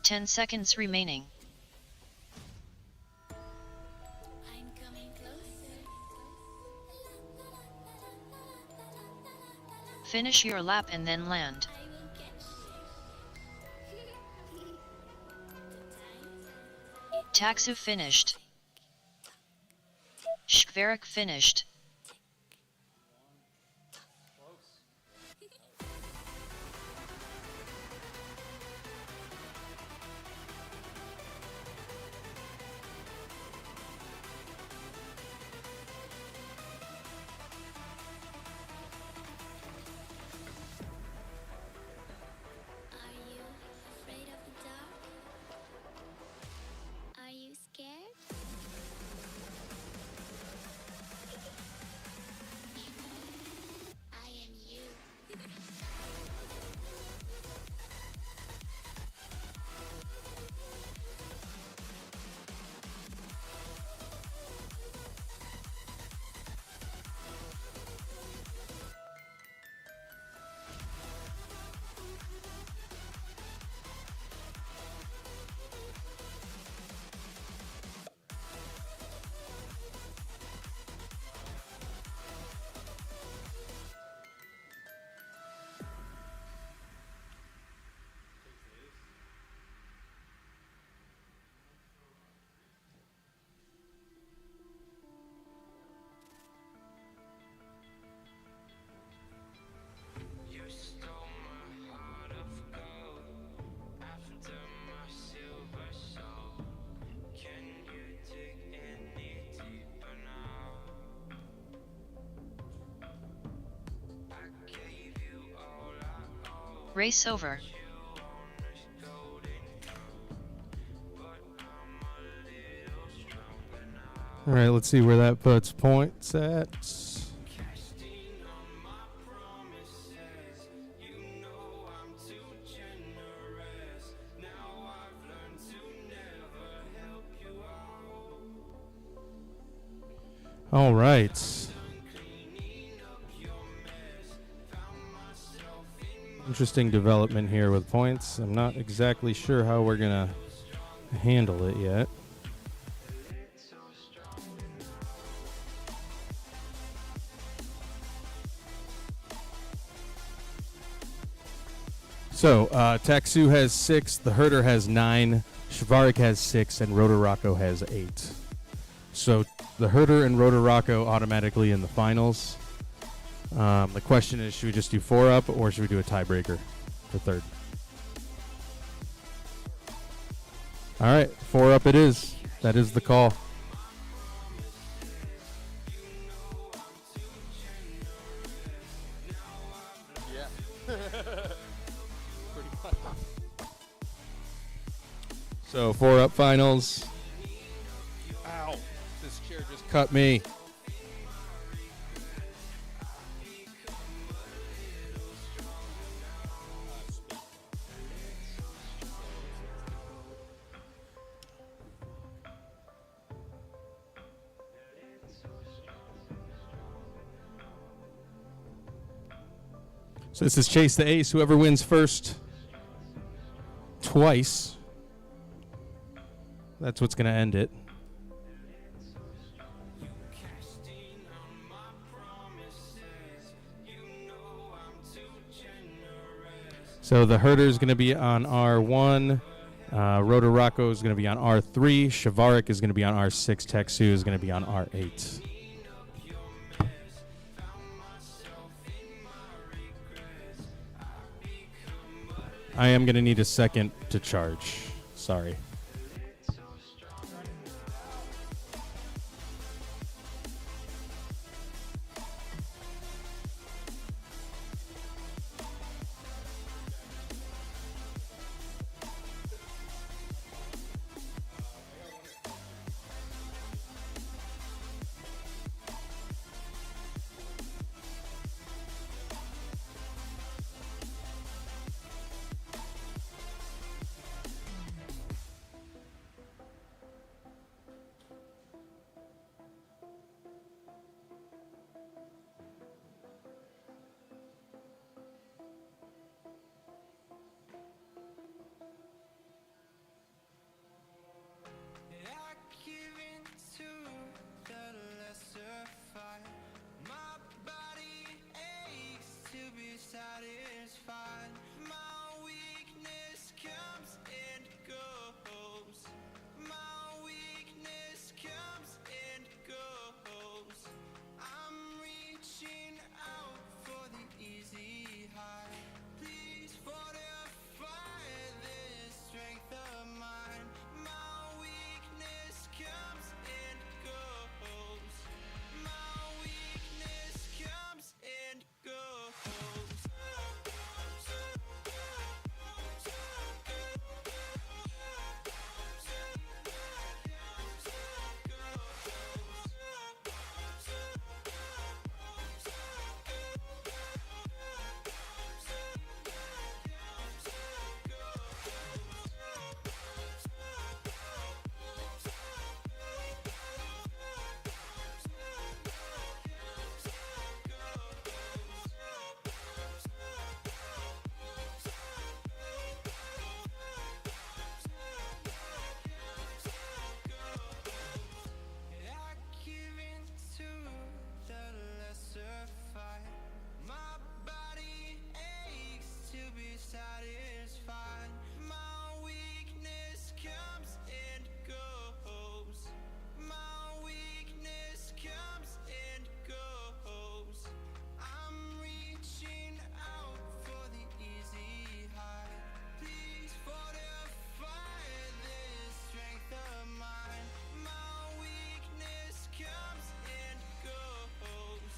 Ten seconds remaining. I'm coming closer. Finish your lap and then land. I will catch you. Taxu finished. Shkverik finished. Are you afraid of the dark? Are you scared? I am you. You stole my heart of gold after my silver soul. Can you dig any deeper now? I gave you all I owe. Race over. You on this golden throne, but I'm a little stronger now. All right, let's see where that puts points at. Casting on my promises, you know I'm too generous. Now I've learned to never help you out. All right. Cleaning up your mess, found myself in Interesting development here with points. I'm not exactly sure how we're going to handle it yet. So, Taxu has 6, the Herder has 9, Shvarik has 6, and Rotorocco has 8. So, the Herder and Rotorocco automatically in the finals. The question is, should we just do 4 up, or should we do a tiebreaker for third? All right, 4 up it is. That is the call. Yeah. Pretty much. So 4 up finals. Ow. This chair just Cut me. So this is Chase the Ace. Whoever wins first twice, that's what's going to end it. casting on my promises, you know I'm too generous. So the Herder is going to be on R1. Rotorocco is going to be on R3. Shvarik is going to be on R6. Taxu is going to be on R8. I am going to need a second to charge. Sorry. I give in to the lesser fight. My body aches to be satisfied. My weakness comes and goes. My weakness comes and goes. I'm reaching out for the easy high. Please fortify this strength of mine. My weakness comes and goes. My weakness comes and goes. I give in to the lesser fight. My body aches to be satisfied. My weakness comes and goes. My weakness comes and goes. I'm reaching out for the easy high. Please fortify this strength of mine. My weakness comes and goes.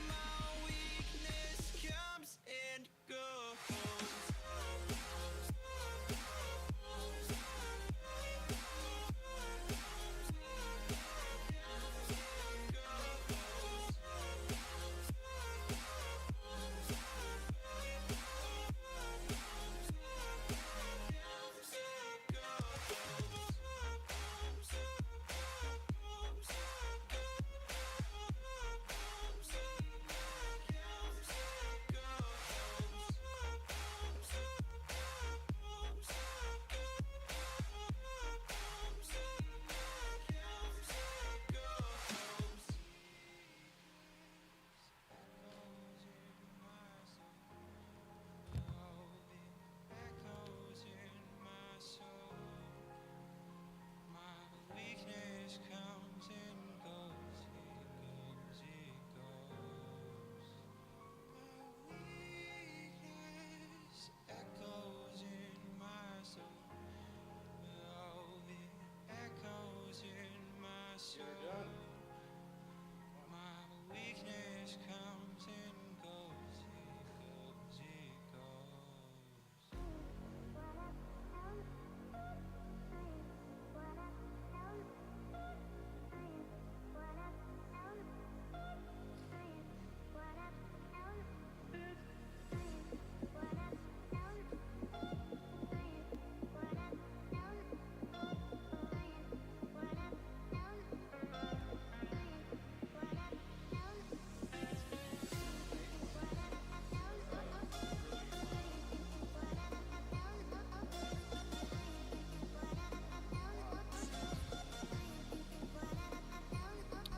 My weakness comes and goes. Echoes in my soul. My weakness comes and goes. It goes, it goes. My weakness echoes in my soul. Oh, it echoes in my soul. My weakness comes and goes. It goes, it goes.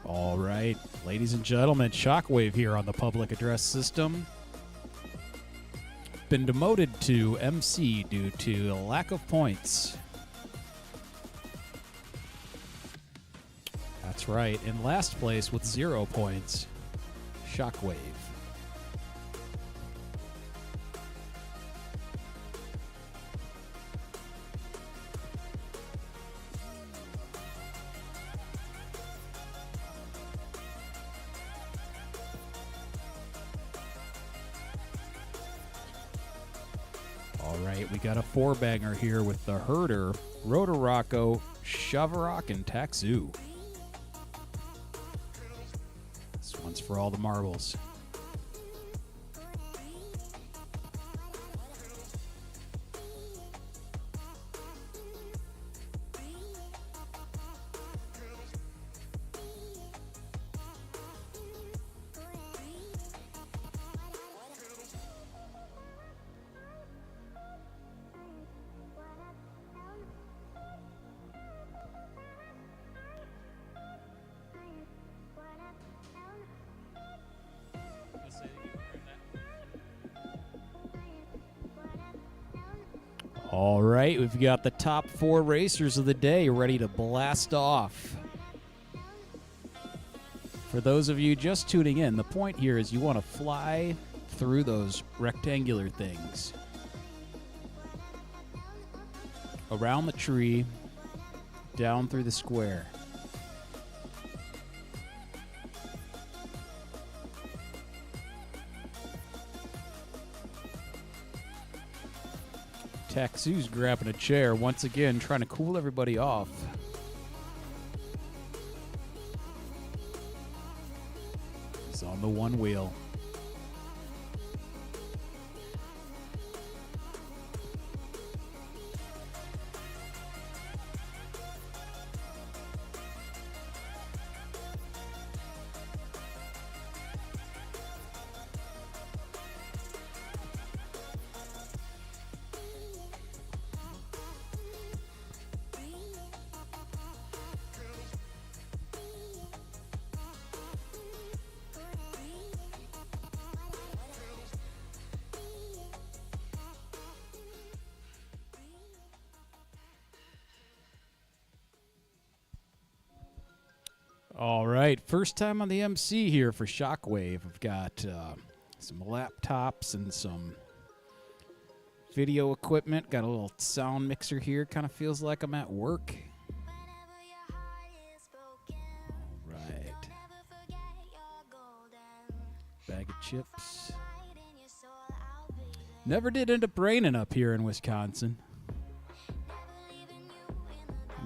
All right, ladies and gentlemen, Shockwave here on the public address system. Been demoted to MC due to a lack of points. That's right, in last place with 0 points, Shockwave. right, we got a four-banger here with the Herder, Rotorocco, Shoverock, and Taxu. This one's for all the marbles. All right, we've got the top four racers of the day ready to blast off. For those of you just tuning in, the point here is you want to fly through those rectangular things. Around the tree, down through the square. Taxu's grabbing a chair once again, trying to cool everybody off. He's on the one wheel. All right, first time on the MC here for Shockwave. I've got some laptops and some video equipment. Got a little sound mixer here. Kind of feels like I'm at work. Right. Bag of chips. Never did end up raining up here in Wisconsin.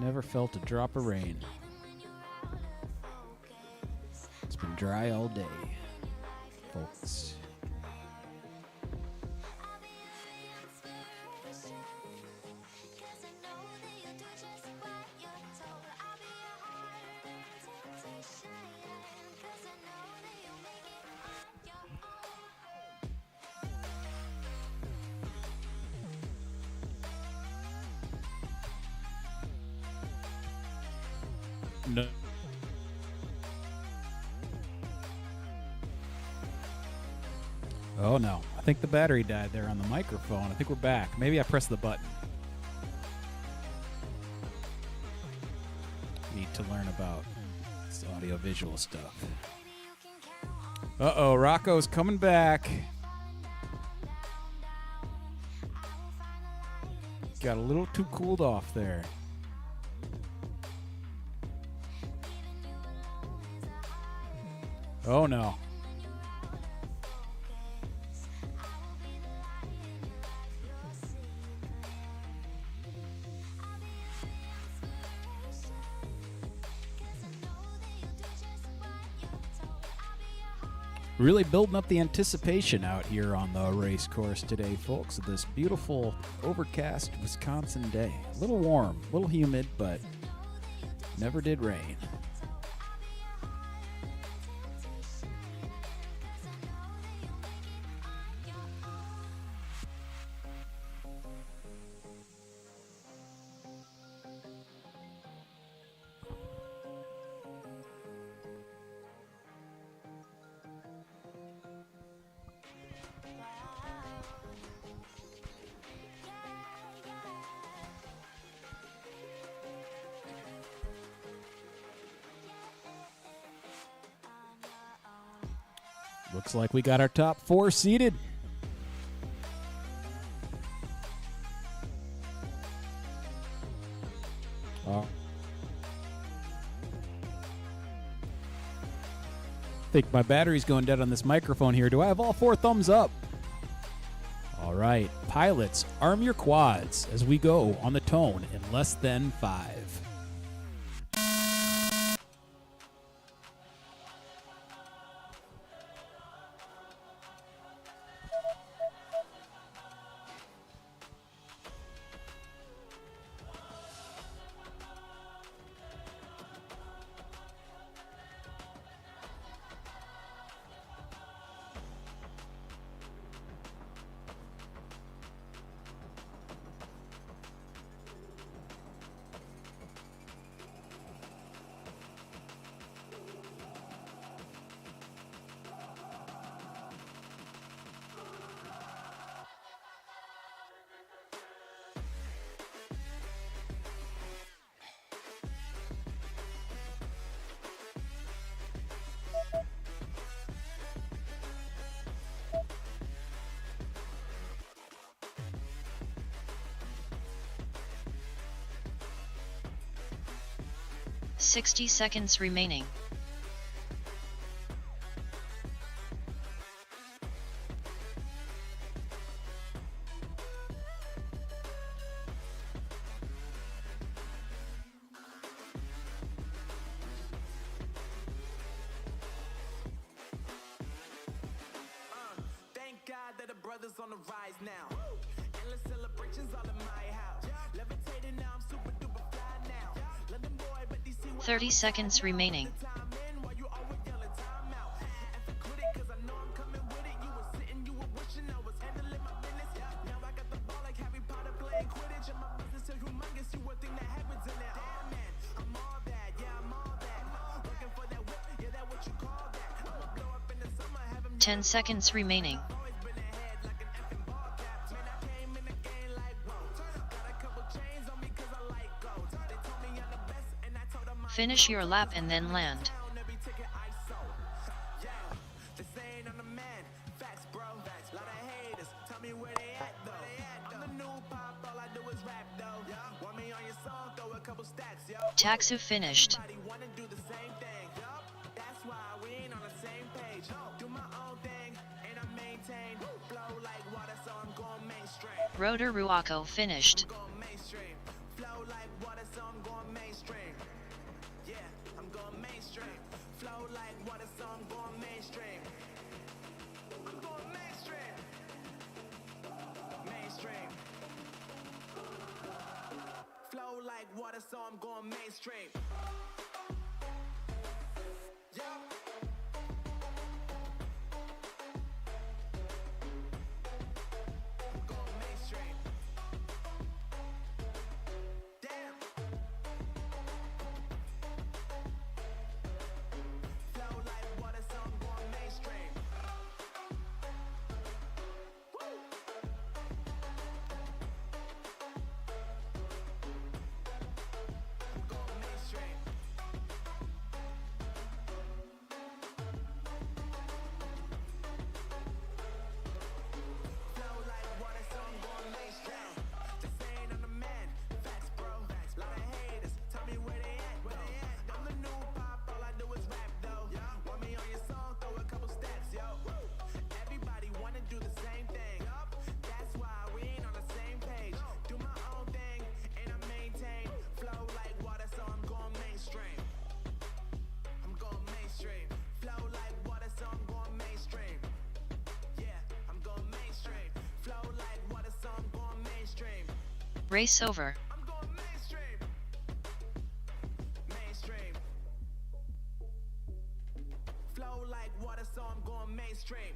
Never felt a drop of rain. It's been dry all day, folks. No. Oh no, I think the battery died there on the microphone. I think we're back. Maybe I pressed the button. Need to learn about this audio-visual stuff. Uh-oh, Rocco's coming back. Got a little too cooled off there. Oh no. Really building up the anticipation out here on the race course today, folks, of this beautiful overcast Wisconsin day. A little warm, a little humid, but never did rain. Looks like we got our top four seated. I think my battery's going dead on this microphone here. Do I have all four thumbs up? All All right, pilots, arm your quads as we go on the tone in less than 5. Sixty seconds remaining. Thank God that the brothers on the rise now. Endless celebrations all in my house. Levitating now, I'm super duper fly now. London boy, but DC 30 seconds remaining. time in while you always yelling time out. And for quit it, cause I know I'm coming with it. You were sitting, you were wishing I was handling my business. Now I got the ball like Harry Potter playing Quidditch. And my business so humongous, you would think that happens in there. Damn man, I'm all that, yeah, I'm all that. Working for that whip, yeah, that what you call that. I'ma blow up in the summer, have 'em 10 seconds remaining. always been ahead like an effing ball cap. Man, I came in the game like, whoa. Got a couple chains on me cause I like gold. They told me I'm the best and I told them I'm Finish your lap and then land. down every ticket I sold. Yeah, they saying I'm the man. Facts, bro. Lot of haters. Tell me where they at though. I'm the new pop, all I do is rap though. Want me on your song, throw a couple stacks, yo. Taxu finished. Everybody wanna do the same thing. That's why we ain't on the same page. Do my own thing and I maintain. Flow like water, so I'm going mainstream. Rotor Ruaco finished. Going mainstream. Flow like water, so I'm going mainstream. Yeah, I'm going mainstream. Flow like water, so I'm going mainstream. I'm going mainstream. Mainstream. Flow like water, so I'm going mainstream. Yeah. I'm going mainstream. Damn. Flow like water, so I'm going mainstream. Woo. I'm going mainstream. Flow like water, so I'm going mainstream. Just saying I'm the man. Facts, bro. Lot of haters. Tell me where they at, though. I'm the new pop, all I do is rap, though. Want me on your song, throw a couple stacks, yo. Everybody wanna do the same thing. That's why we ain't on the same page. Do my own thing, and I maintain. Flow like water, so I'm going mainstream. I'm going mainstream. Flow like water, so I'm going mainstream. Yeah, I'm going mainstream. Flow like water, so I'm going mainstream. Race over. I'm going mainstream. Mainstream. Flow like water, so I'm going mainstream.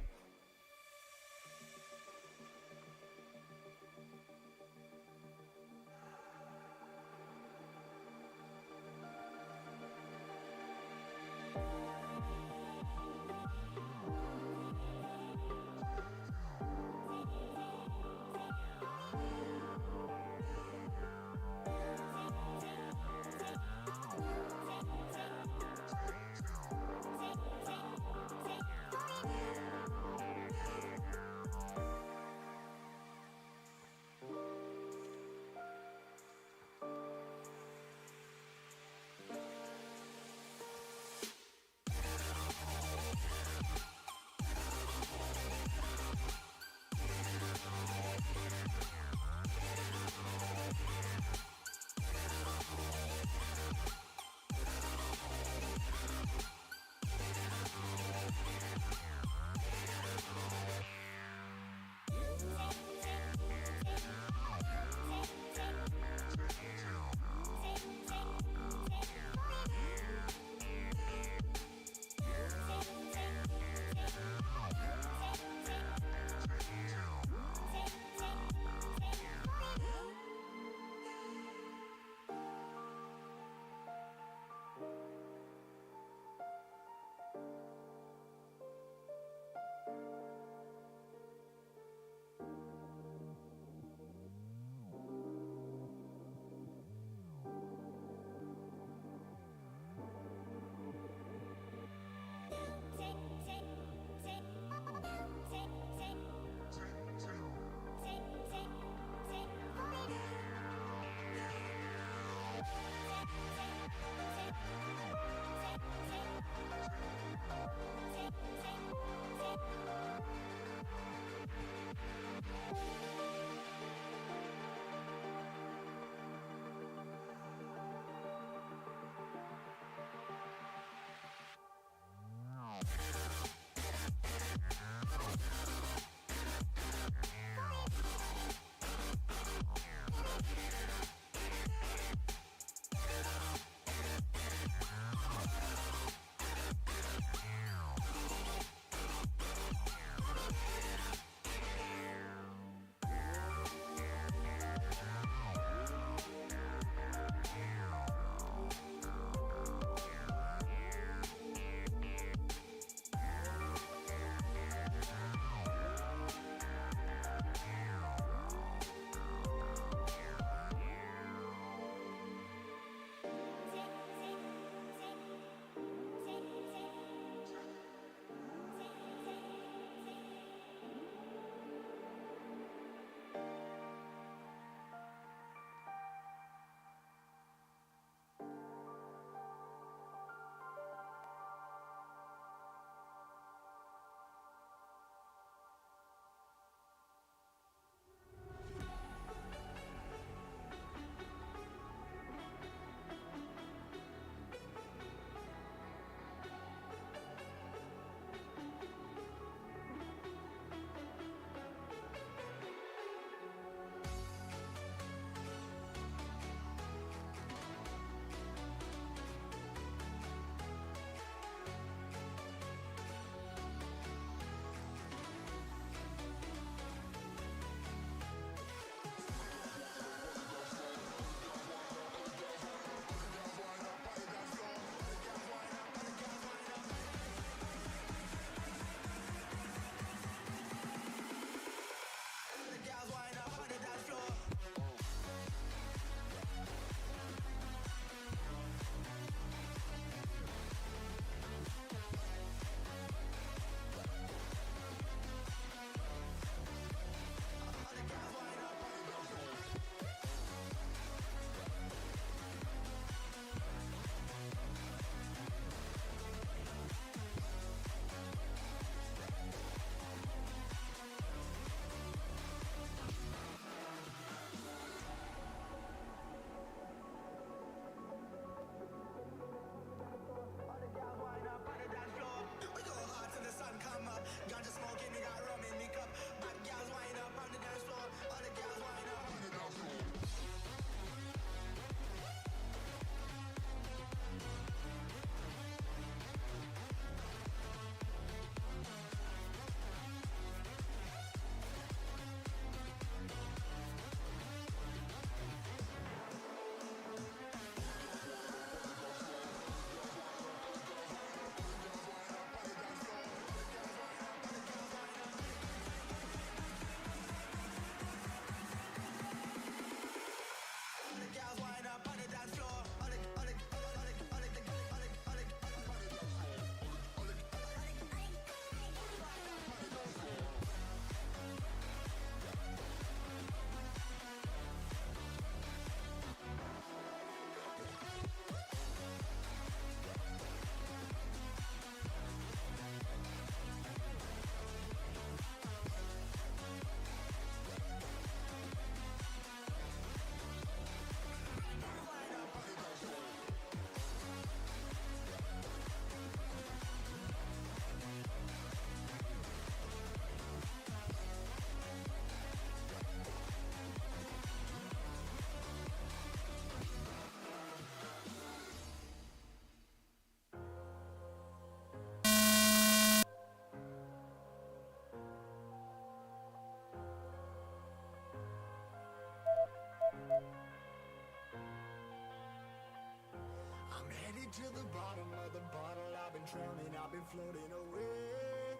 To the bottom of the bottle, I've been drowning, I've been floating away.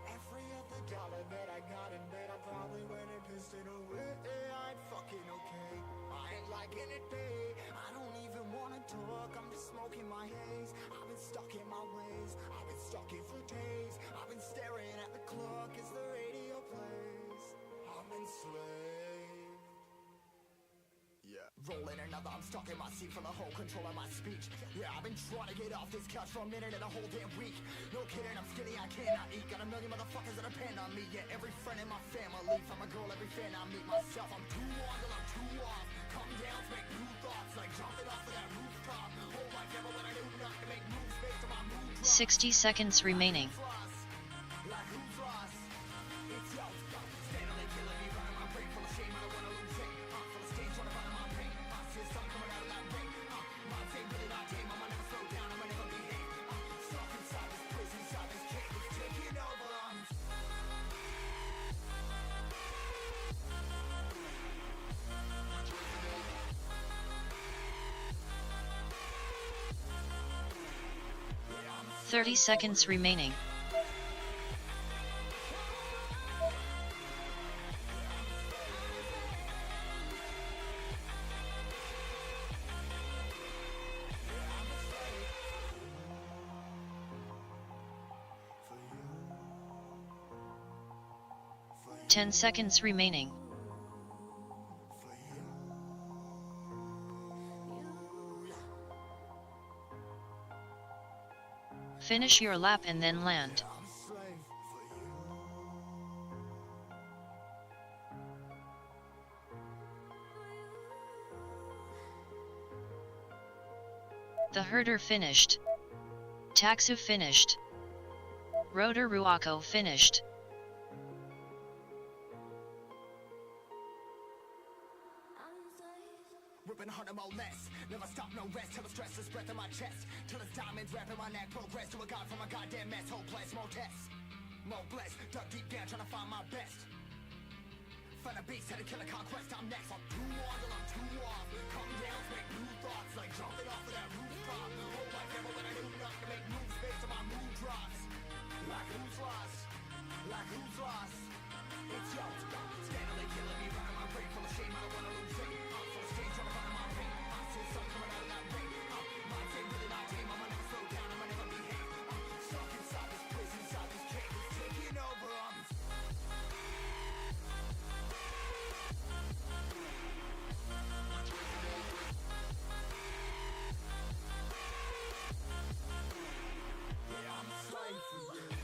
Every other dollar that I got in bed, I probably went and pissed it away. I ain't fucking okay, I ain't liking it, babe. I don't even wanna talk, I'm just smoking my haze. I've been stuck in my ways, I've been stuck in for days. I've been staring at the clock as the radio plays. I'm enslaved. Rolling another, I'm stuck in my seat for the whole control of my speech. Yeah, I've been trying to get off this couch for a minute and a whole damn week. No kidding, I'm skinny, I cannot eat. Got a million motherfuckers that depend on me. Yeah, every friend in my family, from a girl, every fan I meet myself. I'm too on till I'm too off. Come down to make new thoughts, like jumping off of that rooftop. Hold my camera when I do nothing to make moves based on my mood. 60 seconds remaining. 30 seconds remaining. Ten seconds remaining. Finish your lap and then land. The herder finished. Taxu finished. Rotor Ruaco finished. Ripping harder, more less. Never stop, no rest. Till the stress is breath in my chest. Till it's diamonds wrapping my neck. Progress to a god from a goddamn mess. Hopeless, more tests. More blessed. Dug deep down, trying to find my best. Find a beast, had to kill a conquest. I'm next. I'm too on till I'm too off. Calm down, make new thoughts. Like jumping off of that rooftop. Whole life never when I do nothing to make moves based on my mood drops. Like who's lost? Like who's lost? It's yo. Steadily killing me, running my brain full of shame. I don't wanna lose it. I'm full of stage, trying to find my pain. I see something coming out of that rain. Mind ain't really not tame. I'ma never slow down. I'ma never behave. Stuck inside this prison, inside this cage. It's taking over. I'm a slave for you.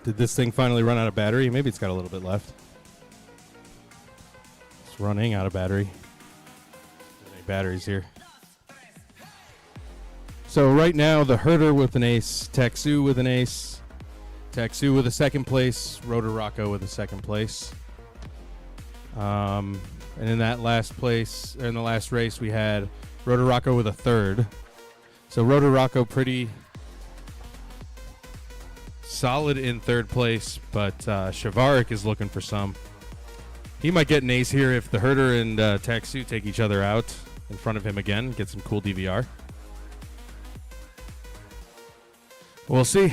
Did this thing finally run out of battery? Maybe it's got a little bit left. It's running out of battery. There's any batteries here. So right now, the herder with an ace, Taxu with an ace, Taxu with a second place, Rotor Rocco with a second place. And in that last place, in the last race, we had Rotor Rocco with a third. So Rotor Rocco pretty solid in third place, but Shavarik is looking for some. He might get an ace here if the herder and Taxu take each other out in front of him again, get some cool DVR. We'll see.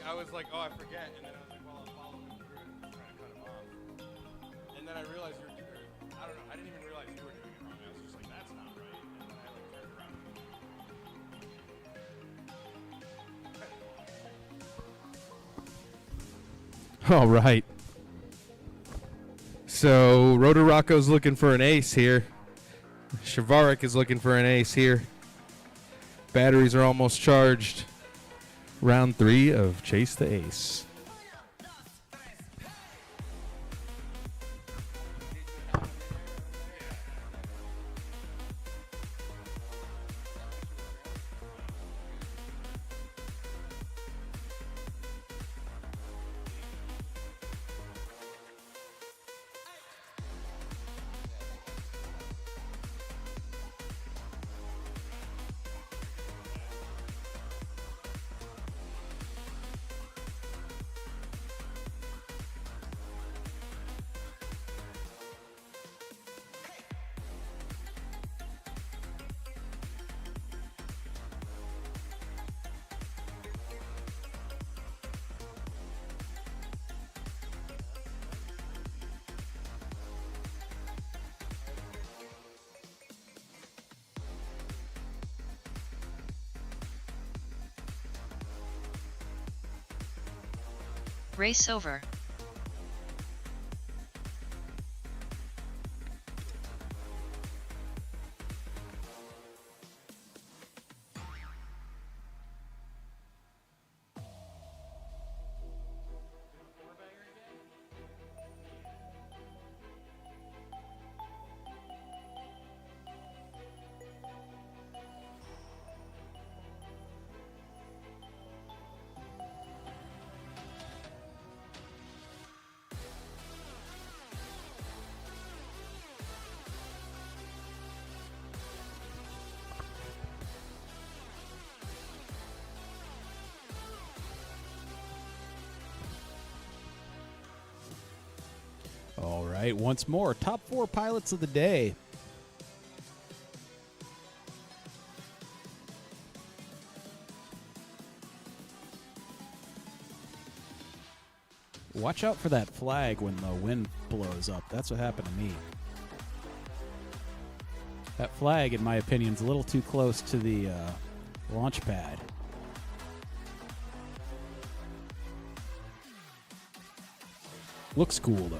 I was like, oh, I forget, and then I was like, well, I'm following him through it, trying to cut him off. And then I realized I don't know, I didn't even realize you were All right. So Rotor Rocco's looking for an ace here. Shavarik is looking for an ace here. Batteries are almost charged. Round 3 of Chase the Ace. Race over. All right, once more, top 4 pilots of the day. Watch out for that flag when the wind blows up. That's what happened to me. That flag, in my opinion, is a little too close to the launch pad. Looks cool, though.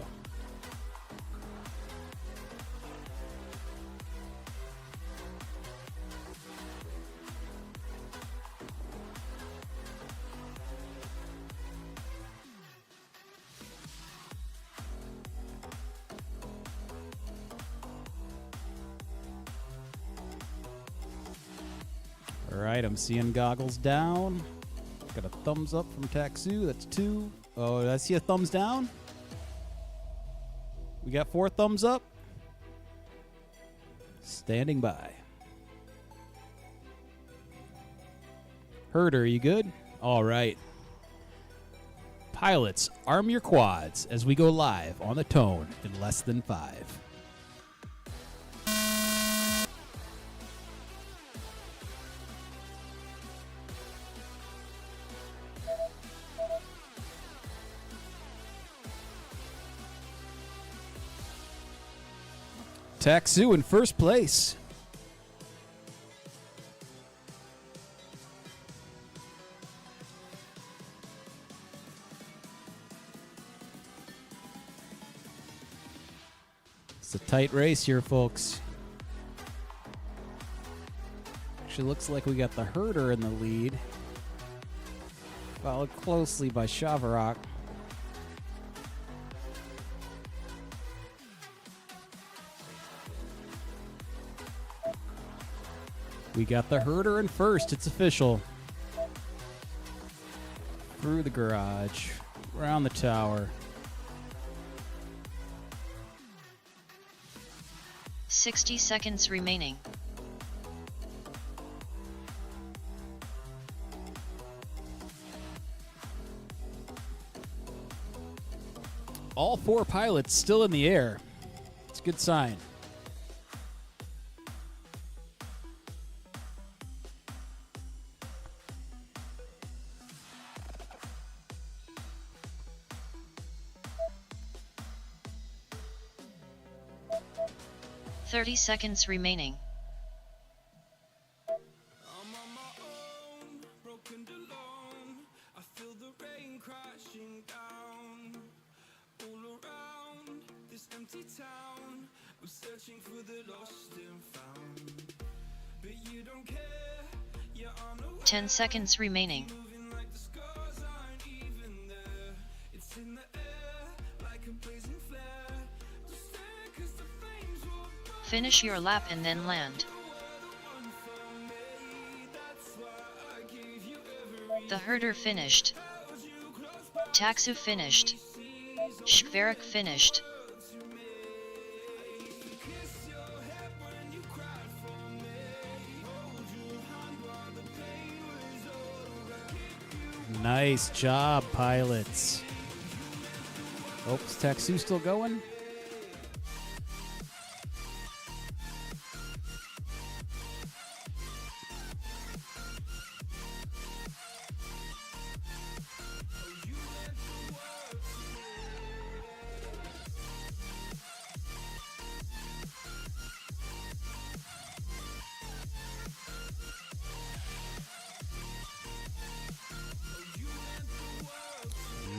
All right, I'm seeing goggles down. Got a thumbs up from Taxu. That's 2. Oh, I see a thumbs down. We got 4 thumbs up. Standing by. Herder, you good? All right. Pilots, arm your quads as we go live on the tone in less than 5. Taxu in first place. It's a tight race here, folks. Actually looks like we got the Herder in the lead, followed closely by Shavarak. We got the Herder in first. It's official. Through the garage, around the tower. 60 seconds remaining. All 4 pilots still in the air. It's a good sign. Thirty seconds remaining. I'm on my own, broken alone. I feel the rain crashing down. town. We're searching for the lost and found. But you don't care. You're unaware. 10 seconds remaining. Moving like the scars aren't even there. It's in the air like a blazing flare. Just stare 'cause the flames will burn. Finish your lap and then land. The herder finished. Taxu finished. Schwerik finished. Nice job, pilots. Oops, Taxu still going?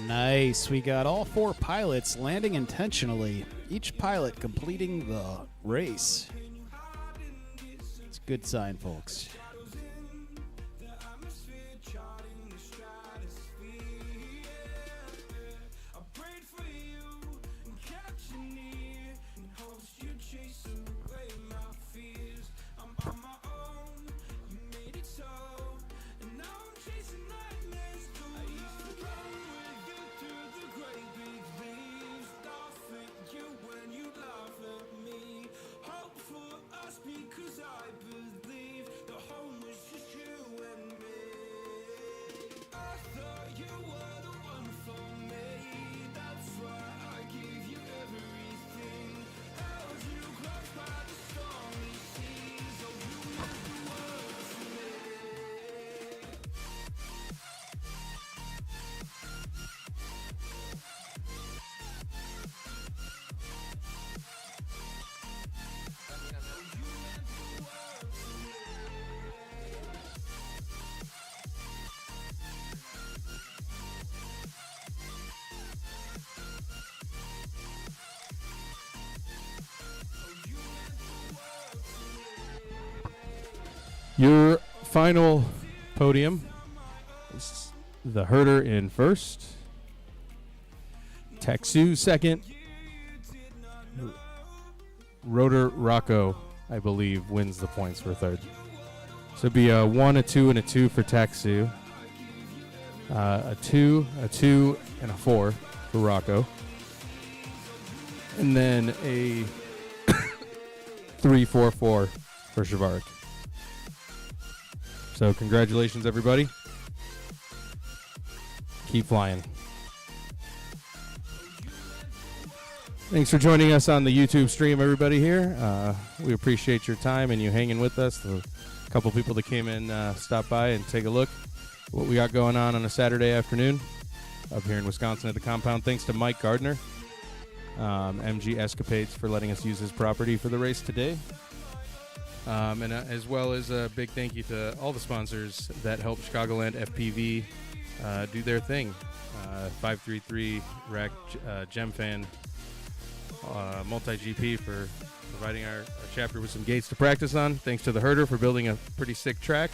Nice. We got all 4 pilots landing intentionally, each pilot completing the race. It's a good sign, folks. Your final podium is the herder in first, Taxu second, Rotor Rocco, I believe, wins the points for third. So it'd be a 1, a 2, and a 2 for Taxu, a 2, a 2, and a 4 for Rocco, and then a 3, 4, 4 for Shavarik. So congratulations, everybody. Keep flying. Thanks for joining us on the YouTube stream, everybody here. We appreciate your time and you hanging with us. The couple people that came in, stop by and take a look at what we got going on a Saturday afternoon up here in Wisconsin at the compound. Thanks to Mike Gardner, MG Escapades, for letting us use his property for the race today. And as well as a big thank you to all the sponsors that help Chicagoland FPV do their thing. 533 Rack GemFan, Multi-GP for providing our chapter with some gates to practice on. Thanks to the herder for building a pretty sick track.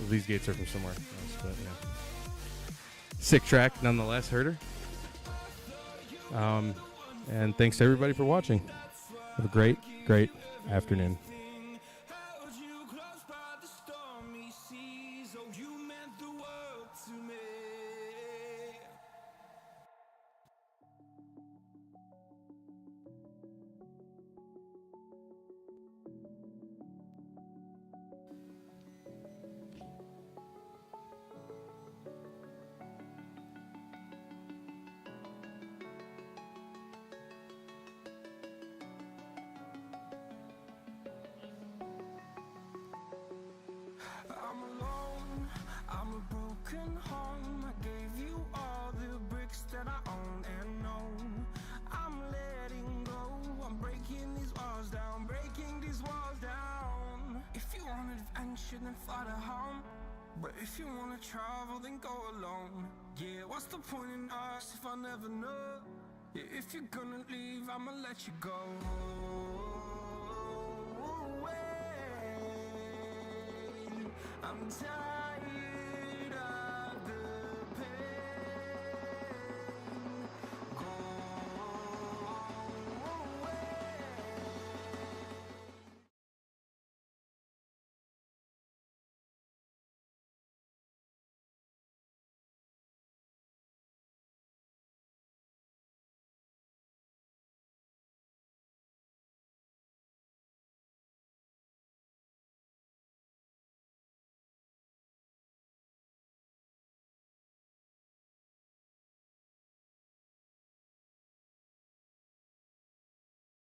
Well, these gates are from somewhere else, but yeah. Sick track nonetheless, herder. And thanks to everybody for watching. Have a great, great afternoon. I'm alone, I'm a broken home. I gave you all the bricks that I own and know. I'm letting go, I'm breaking these walls down, breaking these walls down. If you want adventure, then fly to home. But if you wanna travel, then go alone. Yeah, what's the point in us if I never know? If you're gonna leave, I'ma let you go. I'm tired.